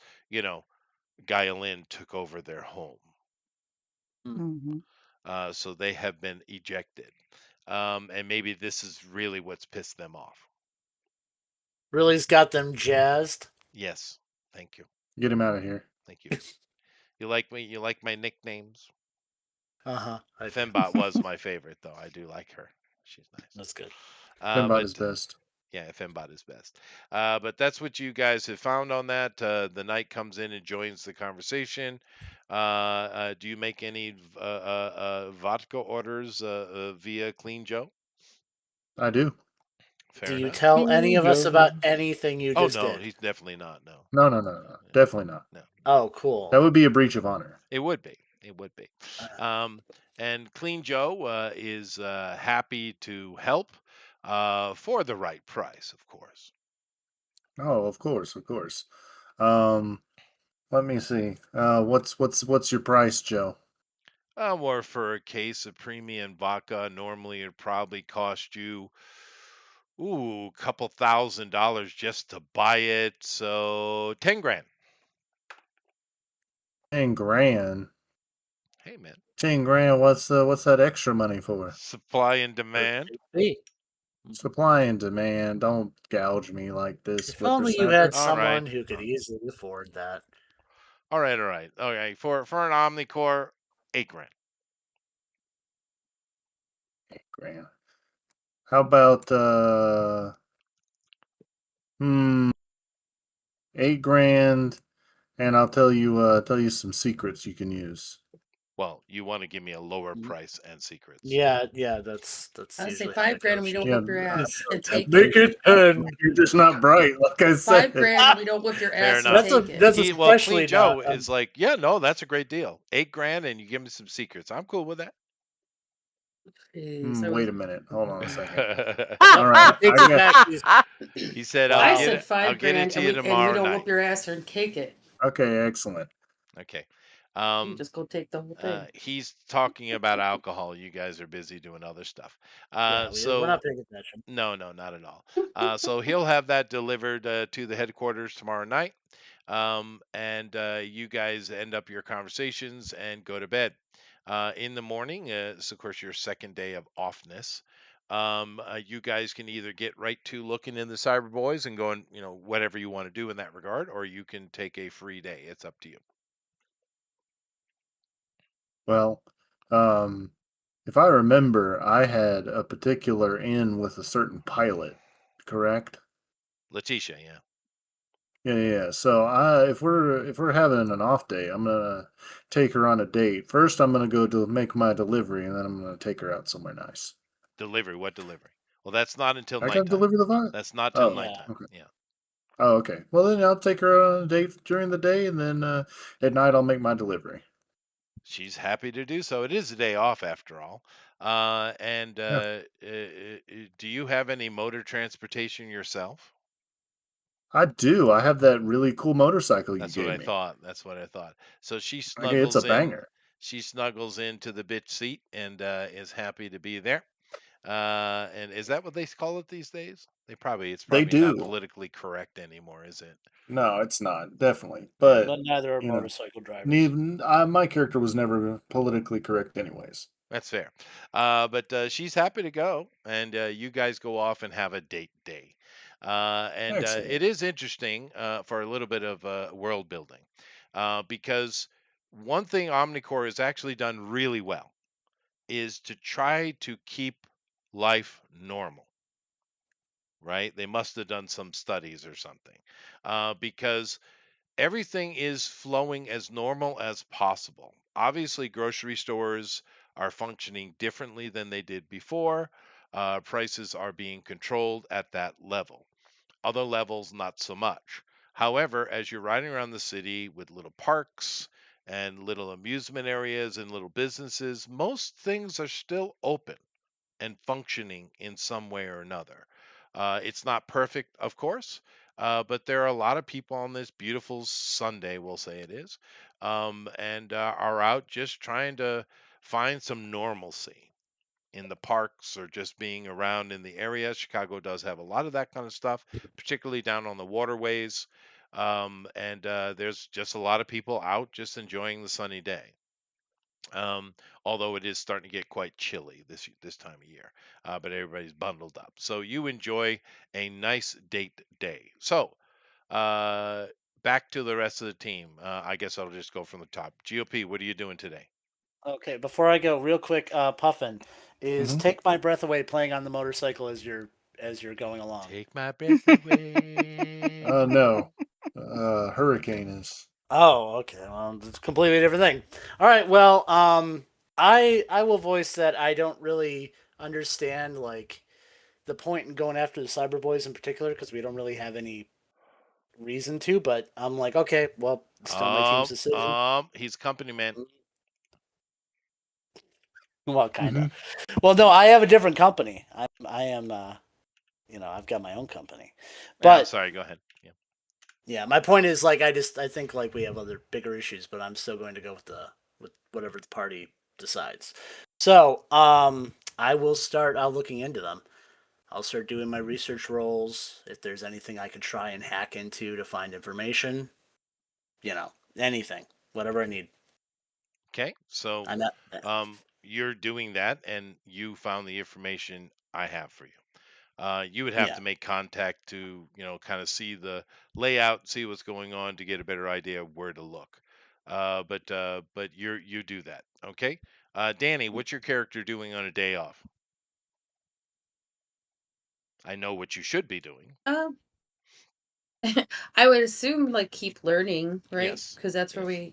Gaia Lynn took over their home, Hmm. so they have been ejected. And maybe this is really what's pissed them off. Really's got them jazzed. Yes, thank you, Get him out of here. thank you. You like me? You like my nicknames? Uh-huh. Fembot was my favorite, though. I do like her. She's nice. That's good. Mbot But is best. yeah, Fembot is best. But that's what you guys have found on that. The knight comes in and joins the conversation. Do you make any vodka orders via Clean Joe? I do. Fair Do you enough. tell any of us about anything you Oh just no, did? he's definitely not. No, No. Definitely not. no. Oh, cool. That would be a breach of honor. It would be. It would be. And Clean Joe is happy to help for the right price, of course. Oh, of course. Let me see. What's your price, Joe? Or for a case of premium vodka, normally it'd probably cost you, a couple $1,000 just to buy it. So 10 grand. 10 grand. Hey man, 10 grand. What's that extra money for? supply and demand. Hey, Supply and demand. Don't gouge me like this, if only you whippersnapper. had All right. someone who could easily afford that. All right. Okay. For an Omnicore, 8 grand. 8 grand. How about 8 grand, and I'll tell you some secrets you can use. Well, you want to give me a lower price and secrets. Yeah, that's I would say usually 5 grand and we don't whip your ass and take Make it. it 10. You're just not bright, like I said. 5 grand and we don't whip your Fair ass enough. and take it. That's Well, especially Clean Joe not, is like, yeah, no, that's a great deal. 8 grand and you give me some secrets. I'm cool with that. Wait a minute. Hold on a second. All All right. Take it back. He said, Wow. I'll I get said it. 5 I'll get it grand to and you we tomorrow don't night. whip your ass and take it. Okay, excellent. Okay. You just go take the whole thing. He's talking about alcohol. You guys are busy doing other stuff. Yeah, we're So not paying attention. no, not at all. So he'll have that delivered to the headquarters tomorrow night. And you guys end up your conversations and go to bed. In the morning, it's of course your second day of offness. You guys can either get right to looking in the Cyber Boys and going, whatever you want to do in that regard, or you can take a free day. It's up to you. Well, if I remember, I had a particular in with a certain pilot, correct? Letitia, yeah. Yeah. So if we're having an off day, I'm gonna take her on a date. First, I'm gonna go to make my delivery, and then I'm gonna take her out somewhere nice. Delivery? What delivery? Well, that's not until I gotta nighttime. deliver the vibe. That's not till Oh, nighttime. okay. Yeah. Oh, okay. Well, then I'll take her on a date during the day, and then at night I'll make my delivery. She's happy to do so. It is a day off after all. And do you have any motor transportation yourself? I do. I have that really cool motorcycle you That's gave what I me. thought. That's what I thought. So she Okay, it's a snuggles in. banger. She snuggles into the bitch seat and is happy to be there. And is that what they call it these days? It's They probably not do. politically correct anymore, is it? No, it's not, definitely. But But neither are you know, motorcycle drivers. my character was never politically correct, anyways. That's fair. But she's happy to go, and you guys go off and have a date day. And Excellent. it is interesting for a little bit of world building because one thing Omnicore has actually done really well is to try to keep life normal, right? They must have done some studies or something because everything is flowing as normal as possible. Obviously, grocery stores are functioning differently than they did before. Prices are being controlled at that level. Other levels, not so much. However, as you're riding around the city with little parks and little amusement areas and little businesses, most things are still open and functioning in some way or another. It's not perfect, of course, but there are a lot of people on this beautiful Sunday, we'll say it is, and are out just trying to find some normalcy in the parks or just being around in the area. Chicago does have a lot of that kind of stuff, particularly down on the waterways. And there's just a lot of people out just enjoying the sunny day. Um, Although it is starting to get quite chilly this time of year, but everybody's bundled up. So you enjoy a nice date day. So uh, back to the rest of the team. I guess I'll just go from the top. GOP, what are you doing today? Okay, before I go, real quick, Puffin, is Mhm. "Take My Breath Away" playing on the motorcycle as you're going along? Take my breath away. No. Hurricane is. Oh, okay. Well, it's a completely different thing. All right. Well, I will voice that I don't really understand like the point in going after the Cyber Boys in particular because we don't really have any reason to. But I'm like, okay, well, it's still my team's decision. He's company man. Well, kind Hmm. of. Well, no, I have a different company. I am, I've got my own company. Yeah, I'm But sorry. Go ahead. Yeah. yeah, my point is like I think like we have other bigger issues, but I'm still going to go with whatever the party decides. So, I will start out looking into them. I'll start doing my research roles. If there's anything I can try and hack into to find information, anything, whatever I need. Okay. So I'm not. you're doing that, and you found the information I have for you. You would have Yeah. to make contact to, kind of see the layout, see what's going on to get a better idea of where to look. But you do that, okay? Danny, what's your character doing on a day off? I know what you should be doing. Um, I would assume like keep learning, right? Yes, Because that's where yes. we,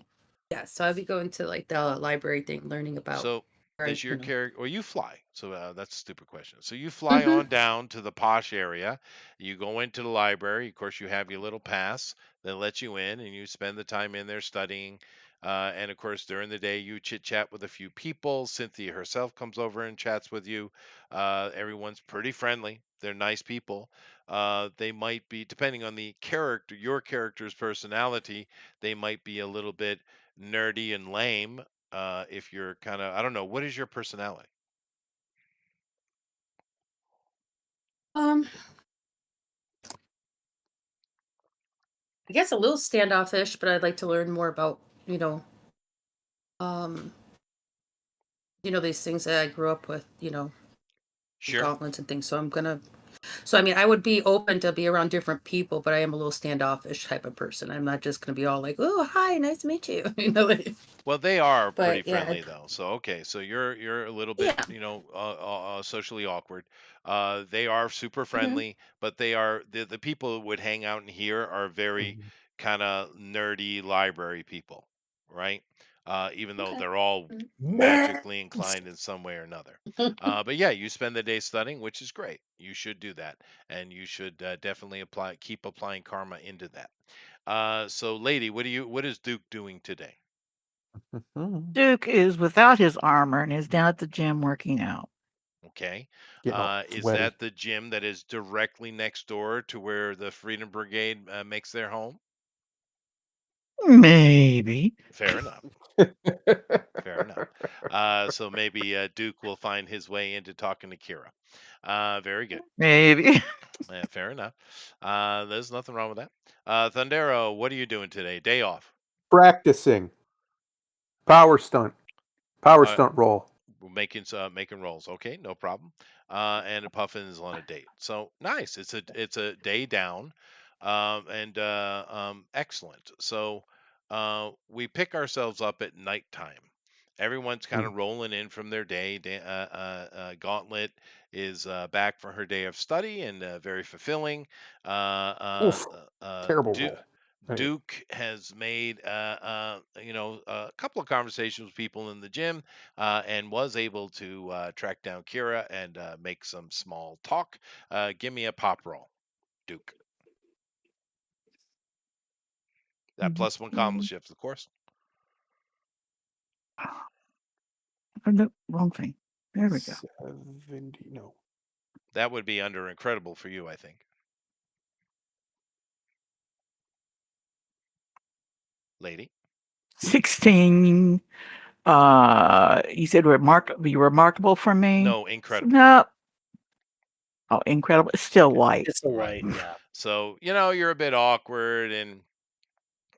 yeah. So I'd be going to like the library thing, learning about, So right? does your character, or you fly? So that's a stupid question. So you fly Hmm. on down to the posh area. You go into the library. Of course, you have your little pass that lets you in, and you spend the time in there studying. And of course, during the day, you chit chat with a few people. Cynthia herself comes over and chats with you. Everyone's pretty friendly. They're nice people. They might be, depending on the character, your character's personality, they might be a little bit nerdy and lame if you're kind of, I don't know, what is your personality? Um, I guess a little standoffish, but I'd like to learn more about, you know, um, these things that I grew up with, these Sure. gauntlets and things. So I'm gonna. So I mean, I would be open to be around different people, but I am a little standoffish type of person. I'm not just gonna be all like, "Oh, hi, nice to meet you," like, Well, they are pretty but yeah, friendly though. So okay, so you're a little bit, yeah. socially awkward. They are super Hmm. friendly, but they are the people who would hang out in here are very Mhm. kind of nerdy library people, right? Even though Okay. they're all Nerds. magically inclined in some way or another. But yeah, you spend the day studying, which is great. You should do that, and you should definitely keep applying karma into that. So, lady, what is Duke doing today? Mhm. Duke is without his armor and is down at the gym working out. Okay. Getting all Is sweaty. that the gym that is directly next door to where the Freedom Brigade makes their home? Maybe. Fair enough. Fair enough. So maybe Duke will find his way into talking to Kira. Very good. Maybe. Fair enough. There's nothing wrong with that. Thundero, what are you doing today? Day off. Practicing. Power stunt. Power Uh, stunt roll. We're making rolls. Okay, no problem. And Puffin is on a date. So nice. It's a day down, and excellent. So we pick ourselves up at nighttime. Everyone's kind Mm. of rolling in from their day. Gauntlet is back for her day of study and very fulfilling. Oof. Terrible Du- roll. Anyway. Duke has made a couple of conversations with people in the gym, and was able to track down Kira and make some small talk. Give me a pop roll, Duke. That plus one combo shift, of course. Oh, no, wrong thing. There we go. 70, no. That would be under incredible for you, I think. Lady. 16. You said be remarkable for me? No, incredible. No. Oh, incredible. It's still Okay. white. It's a Right. white, yeah. So, you're a bit awkward and,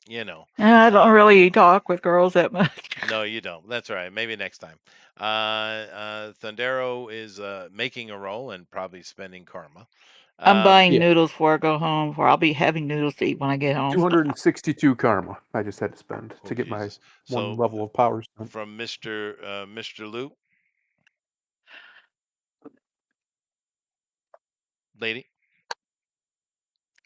I don't really talk with girls that much. no, you don't. That's all right. Maybe next time. Thundero is making a roll and probably spending karma. I'm buying Yeah. noodles before I go home, or I'll be having noodles to eat when I get home. 262 karma. I just had to spend Oh, to get my Jesus. one So level of power spent. from Mr. Lou, lady.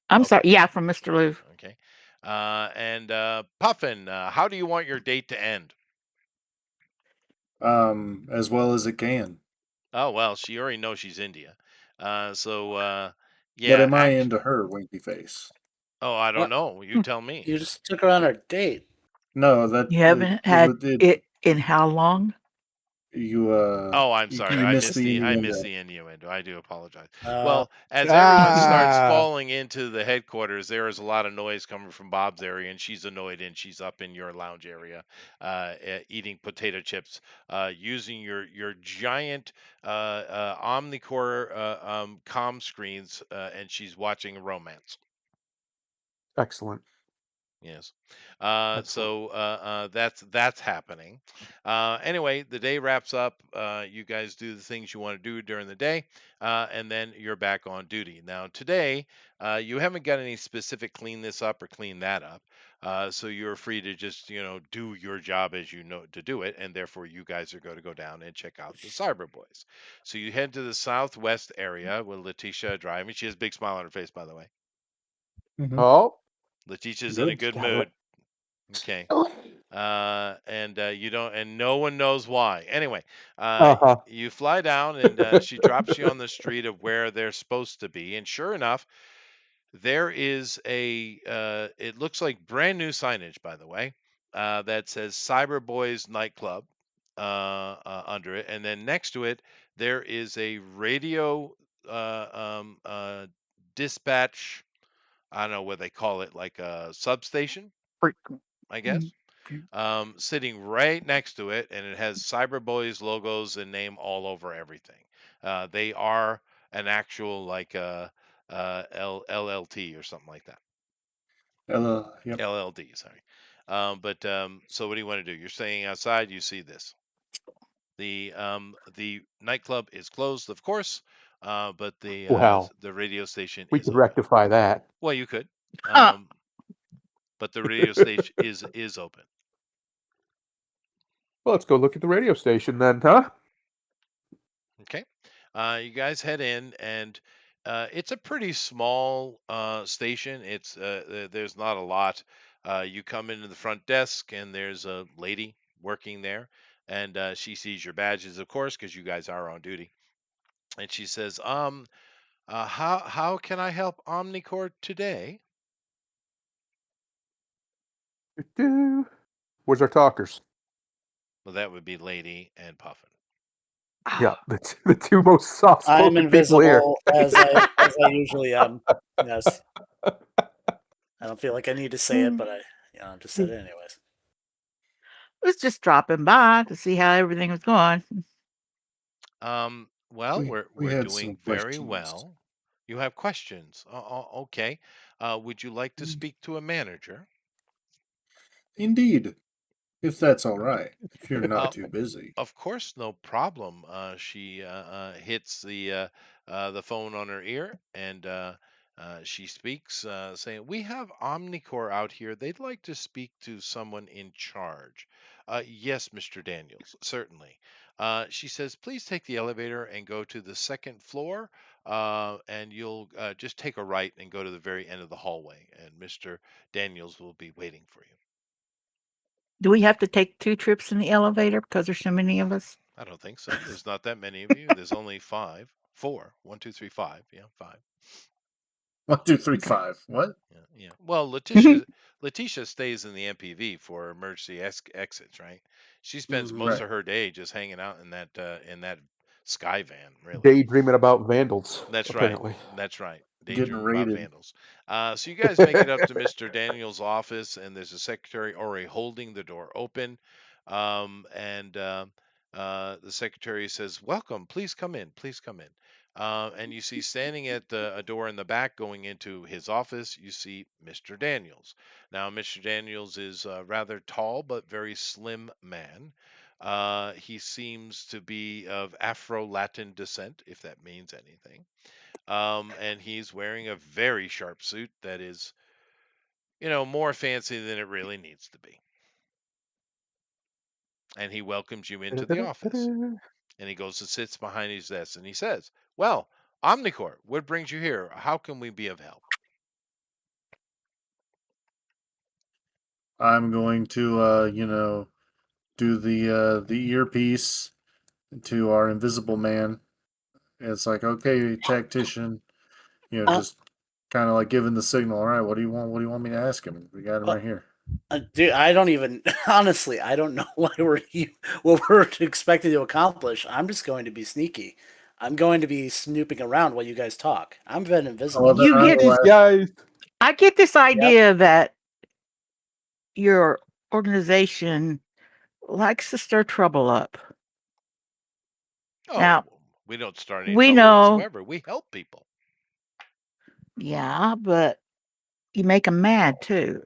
I'm Okay. sorry. Yeah, from Mr. Lou. Okay. And Puffin, how do you want your date to end? As well as it can. Oh well, she already knows she's India. So But yeah. am I into her, winky face? Oh, I don't What? know. You tell me. You just took her on a date. No, that You haven't had it in how long? you Oh, I'm sorry. you missed the I missed innuendo. the innuendo. I do apologize. Uh, Well, as everyone starts Ah, falling into the headquarters, there is a lot of noise coming from Bob's area, and she's annoyed, and she's up in your lounge area, eating potato chips, using your giant Omnicore comm screens, and she's watching a romance. excellent. Yes. Excellent. That's happening. Anyway, the day wraps up. You guys do the things you want to do during the day, and then you're back on duty. Now, today, you haven't got any specific clean this up or clean that up. So you're free to just, do your job as you know to do it, and therefore you guys are going to go down and check out the Cyber Boys. So you head to the southwest area with Letitia driving. She has a big smile on her face, by the way. Mhm. Oh, Letitia's in a Good. good got it. mood. Okay. And you don't, and no one knows why. Anyway, Uh-huh. you fly down, and she drops you on the street of where they're supposed to be. And sure enough, there is it looks like brand new signage, by the way, that says Cyber Boys Nightclub under it. And then next to it, there is a radio dispatch. I don't know what they call it, like a substation, I guess, sitting right next to it, and it has Cyberboys logos and name all over everything. They are an actual like LLT or something like that. Yep. LLD, sorry. So what do you want to do? You're staying outside. You see this. The nightclub is closed, of course, but Well, the radio station we is could open. rectify that. Well, you could, Huh. but the radio station is open. Well, let's go look at the radio station then, huh? Okay. You guys head in, and it's a pretty small station. There's not a lot. You come into the front desk, and there's a lady working there, and she sees your badges, of course, because you guys are on duty. And she says, how can I help Omnicorp today?" Doo-doo. Where's our talkers? Well, that would be Lady and Puffin. Yeah, the two most soft-spoken I'm people here. invisible as I usually am. Yes. I don't feel like I need to say it, but I just said it anyways. Was just dropping by to see how everything was going. Well, We we're had some doing very questions. well. You have questions. Okay. Would you like to speak to a manager? Indeed. If that's all right, if you're Uh, not too busy. Of course, no problem. She hits the phone on her ear, and she speaks, saying, "We have Omnicore out here. They'd like to speak to someone in charge." Yes, Mr. Daniels, certainly. She says, "Please take the elevator and go to the second floor, and you'll just take a right and go to the very end of the hallway, and Mr. Daniels will be waiting for you." Do we have to take 2 trips in the elevator because there's so many of us? I don't think so. There's not that many of you. There's only five, four, 1, 2, 3, 5. Yeah, 5. 1, 2, 3, Okay. 5. What? Yeah, yeah. Well, Letitia stays in the MPV for emergency exits, right? She spends Mhm. most Right. of her day just hanging out in that sky van, really. Daydreaming about vandals, That's right. apparently. That's right. Getting Daydreaming about raided. vandals. So you guys make it up to Mr. Daniel's office, and there's a secretary already holding the door open. And the secretary says, "Welcome. Please come in. Please come in." And you see standing at a door in the back going into his office, you see Mr. Daniels. Now, Mr. Daniels is a rather tall but very slim man. He seems to be of Afro-Latin descent, if that means anything. And he's wearing a very sharp suit that is, more fancy than it really needs to be. And he welcomes you into the office. And he goes and sits behind his desk and he says, "Well, Omnicorp, what brings you here? How can we be of help?" I'm going to, do the earpiece to our invisible man. It's like, okay, tactician, Uh, just kind of like giving the signal. All right, what do you want? What do you want me to ask him? We got him uh, right here. Dude, I don't even honestly. I don't know what we're expected to accomplish. I'm just going to be sneaky. I'm going to be snooping around while you guys talk. I'm been Well, invisible. then You I get will These ask. guys. I get this Yep. idea that your organization likes to stir trouble up. Oh, Now, we don't start any we trouble know, whatsoever. We help people. yeah, but you make them mad too.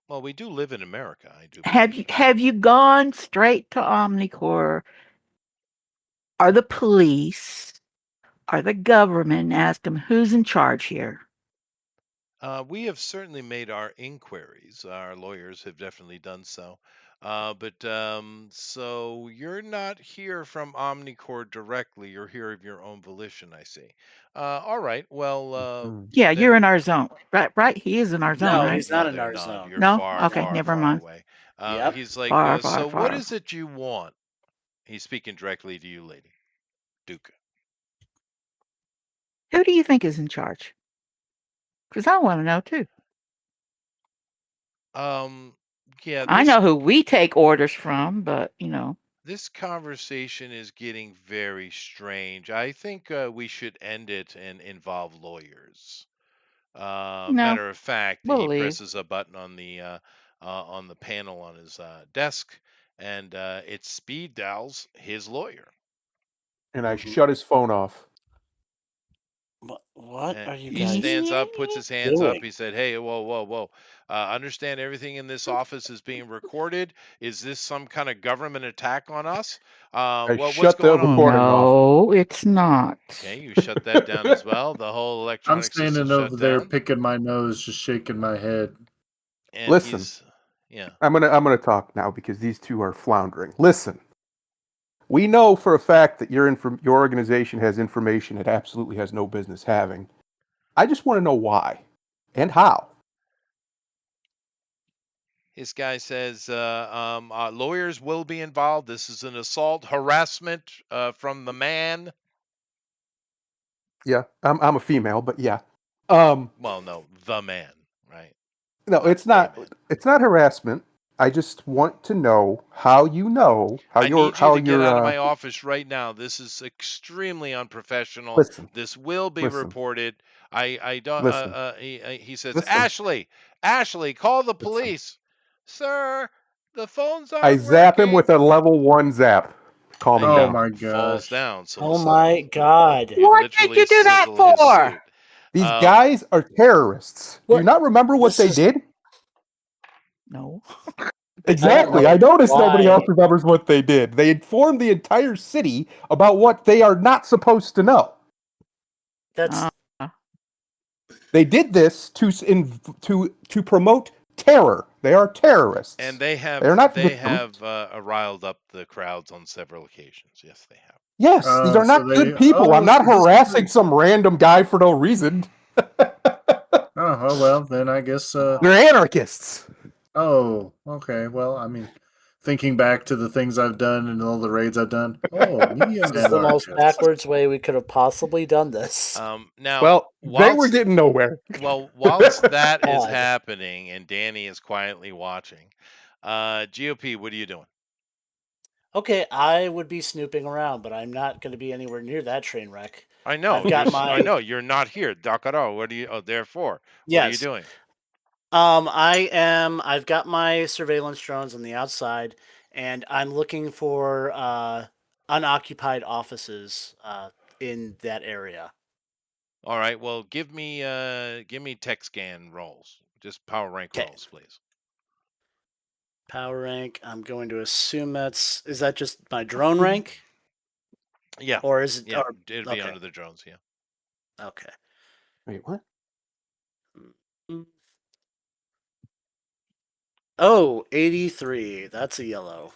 Well, we do live in America, I do Have believe. you have you gone straight to Omnicorp or the police or the government and asked them who's in charge here? We have certainly made our inquiries. Our lawyers have definitely done so. But so you're not here from Omnicorp directly. You're here of your own volition, I see. All right. Well, Yeah, you're in then our zone. Right? He is in our zone, No, right? he's not no, in they're our not. zone. You're No? far, Okay, far, never far mind. away. Yep. He's like, Far, so far, what far. is it you want? He's speaking directly to you, lady. Duca. Who do you think is in charge? Because I want to know too. Um, yeah, I know who we take orders from, but this conversation is getting very strange. I think we should end it and involve lawyers. no, Matter of fact, we'll he leave. presses a button on the panel on his desk, and it speed dials his lawyer. And I shut his phone off. What And are you he guys stands up, puts his hands up. doing? He said, "Hey, whoa, whoa, whoa! Understand everything in this office is being recorded. Is this some kind of government attack on us? I What's shut the going on?" recording off. No, it's not. Okay, you shut that down as well. The whole I'm electronic system standing shut over there down. picking my nose, just shaking my head. And Listen, yeah. I'm gonna talk now because these two are floundering. Listen, we know for a fact that your organization has information it absolutely has no business having. I just want to know why and how. This guy says lawyers will be involved. This is an assault harassment from the man. Yeah, I'm a female, but yeah. Well, no, the man, right? No, Not it's a not. man. It's not harassment. I just want to know how I need you how to get out of your my office right now. This is extremely unprofessional. listen, This will be listen, reported. I don't. listen, He says, listen, Ashley, call the listen. police, sir. The phones I aren't zap him with working. a level 1 zap. Calm him And Oh he down. my falls gosh. down. So Oh my god. you What did literally you do that sizzle his for? suit. These guys are terrorists. Do you What? not remember what This they is did? No. Exactly. know I noticed nobody why. else remembers what they did. They informed the entire city about what they are not supposed to know. That's They did this to promote terror. They are terrorists. And they They are not they victims. have riled up the crowds on several occasions. Yes, they have. Yes, these are So not they. good people. I'm Oh, not so this is harassing some random guy for no reason. Oh, well, then I guess. They're anarchists. Oh, okay. Well, I mean, thinking back to the things I've done and all the raids I've done. Oh, me an this is the most anarchist. backwards way we could have possibly done this. Now, Well, they were whilst getting nowhere. whilst that is God. happening and Danny is quietly watching, GOP, what are you doing? Okay, I would be snooping around, but I'm not going to be anywhere near that train wreck. I know I've got I my know you're not here, Dakaro. What are you? Oh, therefore, what are you yes. doing? I've got my surveillance drones on the outside, and I'm looking for unoccupied offices in that area. All right. Well, give me tech scan rolls, just power rank Okay. rolls, please. Power rank. I'm going to assume is that just my drone rank, Yeah, or is it? yeah. Or, It'll be okay. under the drones. Yeah. Okay. Wait, what? Mm. Oh, 83. That's a yellow.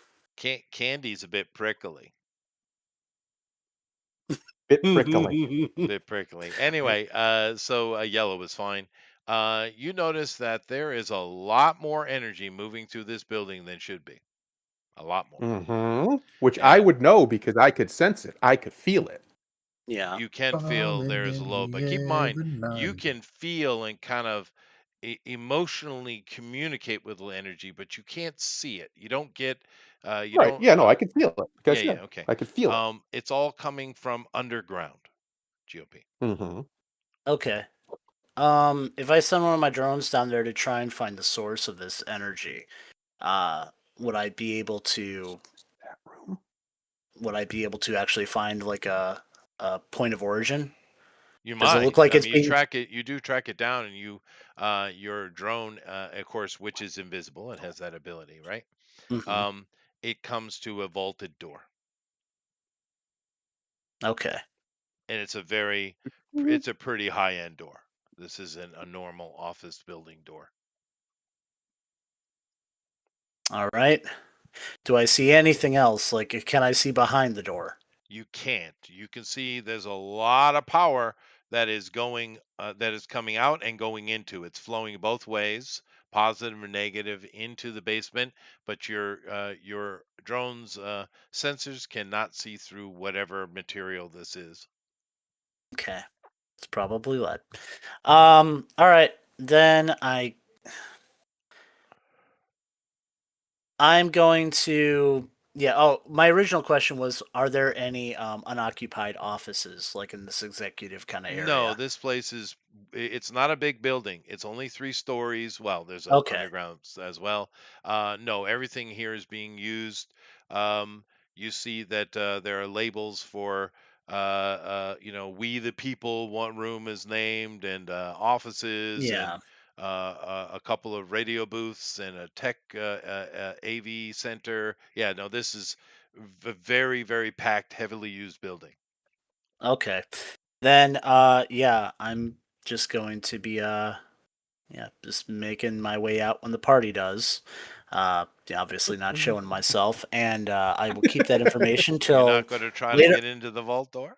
Candy's a bit prickly. Bit prickly. Bit prickly. Anyway, so yellow is fine. You notice that there is a lot more energy moving through this building than should be. A lot more. Mm-hmm. Which I And would know because I could sense it. I could feel it. Yeah. you can feel Falling there is a in load, the but keep in air mind, at you night. can feel and kind of emotionally communicate with the energy, but you can't see it. You don't get, you Right. don't, Yeah, no, I could feel it. Like I yeah, said, yeah, okay. I could feel it. It's all coming from underground, GOP. Mm-hmm. Okay. If I send one of my drones down there to try and find the source of this energy, uh, would I be able to? That room. Would I be able to actually find like a point of origin? You Does it look might. like I it's mean, you being? track it. You do track it down, and your drone, of course, which is invisible, it has that ability, right? Mhm. Um, it comes to a vaulted door, Okay. and it's a pretty high end door. This isn't a normal office building door. All right. Do I see anything else? Like, can I see behind the door? You can't. You can see there's a lot of power that is coming out and going into. It's flowing both ways, positive and negative, into the basement. But your drone's sensors cannot see through whatever material this is. Okay. It's probably lead. All right. Then I'm going to yeah. Oh, my original question was: are there any unoccupied offices like in this executive kind of No, area? this place it's not a big building. It's only 3 stories. Well, there's a Okay. underground as well. No, everything here is being used. Um, you see that there are labels for we the people. One room is named, and offices, and Yeah. a couple of radio booths, and a tech AV center. Yeah, no, this is a very, very packed, heavily used building. Okay. Then yeah, I'm just going to be yeah, just making my way out when the party does. Yeah, obviously not showing myself, and I will keep that information You're not till going to try to later. get into the vault door?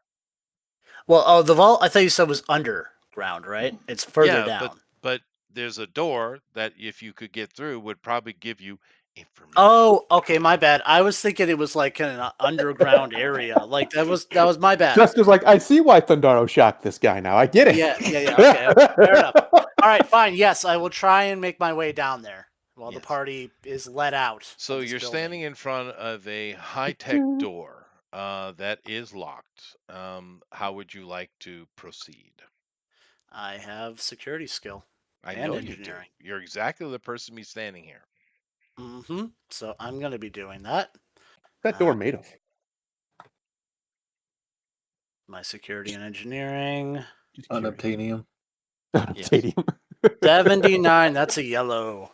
Well, oh, the vault I thought you said was underground, right? It's further Yeah, down. but there's a door that if you could get through would probably give you information. Oh, okay, my bad. I was thinking it was like in an underground area. Like that was my bad. Just as like I see why Thundaro shocked this guy now. I get it. Yeah, yeah, yeah. Okay, okay, fair enough. All right, fine. Yes, I will try and make my way down there while the Yes. party is let out. So of this you're building. standing in front of a high-tech door that is locked. How would you like to proceed? I have security skill I and know you do. engineering. You're exactly the person to be standing here. Mm-hmm. So I'm going to be doing that. That door made of My security and engineering. just curious. Unobtainium. Yes. Titanium. 79. That's a yellow.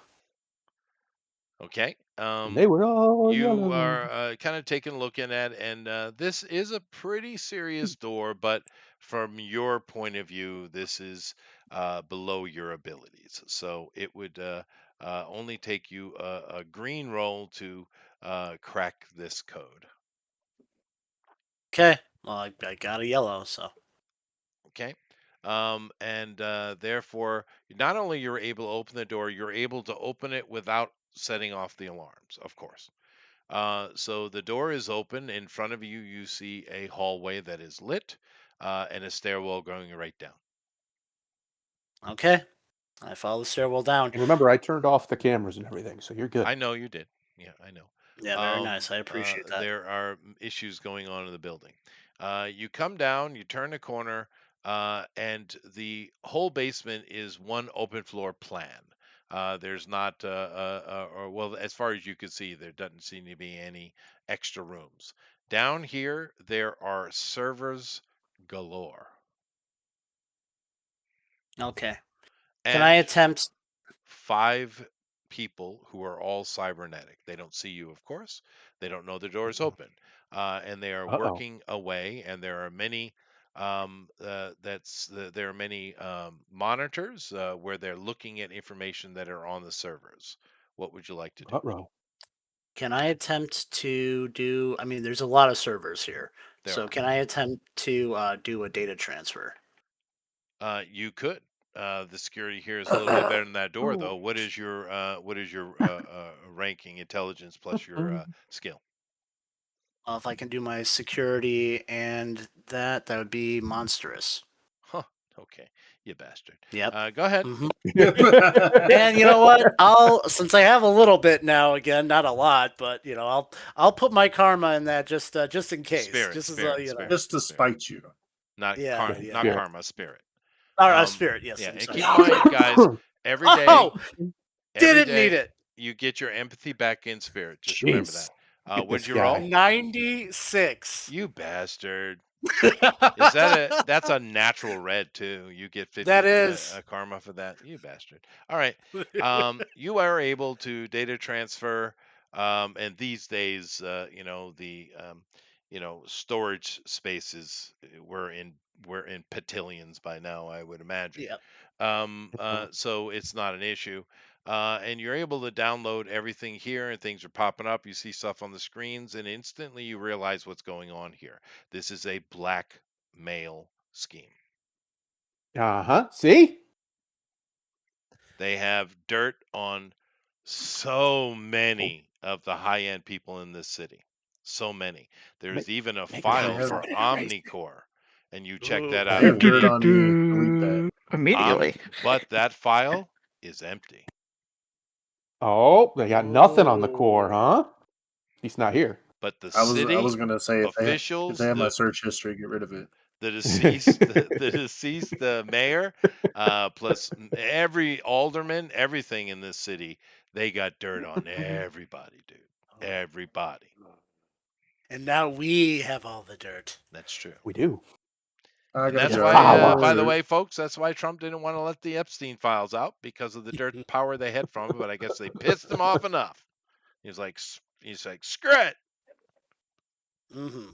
Okay. And they were all You yellow. are kind of taking a look in at, and this is a pretty serious door, but from your point of view, this is below your abilities. So it would only take you a green roll to crack this code. Okay. Well, I got a yellow, so. Okay. And therefore, not only you're able to open the door, you're able to open it without setting off the alarms, of course. So the door is open. In front of you, you see a hallway that is lit and a stairwell going right down. Okay. I follow the stairwell down. And remember, I turned off the cameras and everything, so you're good. I know you did. Yeah, I know. Yeah, very nice. I appreciate that. There are issues going on in the building. You come down, you turn the corner, and the whole basement is one open floor plan. There's not, or well, as far as you can see, there doesn't seem to be any extra rooms. Down here, there are servers galore. Okay. Can And I attempt? 5 people who are all cybernetic. They don't see you, of course. They don't know the door is open, and they are Uh-oh. working away. And there are many. There are many monitors where they're looking at information that are on the servers. What would you like to do? Uh-oh. Can I attempt to do? I mean, there's a lot of servers here, There so are. can I attempt to do a data transfer? You could. The security here is a little bit better than that door, though. What is your ranking, intelligence plus your skill? If I can do my security and that would be monstrous. Huh. Okay, you bastard. Yep. Go ahead. hmm And you know what? Since I have a little bit now, again, not a lot, but I'll put my karma in that just in case, Spirit, just spirit, as spirit. Just to Spirit. spite you. Not Yeah, not Spirit. karma, spirit. Or spirit, yes. Yeah, I'm and sorry. keep in mind, guys, every day, Oh, every didn't need day it. you get your empathy back in spirit. Just remember Jeez. that. Get What'd this you guy. roll? 96. You bastard. Is that that's a natural red too? You get 50 That is. karma for that. You bastard. All right. You are able to data transfer, and these days, storage spaces we're in petillions by now, I would imagine. Yep. So it's not an issue. And you're able to download everything here, and things are popping up. You see stuff on the screens, and instantly you realize what's going on here. This is a blackmail scheme. Uh-huh. See? They have dirt on so many of the high end people in this city. So many. There's even a Make file have- for Omnicore, and you check that I out. have dirt on you. Delete that. Immediately. But that file is empty. Oh, they got nothing on the core, huh? He's not here. But the I city was gonna say if officials, they have my search history, get rid of it. the deceased, the deceased, the mayor, plus every alderman, everything in this city, they got dirt on everybody, dude. Everybody. And now we have all the dirt. That's true. We do. I And got that's a why, power. by the way, folks, that's why Trump didn't want to let the Epstein files out, because of the dirt power they had from it. But I guess they pissed him off enough. He's like, screw it. hmm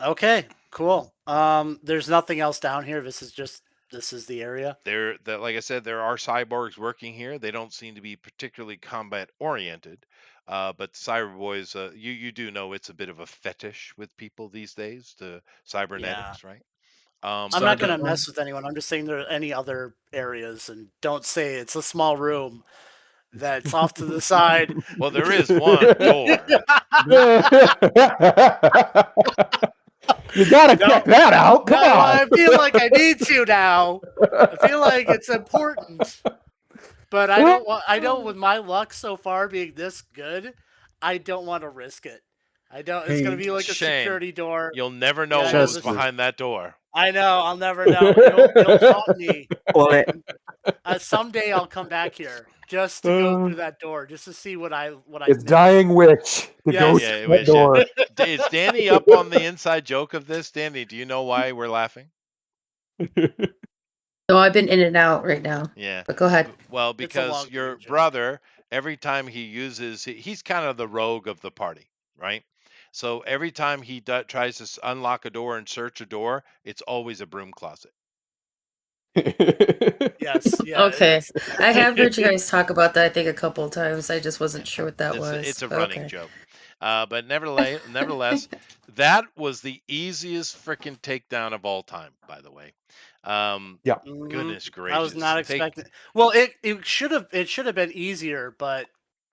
Okay, cool. There's nothing else down here. This is the area. Like I said, there are cyborgs working here. They don't seem to be particularly combat oriented, but cyber boys, you do know it's a bit of a fetish with people these days, to cybernetics, right? I'm So not gonna don't- mess with anyone. I'm just saying there are any other areas, and don't say it's a small room that's off to the side. Well, there is one door. You gotta check that out. Come No, on. I feel like I need to now. I feel like it's important. But I don't want. I don't, with my luck so far being this good, I don't want to risk it. I don't. It's Hey, gonna be like a Shame. security door. You'll never know Yeah, what was Chester. behind that door. I know. I'll never know. You'll haunt me. Pull it. Someday I'll come back here just to go through that door, just to see what I It's missed. dying witch. The Yes. ghost Yeah, at wish, the door. Is Danny up on the inside joke of this? Danny, do you know why we're laughing? No, I've been in and out right now. Yeah. But go ahead. Well, It's a because long your game, Joe. brother, every time he uses, he's kind of the rogue of the party, right? So every time he tries to unlock a door and search a door, it's always a broom closet. Yes, yeah. Okay. I have heard you guys talk about that, I think, a couple of times. I just wasn't sure what that was. It's a but running okay. joke. But nevertheless, that was the easiest freaking takedown of all time, by the way. Yeah. Goodness I was gracious. not expecting. Well, it should have been easier, but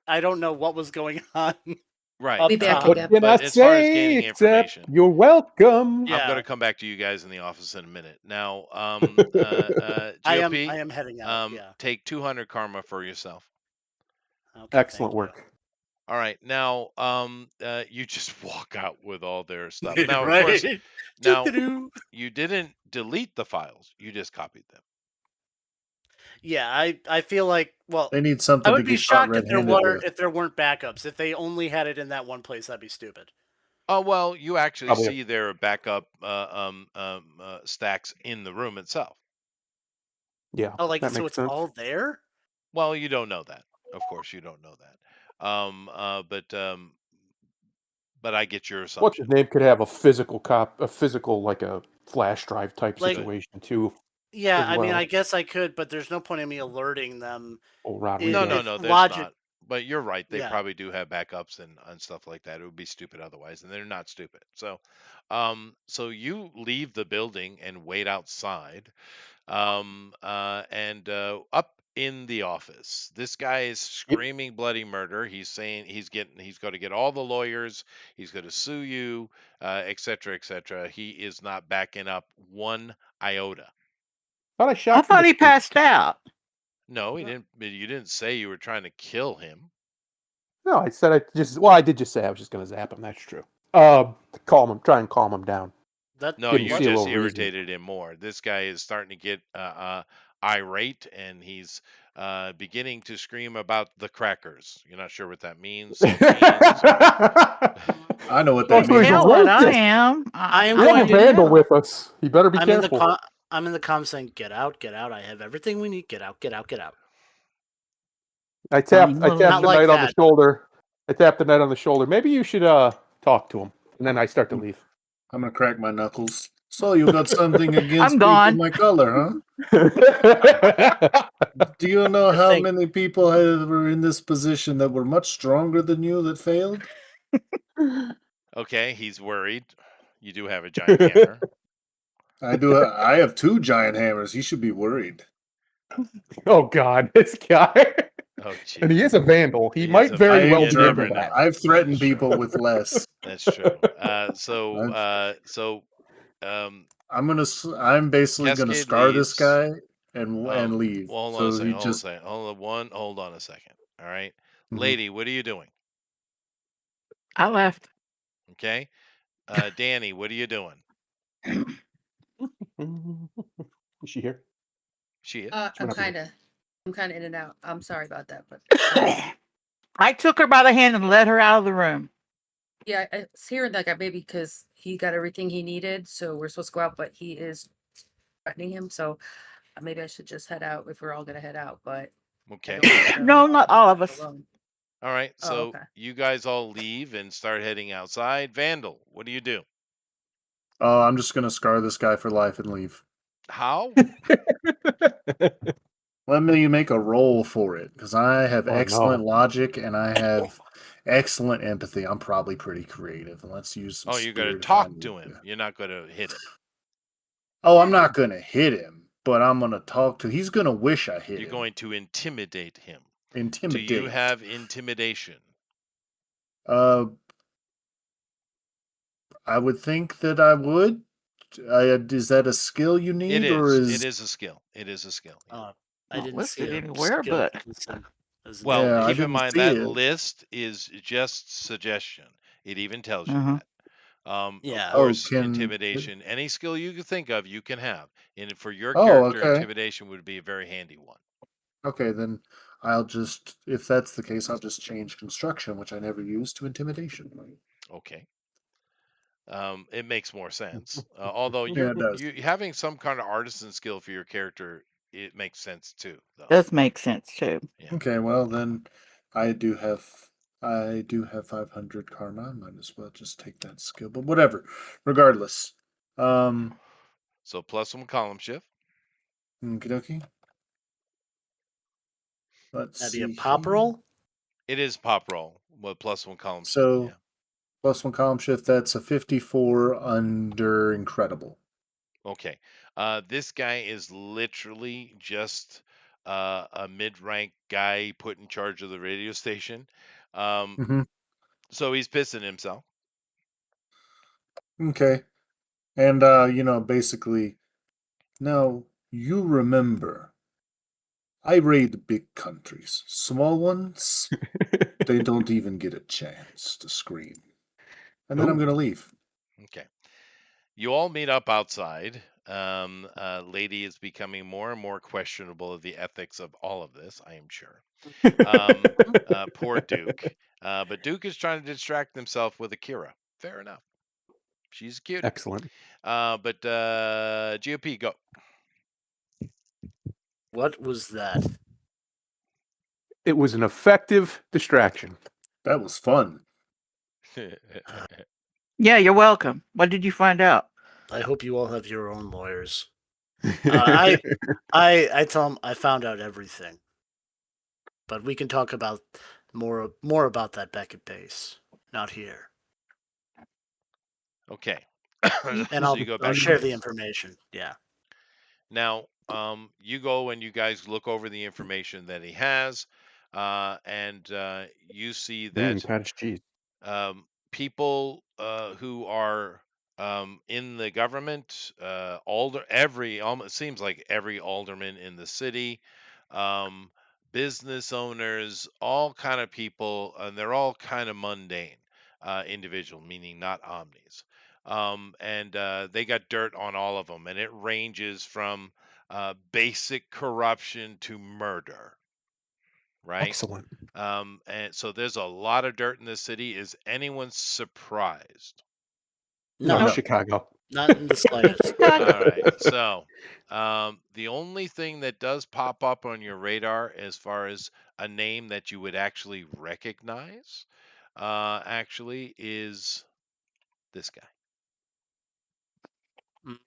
I don't know what was going on Right. I'll be up back top. again. What can I But as far as say gaining except information, you're welcome? I'm Yeah. going to come back to you guys in the office in a minute. Now, I GOP, am heading out. Yeah. take 200 karma for yourself. Okay. Excellent thank work. All right. Now, you just walk out with all their stuff. you. Now, of Right. course, now Doo-doo-doo. you didn't delete the files. You just copied them. Yeah, I feel like They need I something to would be get caught shocked red-handed with. if there weren't backups. If they only had it in that one place, that'd be stupid. Oh, well, you actually Probably. see their backup stacks in the room itself. Yeah. Oh, like that so makes it's sense. all there? Well, you don't know that. Of course, you don't know that. But I get your What's his assumption. name could have a physical like a flash drive type Like- situation too. Yeah, As I mean, well. I guess I could, but there's no point in me alerting them. Oh, Rod It- No, Reed. no, it's there's logic- not. But you're right. They Yeah. probably do have backups and stuff like that. It would be stupid otherwise, and they're not stupid. So, so you leave the building and wait outside, and up in the office, this guy is screaming bloody murder. He's saying he's going to get all the lawyers. He's going to sue you, et cetera, et cetera. He is not backing up one iota. Thought I shot. I from thought the he street. passed out. No, he didn't. You didn't say you were trying to kill him. No, I said I did just say I was just going to zap him. That's true. Try and calm him down. No, Give him you see a just little reason. irritated him more. This guy is starting to get irate, and he's beginning to scream about the crackers. You're not sure what that means. I know what that Oh, so he's means. a Hell, what I racist. am. I am We have going a to- vandal with us. You better be I'm careful. I'm in the comm saying, "Get out, get out! I have everything we need. Get out, get out, get out." I tapped Not the like knight on the that. shoulder. I tapped the knight on the shoulder. Maybe you should talk to him. And then I start to leave. I'm gonna crack my knuckles. So you got something against I'm people gone. my color, huh? Do you know I how think- many people were in this position that were much stronger than you that failed? Okay, he's worried. You do have a giant hammer. I do. I have 2 giant hammers. He should be worried. Oh God, this guy. Oh, And he jeez. is a vandal. He He might is a very I well am be into German. that. I've threatened That's true. people with less. That's true. I'm basically gonna Cascade scar this leaves. guy and leave. Well, hold on So a second. he Hold just on a second. Hold on a second. All right, Mhm. lady, what are you doing? I left. Okay, Danny, what are you doing? Is she here? She is. I'm went up kind of in and out. I'm sorry about that, but I took her by the hand and led her out of the room. yeah, I was hearing that guy maybe because he got everything he needed, so we're supposed to go out, but he is threatening him. So maybe I should just head out if we're all gonna head out. But I Okay. don't want to No, not all of us. alone. All right. Oh, So okay. you guys all leave and start heading outside. Vandal, what do you do? Oh, I'm just gonna scar this guy for life and leave. How? Let me make a roll for it because I have Oh, excellent no. logic and I have excellent empathy. I'm probably pretty creative. And let's use some. Oh, you're going to spirit if I talk need to him. You're not going to hit him. Oh, I'm not gonna hit him, but I'm gonna talk to. He's gonna wish I hit You're him. going to intimidate him. Intimidate. Do you have intimidation? I would think that I would. Is that a skill you need, It or is. is It is a skill. It is a skill. yeah. I Not didn't listed see a anywhere, skill but- as Well, Yeah, I keep in didn't mind see that it. list is just suggestion. It even tells you Uh-huh. that. Yeah. Of course, can- intimidation. Any skill you can think of, you can have. And for your Oh, character, okay. intimidation would be a very handy one. Okay, then I'll just. If that's the case, I'll just change construction, which I never used, to intimidation. Okay. it makes more sense. Although Yeah, it does. you having some kind of artisan skill for your character, it makes sense too, though. Does make sense too. Yeah. Okay, well then, I do have 500 karma. I might as well just take that skill. But whatever. Regardless, So +1 column shift. okie dokie. Let's That'd see be a pop here. roll. It is pop roll with +1 column shift. So Yeah. +1 column shift. That's a 54 under incredible. Okay. This guy is literally just a mid-rank guy put in charge of the radio station. Mm-hmm. So he's pissing himself. Okay. And basically, now you remember, I raid big countries. Small ones, they don't even get a chance to scream. And then I'm Ooh. gonna leave. Okay. You all meet up outside. Lady is becoming more and more questionable of the ethics of all of this, I am sure. Poor Duke. But Duke is trying to distract himself with Akira. Fair enough. She's cute. Excellent. But GOP, go. What was that? It was an effective distraction. That was fun. Yeah, you're welcome. What did you find out? I hope you all have your own lawyers. I tell them I found out everything, but we can talk about more about that back at base, not here. Okay. And So I'll you go back I'll to share the base. information. Yeah. Now, you go and you guys look over the information that he has, and you see that Cottage cheese. people who are in the government, it seems like every alderman in the city, um, business owners, all kind of people, and they're all kind of mundane individual, meaning not omnis. And they got dirt on all of them, and it ranges from basic corruption to murder, right? Excellent. And so there's a lot of dirt in this city. Is anyone surprised? No, No, No. Chicago. not in the slightest. Chicago. All right. So the only thing that does pop up on your radar as far as a name that you would actually recognize, actually, is this guy.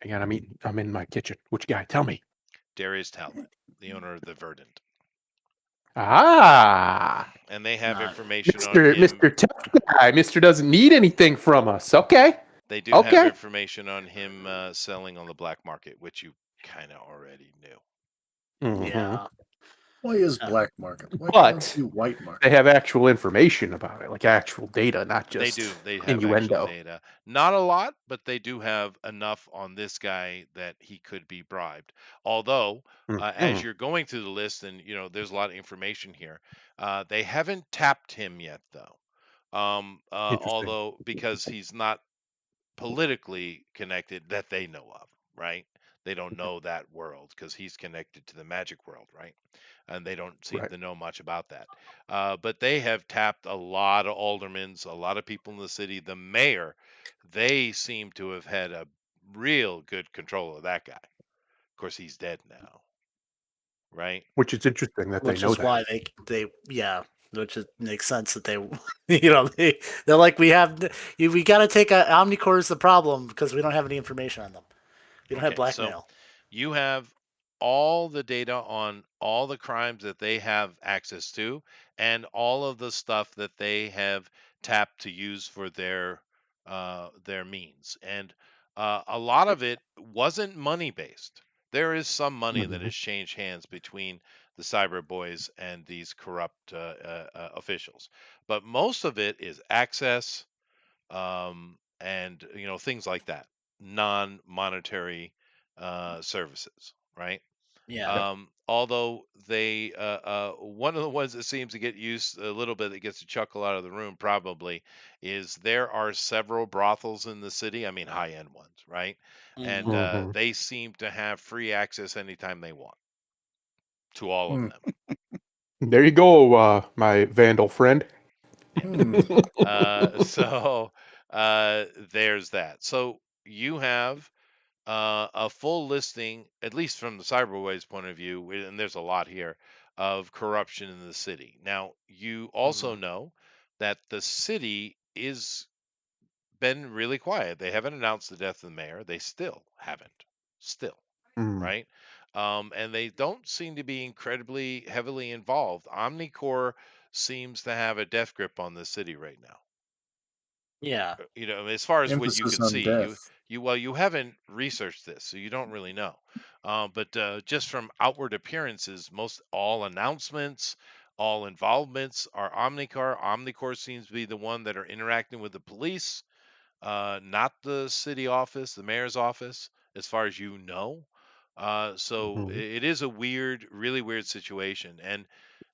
Hang on, I'm in my kitchen. Which guy? Tell me. Darius Talbot, the owner of the Verdant. Ah, And they have Not- information on Mr. him. Mr. Tough Guy. Mr. doesn't need anything from us. Okay. They do have Okay. information on him selling on the black market, which you kind of already knew. Mhm. Yeah. Why is black market? Why But can't you white market? they have actual information about it, like actual data, not They just do. They have innuendo. actual data. Not a lot, but they do have enough on this guy that he could be bribed. Although, as Mhm. you're going through the list, and there's a lot of information here, they haven't tapped him yet, though. Interesting. Although because he's not politically connected that they know of, right? They don't know that world because he's connected to the magic world, right? And they don't seem Right. to know much about that. But they have tapped a lot of aldermans, a lot of people in the city. The mayor, they seem to have had a real good control of that guy. Of course, he's dead now, right? Which is interesting that Which they know is that. why they which makes sense that they they're like we got to take Omnicore as the problem because we don't have any information on them. We don't have Okay, so blackmail. you have all the data on all the crimes that they have access to and all of the stuff that they have tapped to use for their means. And a lot of it wasn't money based. There is some money that Mhm. has changed hands between the cyber boys and these corrupt officials, but most of it is access, and things like that, non-monetary services, right? Yeah. Although they one of the ones that seems to get used a little bit, that gets a chuckle out of the room probably, is there are several brothels in the city. I mean, high-end ones, right? And Mhm. they seem to have free access anytime they want to all of Hmm. them. There you go, my vandal friend. Hmm. So there's that. So you have a full listing, at least from the Cyberways point of view, and there's a lot here, of corruption in the city. Now, you also know that the city is been really quiet. They haven't announced the death of the mayor. They still haven't. Still, Mm. right? And they don't seem to be incredibly heavily involved. Omnicorp seems to have a death grip on the city right now. Yeah. As far as what you Emphasis can on see, death. you haven't researched this, so you don't really know. But just from outward appearances, most all announcements, all involvements are Omnicorp. Omnicorp seems to be the one that are interacting with the police, not the city office, the mayor's office, as far as you know. So Mhm. it is a weird, really weird situation, and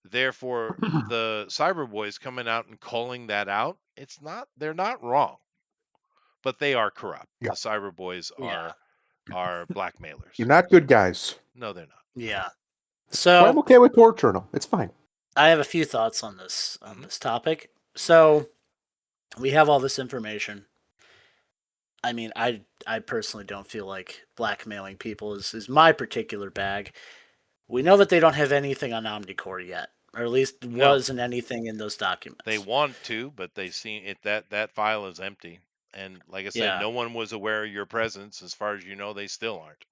therefore the cyber boys coming out and calling that out, they're not wrong, but they are corrupt. Yeah. The cyber boys Yeah. are blackmailers. You're not good guys. No, they're not. Yeah. That's why I'm So okay with Torch Journal. It's fine. I have a few thoughts on this Mhm. topic. So we have all this information. I mean, I personally don't feel like blackmailing people is my particular bag. We know that they don't have anything on Omnicorp yet, or at least No. wasn't anything in those documents. They want to, but they see it that file is empty. And like I said, Yeah. no one was aware of your presence. As far as you know, they still aren't.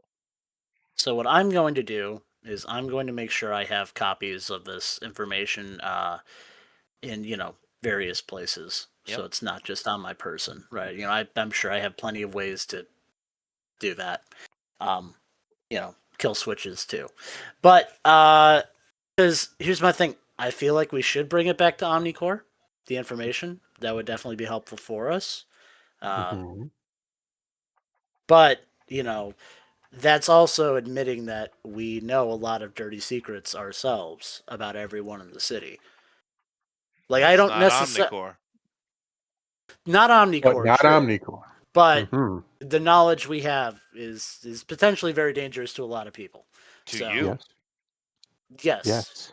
So what I'm going to do is I'm going to make sure I have copies of this information in various places, Yep. so it's not just on my person, right? I'm sure I have plenty of ways to do that. Kill switches too, but because here's my thing, I feel like we should bring it back to Omnicorp. The information that would definitely be helpful for us, Mhm. but that's also admitting that we know a lot of dirty secrets ourselves about everyone in the city. Like, I That's don't not necessarily. Omnicorp. Not But Omnicorp, not true. Omnicorp. But Mhm. the knowledge we have is potentially very dangerous to a lot of people. To So you. Yes. yes. Yes.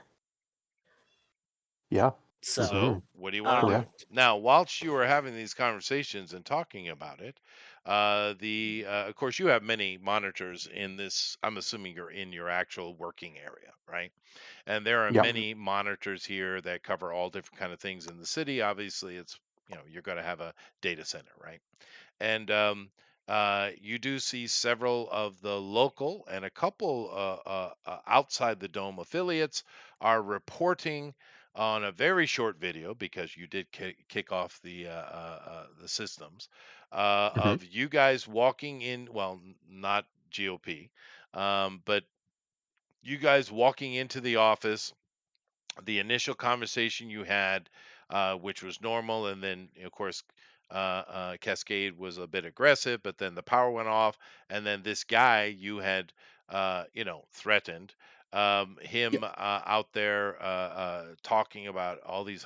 Yeah. So So, what do you want to do? Correct. Now, whilst you are having these conversations and talking about it, of course, you have many monitors in this. I'm assuming you're in your actual working area, right? And there are Yeah. many monitors here that cover all different kind of things in the city. Obviously, it's you're going to have a data center, right? And you do see several of the local and a couple outside the dome affiliates are reporting on a very short video, because you did kick off the systems, Mhm. of you guys walking in. Well, not GOP, but you guys walking into the office, the initial conversation you had, which was normal, and then of course Cascade was a bit aggressive, but then the power went off, and then this guy you had, threatened, him out there talking about all these.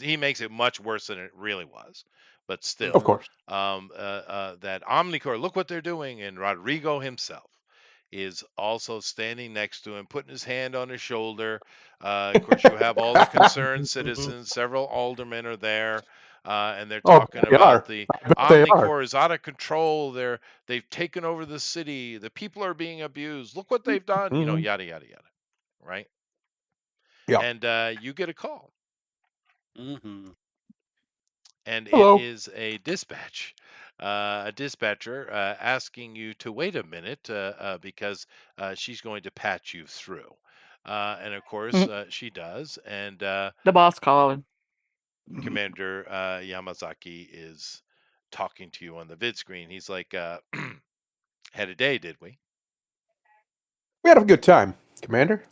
He makes it much worse than it really was, but Of still, course. that Omnicorp, look what they're doing, and Rodrigo himself is also standing next to him, putting his hand on his shoulder. Of course, you have all the concerned citizens. Several aldermen are there, and they're Oh, talking they about are. the I bet they are. Omnicorp is out of control. They've taken over the city. The people are being abused. Look what they've done. Mhm. Yada yada yada. Right? Yeah. And you get a call, Mm-hmm. and it Hello. is a dispatcher asking you to wait a minute, because she's going to patch you through. And of course, she does. And The boss calling. Commander Yamazaki is talking to you on the vid screen. He's like, had a day, did we? We had a good time, Commander.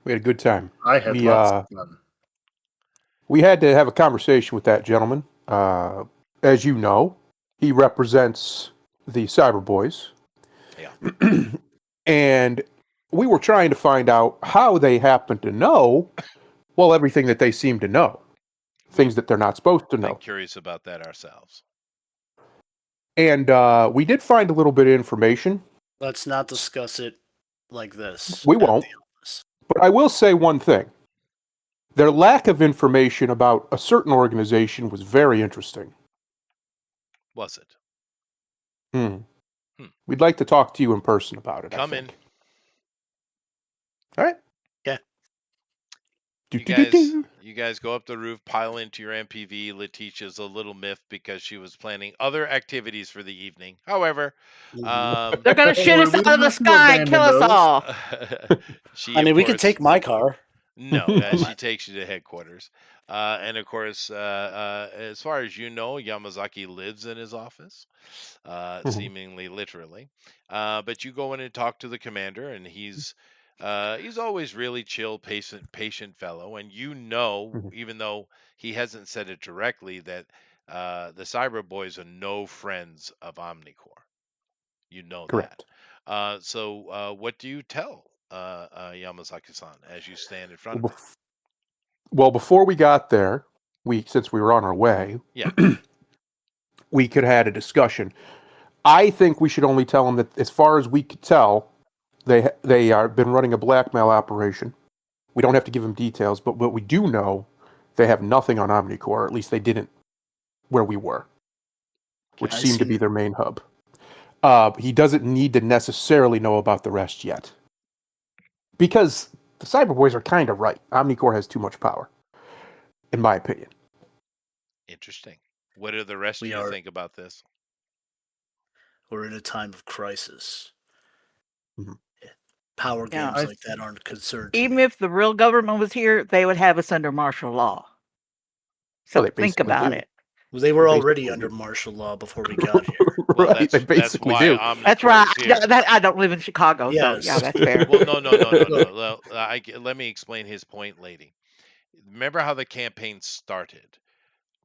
We had a good time. I had We lots of fun. we had to have a conversation with that gentleman. As you know, he represents the Cyber Boys. Yeah. And we were trying to find out how they happen to know, well, everything that they seem to know. Things that they're not supposed to Been know. curious about that ourselves. And we did find a little bit of information. Let's not discuss it like this. We at won't. the office. But I will say one thing. Their lack of information about a certain organization was very interesting. Was it? Hmm. Hmm. We'd like to talk to you in person about it. Come I in. think. All right. Yeah. You guys go up the roof, pile into your MPV. Letitia's a little miffed because she was planning other activities for the evening. However, They're gonna shoot Or us we out of the have to sky and kill abandon us those. all. she, I of mean, we could course, take my car. no, she takes you to headquarters. And of course, as far as you know, Yamazaki lives in his office, seemingly literally. But you go in and talk to the commander, and he's always really chill, patient fellow. And you know, Mhm. even though he hasn't said it directly, that the Cyber Boys are no friends of Omnicorps. You know that. Correct. So what do you tell Yamazaki-san as you stand in front Well, of him? well, before we got there, since we were on our way, Yeah. we could have had a discussion. I think we should only tell them that, as far as we could tell, they are been running a blackmail operation. We don't have to give them details, but what we do know, they have nothing on Omnicorps, or at least they didn't where we were, which Okay. I seemed to see. be their main hub. He doesn't need to necessarily know about the rest yet, because the Cyberboys are kind of right. Omnicorps has too much power, in my opinion. Interesting. What do the rest of We you are. think about this? We're in a time of crisis. Mhm. Power Yeah, games like that aren't concerned to even me. if the real government was here, they would have us under martial law. So Well, they think basically about do. it. Well, they were They already basically under do. martial law before we got here. Well, Right, they that's basically why do. That's Omnicorps right. is here. I don't live in Chicago, so yeah, Yes. that's fair. Well, no. Look. Well, let me explain his point, lady. Remember how the campaign started?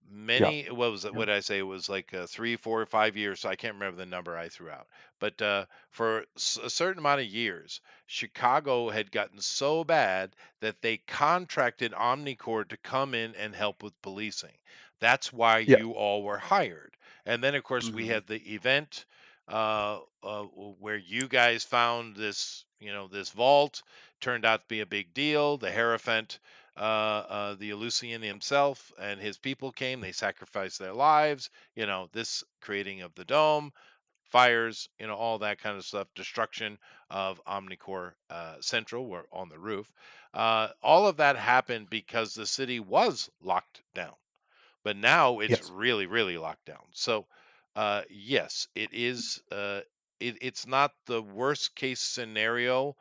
Yeah. What was it? What did I say? It was like 3, 4, 5 years. So I can't remember the number I threw out. But for a certain amount of years, Chicago had gotten so bad that they contracted Omnicorps to come in and help with policing. That's why Yeah. you all were hired. And then, of course, we Mhm. had the event where you guys found this vault. Turned out to be a big deal. The Hierophant, the Eleusinian himself and his people came. They sacrificed their lives. This creating of the dome, fires, all that kind of stuff, destruction of Omnicorps Central, or on the roof. All of that happened because the city was locked down, but now it's Yes. really, really locked down. So, yes, it is. It's not the worst case scenario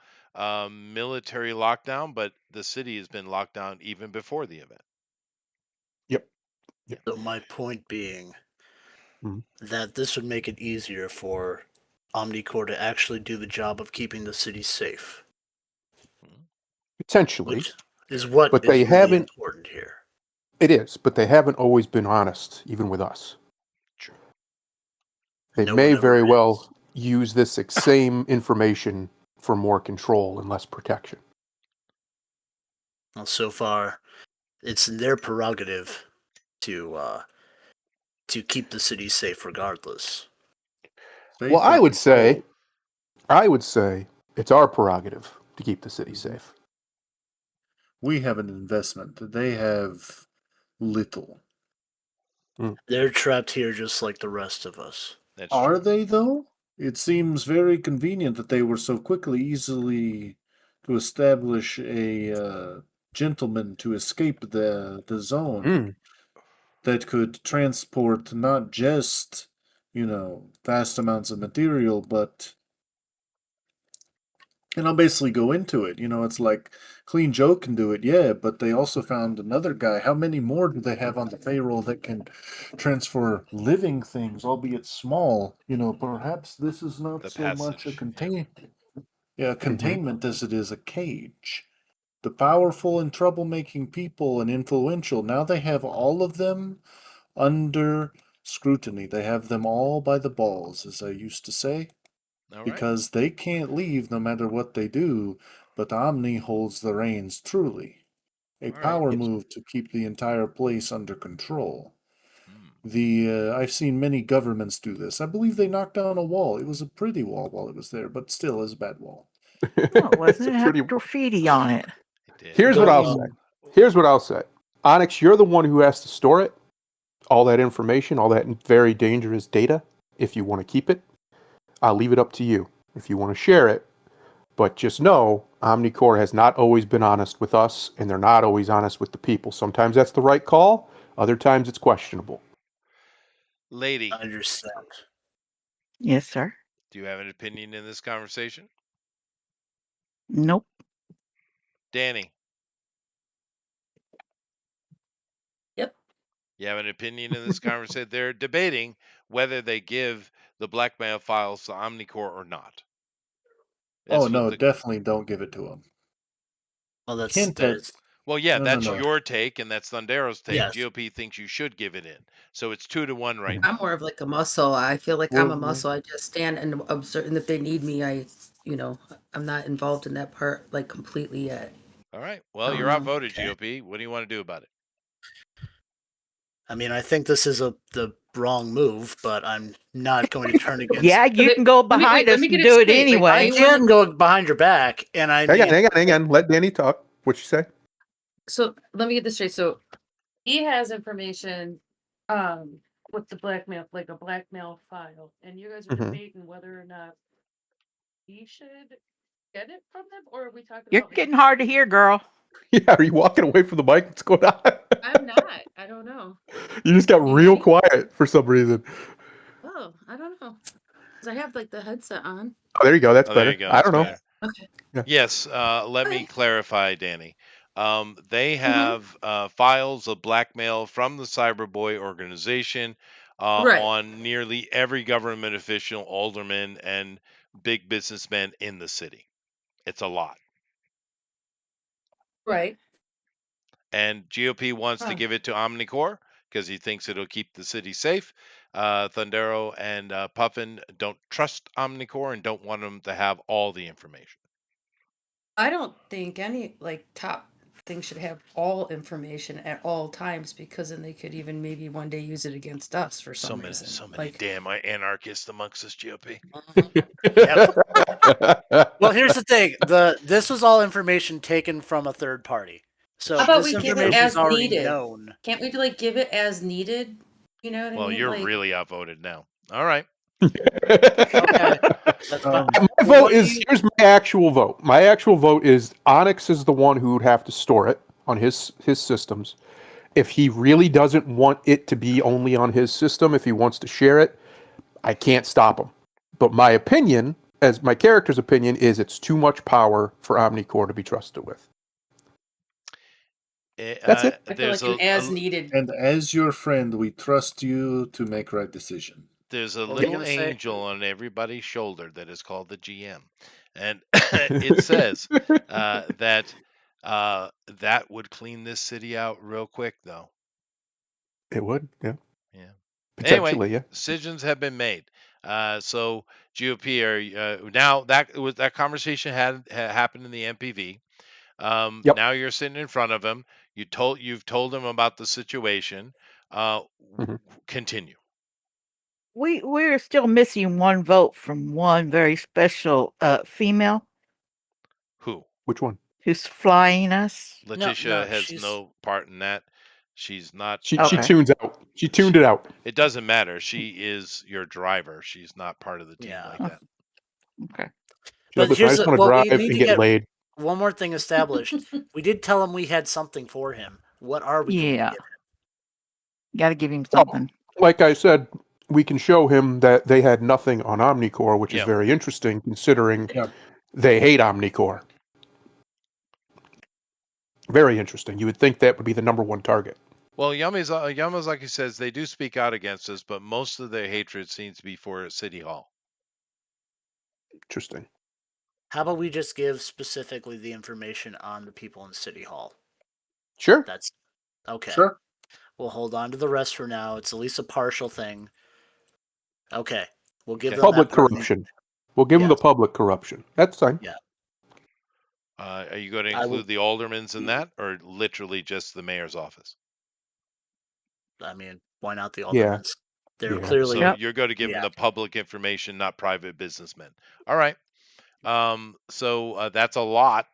military lockdown, but the city has been locked down even before the event. Yep. So my point being Mhm. that this would make it easier for Omnicorps to actually do the job of keeping the city safe, Potentially, which is what but is they really haven't. important here. It is, but they haven't always been honest, even with us. True. They No one may ever very is. well use this same information for more control and less protection. Well, so far, it's their prerogative to keep the city safe regardless. Well, Safe or control. I would say it's our prerogative to keep the city safe. We have an investment. They have little. They're trapped here just like the rest of us. That's Are true. they, though? It seems very convenient that they were so easily to establish a gentleman to escape the zone Mm. that could transport not just, vast amounts of material, but and I'll basically go into it. It's like Clean Joe can do it, yeah, but they also found another guy. How many more do they have on the payroll that can transfer living things, albeit small? Perhaps this is not The so much a passage. Yeah. Mhm. containment as it is a cage. The powerful and troublemaking people and influential, now they have all of them under scrutiny. They have them all by the balls, as I used to say, All right. because they can't leave no matter what they do, but Omni holds the reins truly. A All right. power Yes. move to keep the entire place under control. Hmm. I've seen many governments do this. I believe they knocked down a wall. It was a pretty wall while it was there, but still is a bad wall. No, it It's wasn't. a It had pretty. graffiti on it. It did. Here's what Don't I'll say. know. Here's what I'll say. Onyx, you're the one who has to store it. all that information, all that very dangerous data, if you want to keep it, I'll leave it up to you if you want to share it. But just know, Omnicore has not always been honest with us, and they're not always honest with the people. Sometimes that's the right call. Other times it's questionable. Lady, Understand. Yes, sir. do you have an opinion in this conversation? Nope. Danny, Yep. you have an opinion in this conversation? They're debating whether they give the blackmail files to Omnicore or not. Oh That's what no, the definitely don't give it to him. Well, that's Hint at well, yeah, No, that's no. your take, and that's Thundero's take. Yes. GOP thinks you should give it in, so it's 2-1 right Mhm. now. I'm more of like a muscle. I feel like I'm a Well, muscle. I just stand and observe, and if they need me, I'm not involved in that part like completely yet. All right. Well, I you're don't know. outvoted, Okay. GOP. What do you want to do about it? I mean, I think this is the wrong move, but I'm not going to turn against. Yeah, you can go Let me- behind let us me get and it do it straight. Like, I anyway. can go behind your back, and I Hang mean, on, hang on. Let Danny talk. What'd you say? So let me get this straight. So he has information with the blackmail, like a blackmail file, and you guys are Mhm. debating whether or not he should get it from them, or are we talking You're about like, getting hard to hear, girl. Yeah, are you walking away from the mic? What's going on? I'm not. I don't know. You just got Can you real hear me? quiet for some reason. Oh, I don't know. 'Cause I have like the headset on. Oh, there you go. That's Oh, there better. you go. I That's don't know. better. Okay. Yes. Let me Okay. clarify, Danny. They Mhm. have files of blackmail from the Cyberboy organization Right. on nearly every government official, alderman, and big businessman in the city. It's a lot. Right. And GOP wants to Huh. give it to Omnicore because he thinks it'll keep the city safe. Thundero and Puffin don't trust Omnicore and don't want them to have all the information. I don't think any like top thing should have all information at all times, because then they could even maybe one day use it against us for some reason. So many Like, damn anarchists amongst us, GOP. well, here's the thing: this was all information taken from a third party, so how about this we give it information is as already needed? known. Can't we like give it as needed? You know what I Well, mean? you're Like, really outvoted now. All right. Okay, that's fine. My Well, vote what do is you- here's my actual vote. My actual vote is Onyx is the one who would have to store it on his systems. If he really doesn't want it to be only on his system, if he wants to share it, I can't stop him. But my opinion, as my character's opinion, is it's too much power for Omnicore to be trusted with. That's it. I feel like an as needed. And as your friend, we trust you to make right decision. There's a What were you little gonna say? angel on everybody's shoulder that is called the GM, and it says that that would clean this city out real quick, though. It would, yeah. Yeah. Potentially, Anyway, yeah. decisions have been made. So GOP are now that conversation happened in the MPV. Yep. Now you're sitting in front of him. You've told him about the situation. Mhm. Continue. We're still missing one vote from one very special female Who? Which one? who's flying us. Letitia has she's no part in that. She's not. She Okay. tunes out. She tuned it out. It doesn't matter. She is your driver. She's not part of the team Yeah. like that. Okay. She's like, But listen, I here's just want to what we drive need and to get get laid. one more thing established. We did tell him we had something for him. What are we going to Yeah. give him? Got to give him Well, something. like I said, we can show him that they had nothing on Omnicore, which is Yeah. very interesting considering Yeah. they hate Omnicore. Very interesting. You would think that would be the number one target. Well, Yummy's like he says, they do speak out against us, but most of their hatred seems to be for City Hall. Interesting. How about we just give specifically the information on the people in City Hall? Sure. That's okay. Sure. We'll hold on to the rest for now. It's at least a partial thing. Okay. We'll give Okay. them Public that part. corruption. We'll give them the Yes. public corruption. That's fine. Yeah. Are you going to I will- include the aldermans in that, or literally just the mayor's office? I mean, why not the Yeah. aldermans? They're Yeah. clearly So Yep. you're going to give them the public information, not private businessmen. All right. So that's a lot.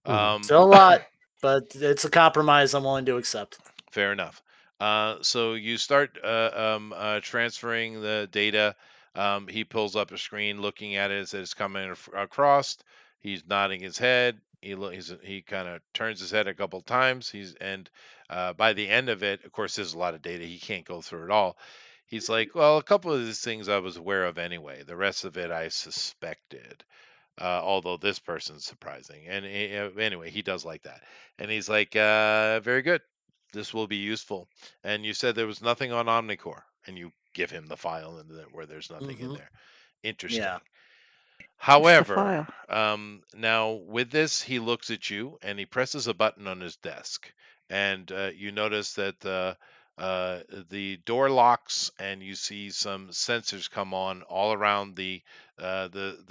Mhm. still a lot, but it's a compromise I'm willing to accept. Fair enough. So you start transferring the data. He pulls up a screen, looking at it as it's coming across. He's nodding his head. He kind of turns his head a couple times. By the end of it, of course, there's a lot of data. He can't go through it all. He's like, well, a couple of these things I was aware of anyway. The rest of it I suspected. Although this person's surprising. And anyway, he does like that. And he's like, very good. This will be useful. And you said there was nothing on Omnicore, and you give him the file where there's nothing in there. Interesting. Yeah. It's the However, file. now with this, he looks at you and he presses a button on his desk, and you notice that the door locks, and you see some sensors come on all around the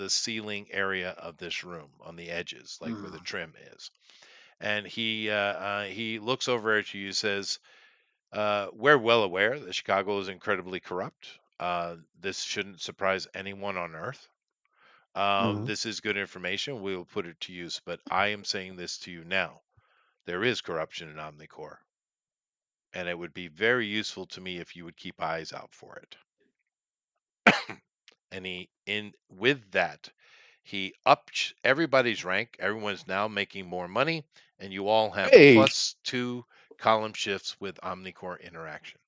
ceiling area of this room on the edges, like where the trim is. And he looks over at you, says, "We're well aware that Chicago is incredibly corrupt. This shouldn't surprise anyone on Earth. Mhm. This is good information. We will put it to use. But I am saying this to you now. There is corruption in Omnicore, and it would be very useful to me if you would keep eyes out for it." And with that, he upped everybody's rank. Everyone's now making more money, and you all have Hey, +2 column shifts with Omnicore interaction.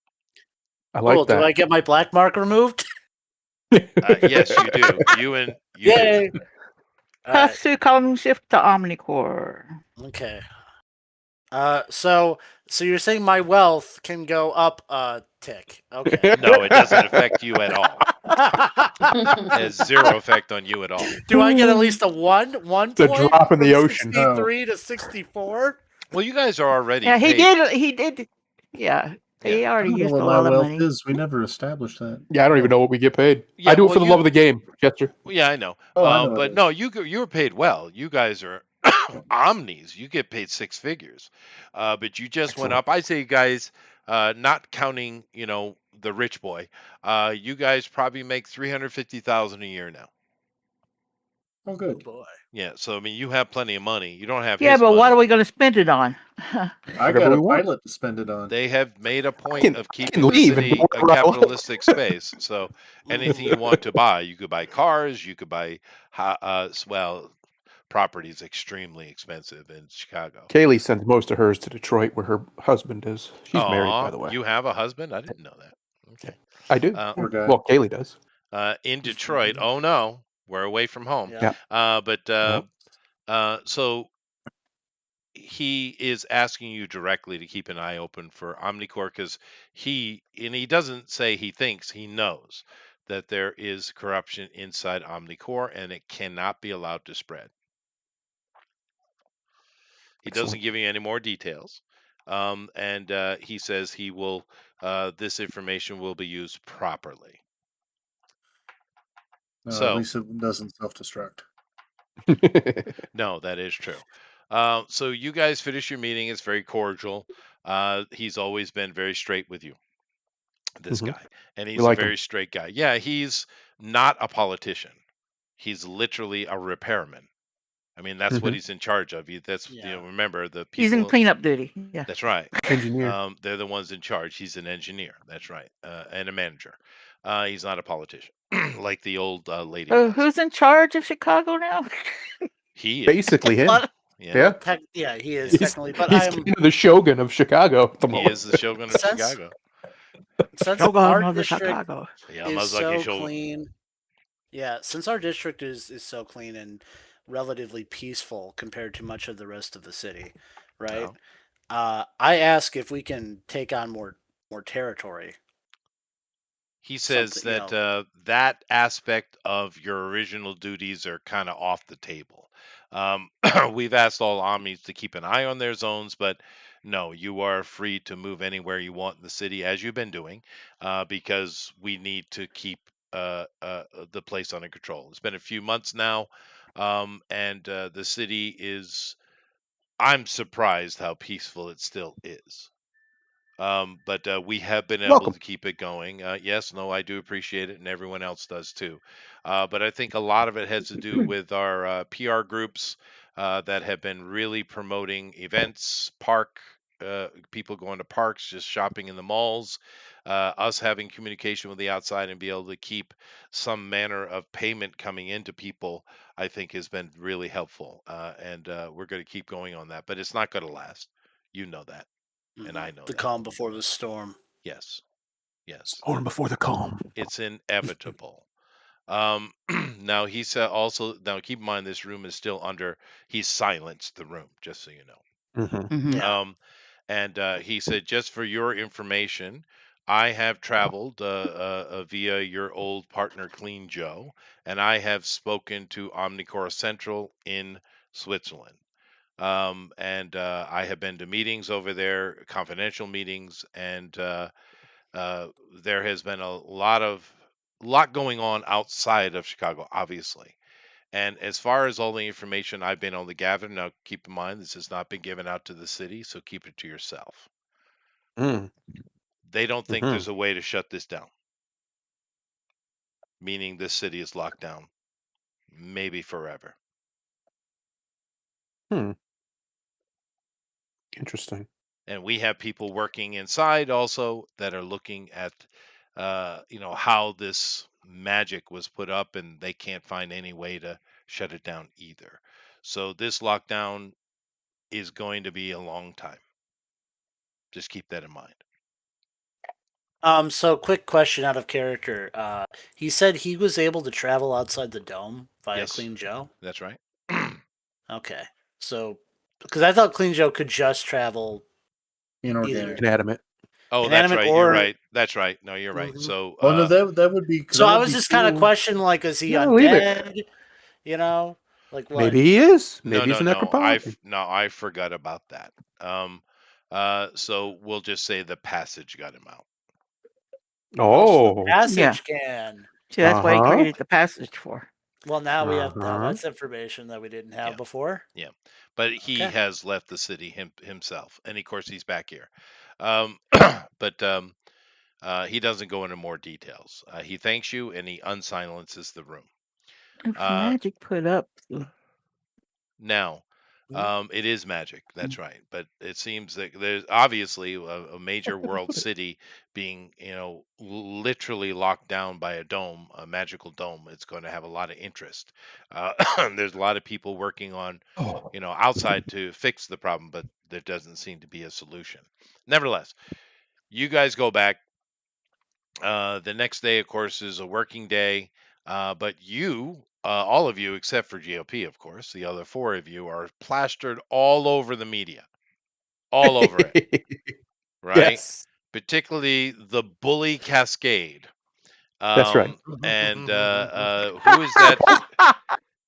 I Cool. like Do I that. get my black mark removed? Yes, you do. You do. Yay! All right. Plus 2 column shift to Omnicore. Okay. So you're saying my wealth can go up a tick? Okay. No, it doesn't affect you at all. It has zero effect on you at all. Do I get at least a one The point drop in the from ocean. 63 to 64? Well, you guys are already Yeah, paid. he did. Yeah, he Yeah. I already don't know used what a my lot of wealth money. is. We never established that. Yeah, I don't even know what we get paid. Yeah, I do it well, for the love of the game, Chester. Yeah, I know. Oh, I know what But it no, is. you were paid well. You guys are omnis. You get paid 6 figures. But you just went Excellent. up. I say, you guys, not counting, the rich boy. You guys probably make 350,000 a year now. Oh, Oh good. boy. Yeah. So I mean, you have plenty of money. You don't have Yeah, his but what are money. we going to spend it on? I Whatever got we a want. pilot to spend it on. They have made a I point of I can keeping the leave and do city a whatever I like. capitalistic space. So anything Mhm. you want to buy, you could buy cars. You could buy, well, property is extremely expensive in Chicago. Kaylee sends most of hers to Detroit, where her husband is. She's married, by Aw, the way. you have a husband? I didn't know that. Okay. I do. Uh, Poor guy. Well, Kaylee does. in Detroit, oh no, we're away from home. Yeah. So he is asking you directly to keep an eye open for Omnicore, because he doesn't say he thinks, he knows that there is corruption inside Omnicore, and it cannot be allowed to spread. He doesn't Excellent. give you any more details. And he says this information will be used properly. No, So, at least it doesn't self-destruct. no, that is true. So you guys finish your meeting. It's very cordial. He's always been very straight with you, this Mhm. guy. And We he's a like him. very straight guy. Yeah, he's not a politician. He's literally a repairman. I mean, that's what Mhm. he's in charge of. Yeah. Remember, the He's in people. cleanup duty. Yeah. That's right. Engineer. They're the ones in charge. He's an engineer. That's right. And a manager. He's not a politician like the old lady So was. who's in charge of Chicago now? He is. Basically him. What? Yeah. Yeah. Yeah, he is He's, technically. But he's I'm kind of the shogun of Chicago at the He moment. is the Shogun of Since- Chicago. since Shogun our of the district Chicago. Yeah, is Mazaki so Shogun. clean. Yeah, since our district is so clean and relatively peaceful compared to much of the rest of the city, right? I ask if we can take on more territory. He says Something, you that that aspect of your original duties are kind of off the table. We've asked all Omnis to keep an eye on their zones, but no, you are free to move anywhere you want in the city, as you've been doing, because we need to keep the place under control. It's been a few months now, and the city is. I'm surprised how peaceful it still is. But we have been able Welcome. to keep it going. Yes, no, I do appreciate it, and everyone else does too. But I think a lot of it has to do with our PR groups that have been really promoting events, park people going to parks, just shopping in the malls, us having communication with the outside and be able to keep some manner of payment coming into people, I think has been really helpful. And we're going to keep going on that, but it's not going to last. You know that, and I know The that. calm before the storm. Yes, yes, Storm before the calm. it's inevitable. Um, now he said also. Now keep in mind this room is still under. He silenced the room, just so you know. Mm-hmm. Mhm. Yeah. And he said, just for your information, I have traveled via your old partner, Clean Joe, and I have spoken to Omnicor Central in Switzerland. And I have been to meetings over there, confidential meetings, and uh, there has been a lot going on outside of Chicago, obviously. And as far as all the information I've been able to gather, now keep in mind this has not been given out to the city, so keep it to yourself. Mm. They don't think Mm-hmm. there's a way to shut this down, meaning this city is locked down, maybe forever. Hmm. Interesting. And we have people working inside also that are looking at, how this magic was put up, and they can't find any way to shut it down either. So this lockdown is going to be a long time. Just keep that in mind. So quick question out of character. He said he was able to travel outside the dome via Yes, Clean Joe. that's right. Okay. So, because I thought Clean Joe could just travel Inorganic. Inanimate. Oh, that's inanimate right. You're or. right. That's right. No, you're right. Mhm. So, Well, no, that would be So that I would was be just kind of cool. questioning, like, is he No, leave it. undead? You know, like what? Maybe he is. no, Maybe he's no, a no. necropolitan. I forgot about that. Um, so we'll just say the passage got him out. Oh, so the Oh. passage can. See, that's why he Uh-huh. created the passage for. Well, now we have now Uh-huh. that's information that we didn't have Yeah. before. Yeah, but he Okay. has left the city himself, and of course he's back here. But he doesn't go into more details. He thanks you and he unsilences the room. If Uh, magic put up, Now, Mhm. it is magic. That's right. But it seems that there's obviously a major world city being, literally locked down by a dome, a magical dome. It's going to have a lot of interest. There's a lot of people working on, Oh. outside to fix the problem, but there doesn't seem to be a solution. Nevertheless, you guys go back. The next day, of course, is a working day. But all of you, except for GOP, of course, the other four of you are plastered all over the media, all over it, right? Yes. Particularly the bully cascade. That's right. And who is that?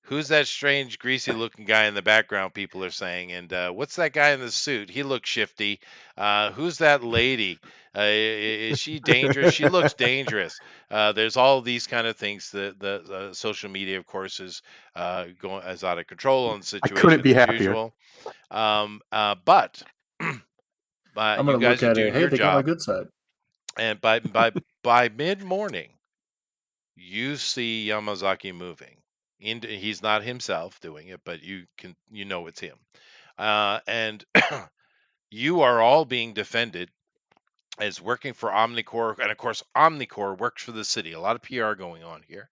Who's that strange, greasy-looking guy in the background? People are saying, and what's that guy in the suit? He looks shifty. Who's that lady? Is she dangerous? She looks dangerous. There's all these kind of things. The social media, of course, is going as out of control on the I couldn't situation be as happier. usual. But I'm you gonna look guys are at it. doing Hey, your they got my job, good side. and by mid morning, you see Yamazaki moving. He's not himself doing it, but you know it's him. And you are all being defended as working for Omnicore, and of course Omnicore works for the city. A lot of PR going on here,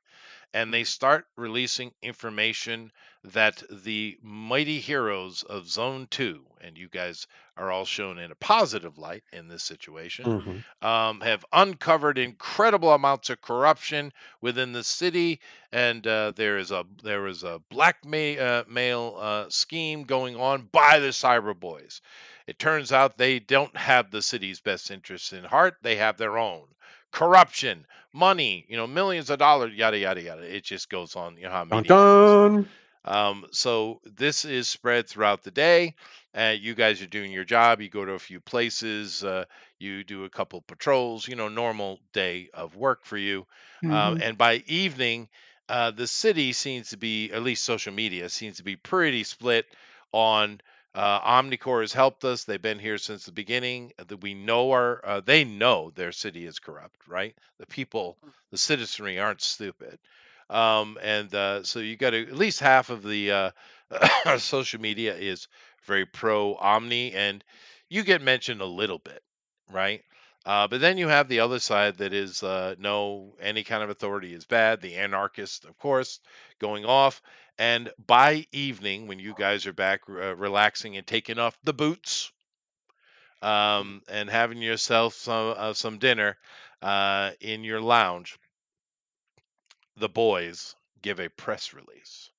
and they start releasing information that the mighty heroes of Zone 2, and you guys are all shown in a positive light in this situation, Mm-hmm. have uncovered incredible amounts of corruption within the city, and there is a blackmail scheme going on by the Cyber Boys. It turns out they don't have the city's best interests in heart; they have their own corruption, money, millions of dollars, yada yada yada. It just goes on. You know how Dun media goes. dun. So this is spread throughout the day. You guys are doing your job. You go to a few places. You do a couple patrols. Normal day of work for you. Mhm. And by evening, the city seems to be, at least social media seems to be pretty split on. Omnicore has helped us. They've been here since the beginning. They know their city is corrupt, right? The people, the citizenry aren't stupid. And so you got at least half of the social media is very pro Omni, and you get mentioned a little bit, right? But then you have the other side that is no, any kind of authority is bad. The anarchist, of course, going off. And by evening, when you guys are back relaxing and taking off the boots, and having yourself some dinner in your lounge, the boys give a press release.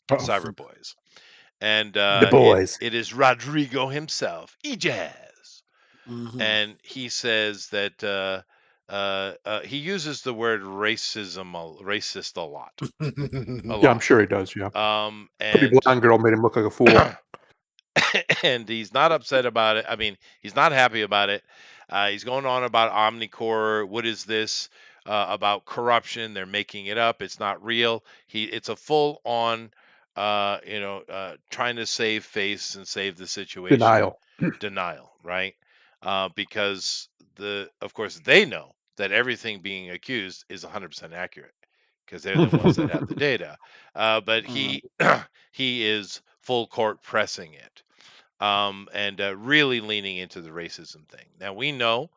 Cyber Boys, and The boys. it is Rodrigo himself, Ejaz, Mhm. and he says that he uses the word racist a lot, a Yeah, I'm lot. sure he does. Yeah, pretty And blonde girl made him look like a fool. and he's not upset about it. I mean, he's not happy about it. He's going on about Omnicore. What is this about corruption? They're making it up. It's not real. It's a full on, trying to save face and save the situation. Denial, right? Because of course, they know that everything being accused is 100% accurate because they're the ones that have the data. But he he is full court pressing it, and really leaning into the racism thing. Now we know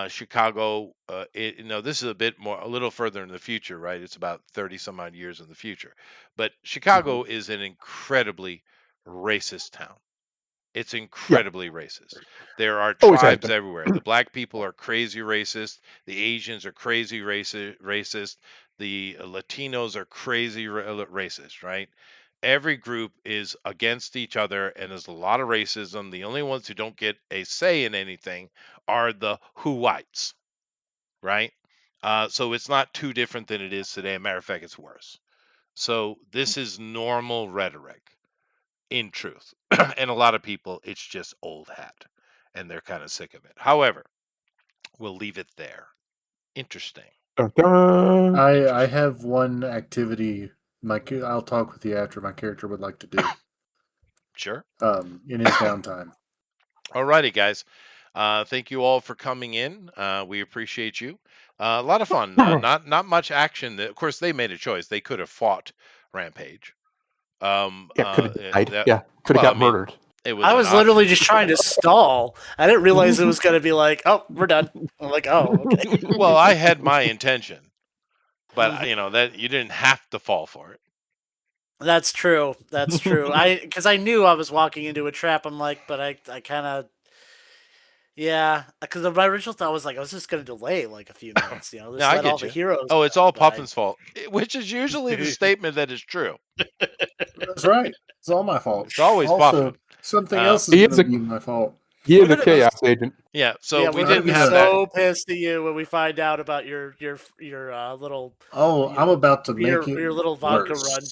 Chicago. This is a little further in the future, right? It's about 30 some odd years in the future. But Chicago is an incredibly racist town. It's incredibly racist. There are Always has tribes been. everywhere. The black people are crazy racist. The Asians are crazy racist. The Latinos are crazy racist, right? Every group is against each other, and there's a lot of racism. The only ones who don't get a say in anything are the who whites, right? So it's not too different than it is today. Matter of fact, it's worse. So this is normal rhetoric in truth. And a lot of people, it's just old hat and they're kind of sick of it. However, we'll leave it there. Interesting. Dun, dun. I have one activity. I'll talk with you after. My character would like to do Sure. in his downtime. Alrighty, guys. Thank you all for coming in. We appreciate you. A lot of fun. Not much action. Of course, they made a choice. They could have fought Rampage. Yeah, could have died. that- Yeah, could have well, got I mean, murdered. it was I an was option. literally just trying to stall. I didn't realize it was going to be like, oh, we're done. I'm like, oh, okay. Well, I had my intention, but that you didn't have to fall for it. That's true. That's true. Because I knew I was walking into a trap. I'm like, but I kind of, yeah. Because my original thought was like, I was just going to delay like a few minutes. Just No, I let all get the you. heroes. Oh, it's go, all but I- Puffin's fault, which is usually the statement that is true. That's right. It's all my fault. It's always Also, Puffin. something else He is is going to a- be my fault. He is a gonna- chaos agent. Yeah, so yeah, we we're gonna didn't be have that. so pissed at you when we find out about your little Oh, I'm about to make it your little vodka worse. run.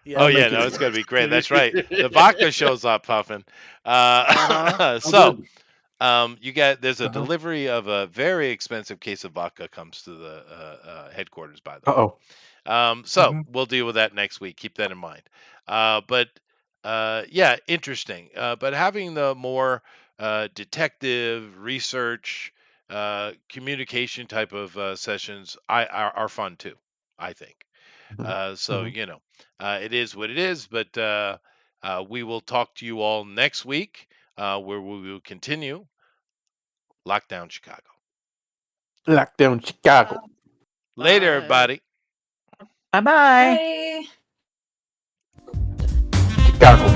Yeah. Oh I'll yeah, make no, it it's gonna be worse. great. That's right. The vodka shows up, Puffin. Uh-huh. So good. you there's a delivery of a very expensive case of vodka comes to the headquarters, by the way. So we'll deal with that next week. Keep that in mind. But yeah, interesting. But having the more detective research, communication type of sessions, are fun too. I think. So it is what it is. But we will talk to you all next week, where we will continue Lockdown Chicago. Lockdown Chicago. Later, Bye. everybody. Bye bye. Bye. Chicago.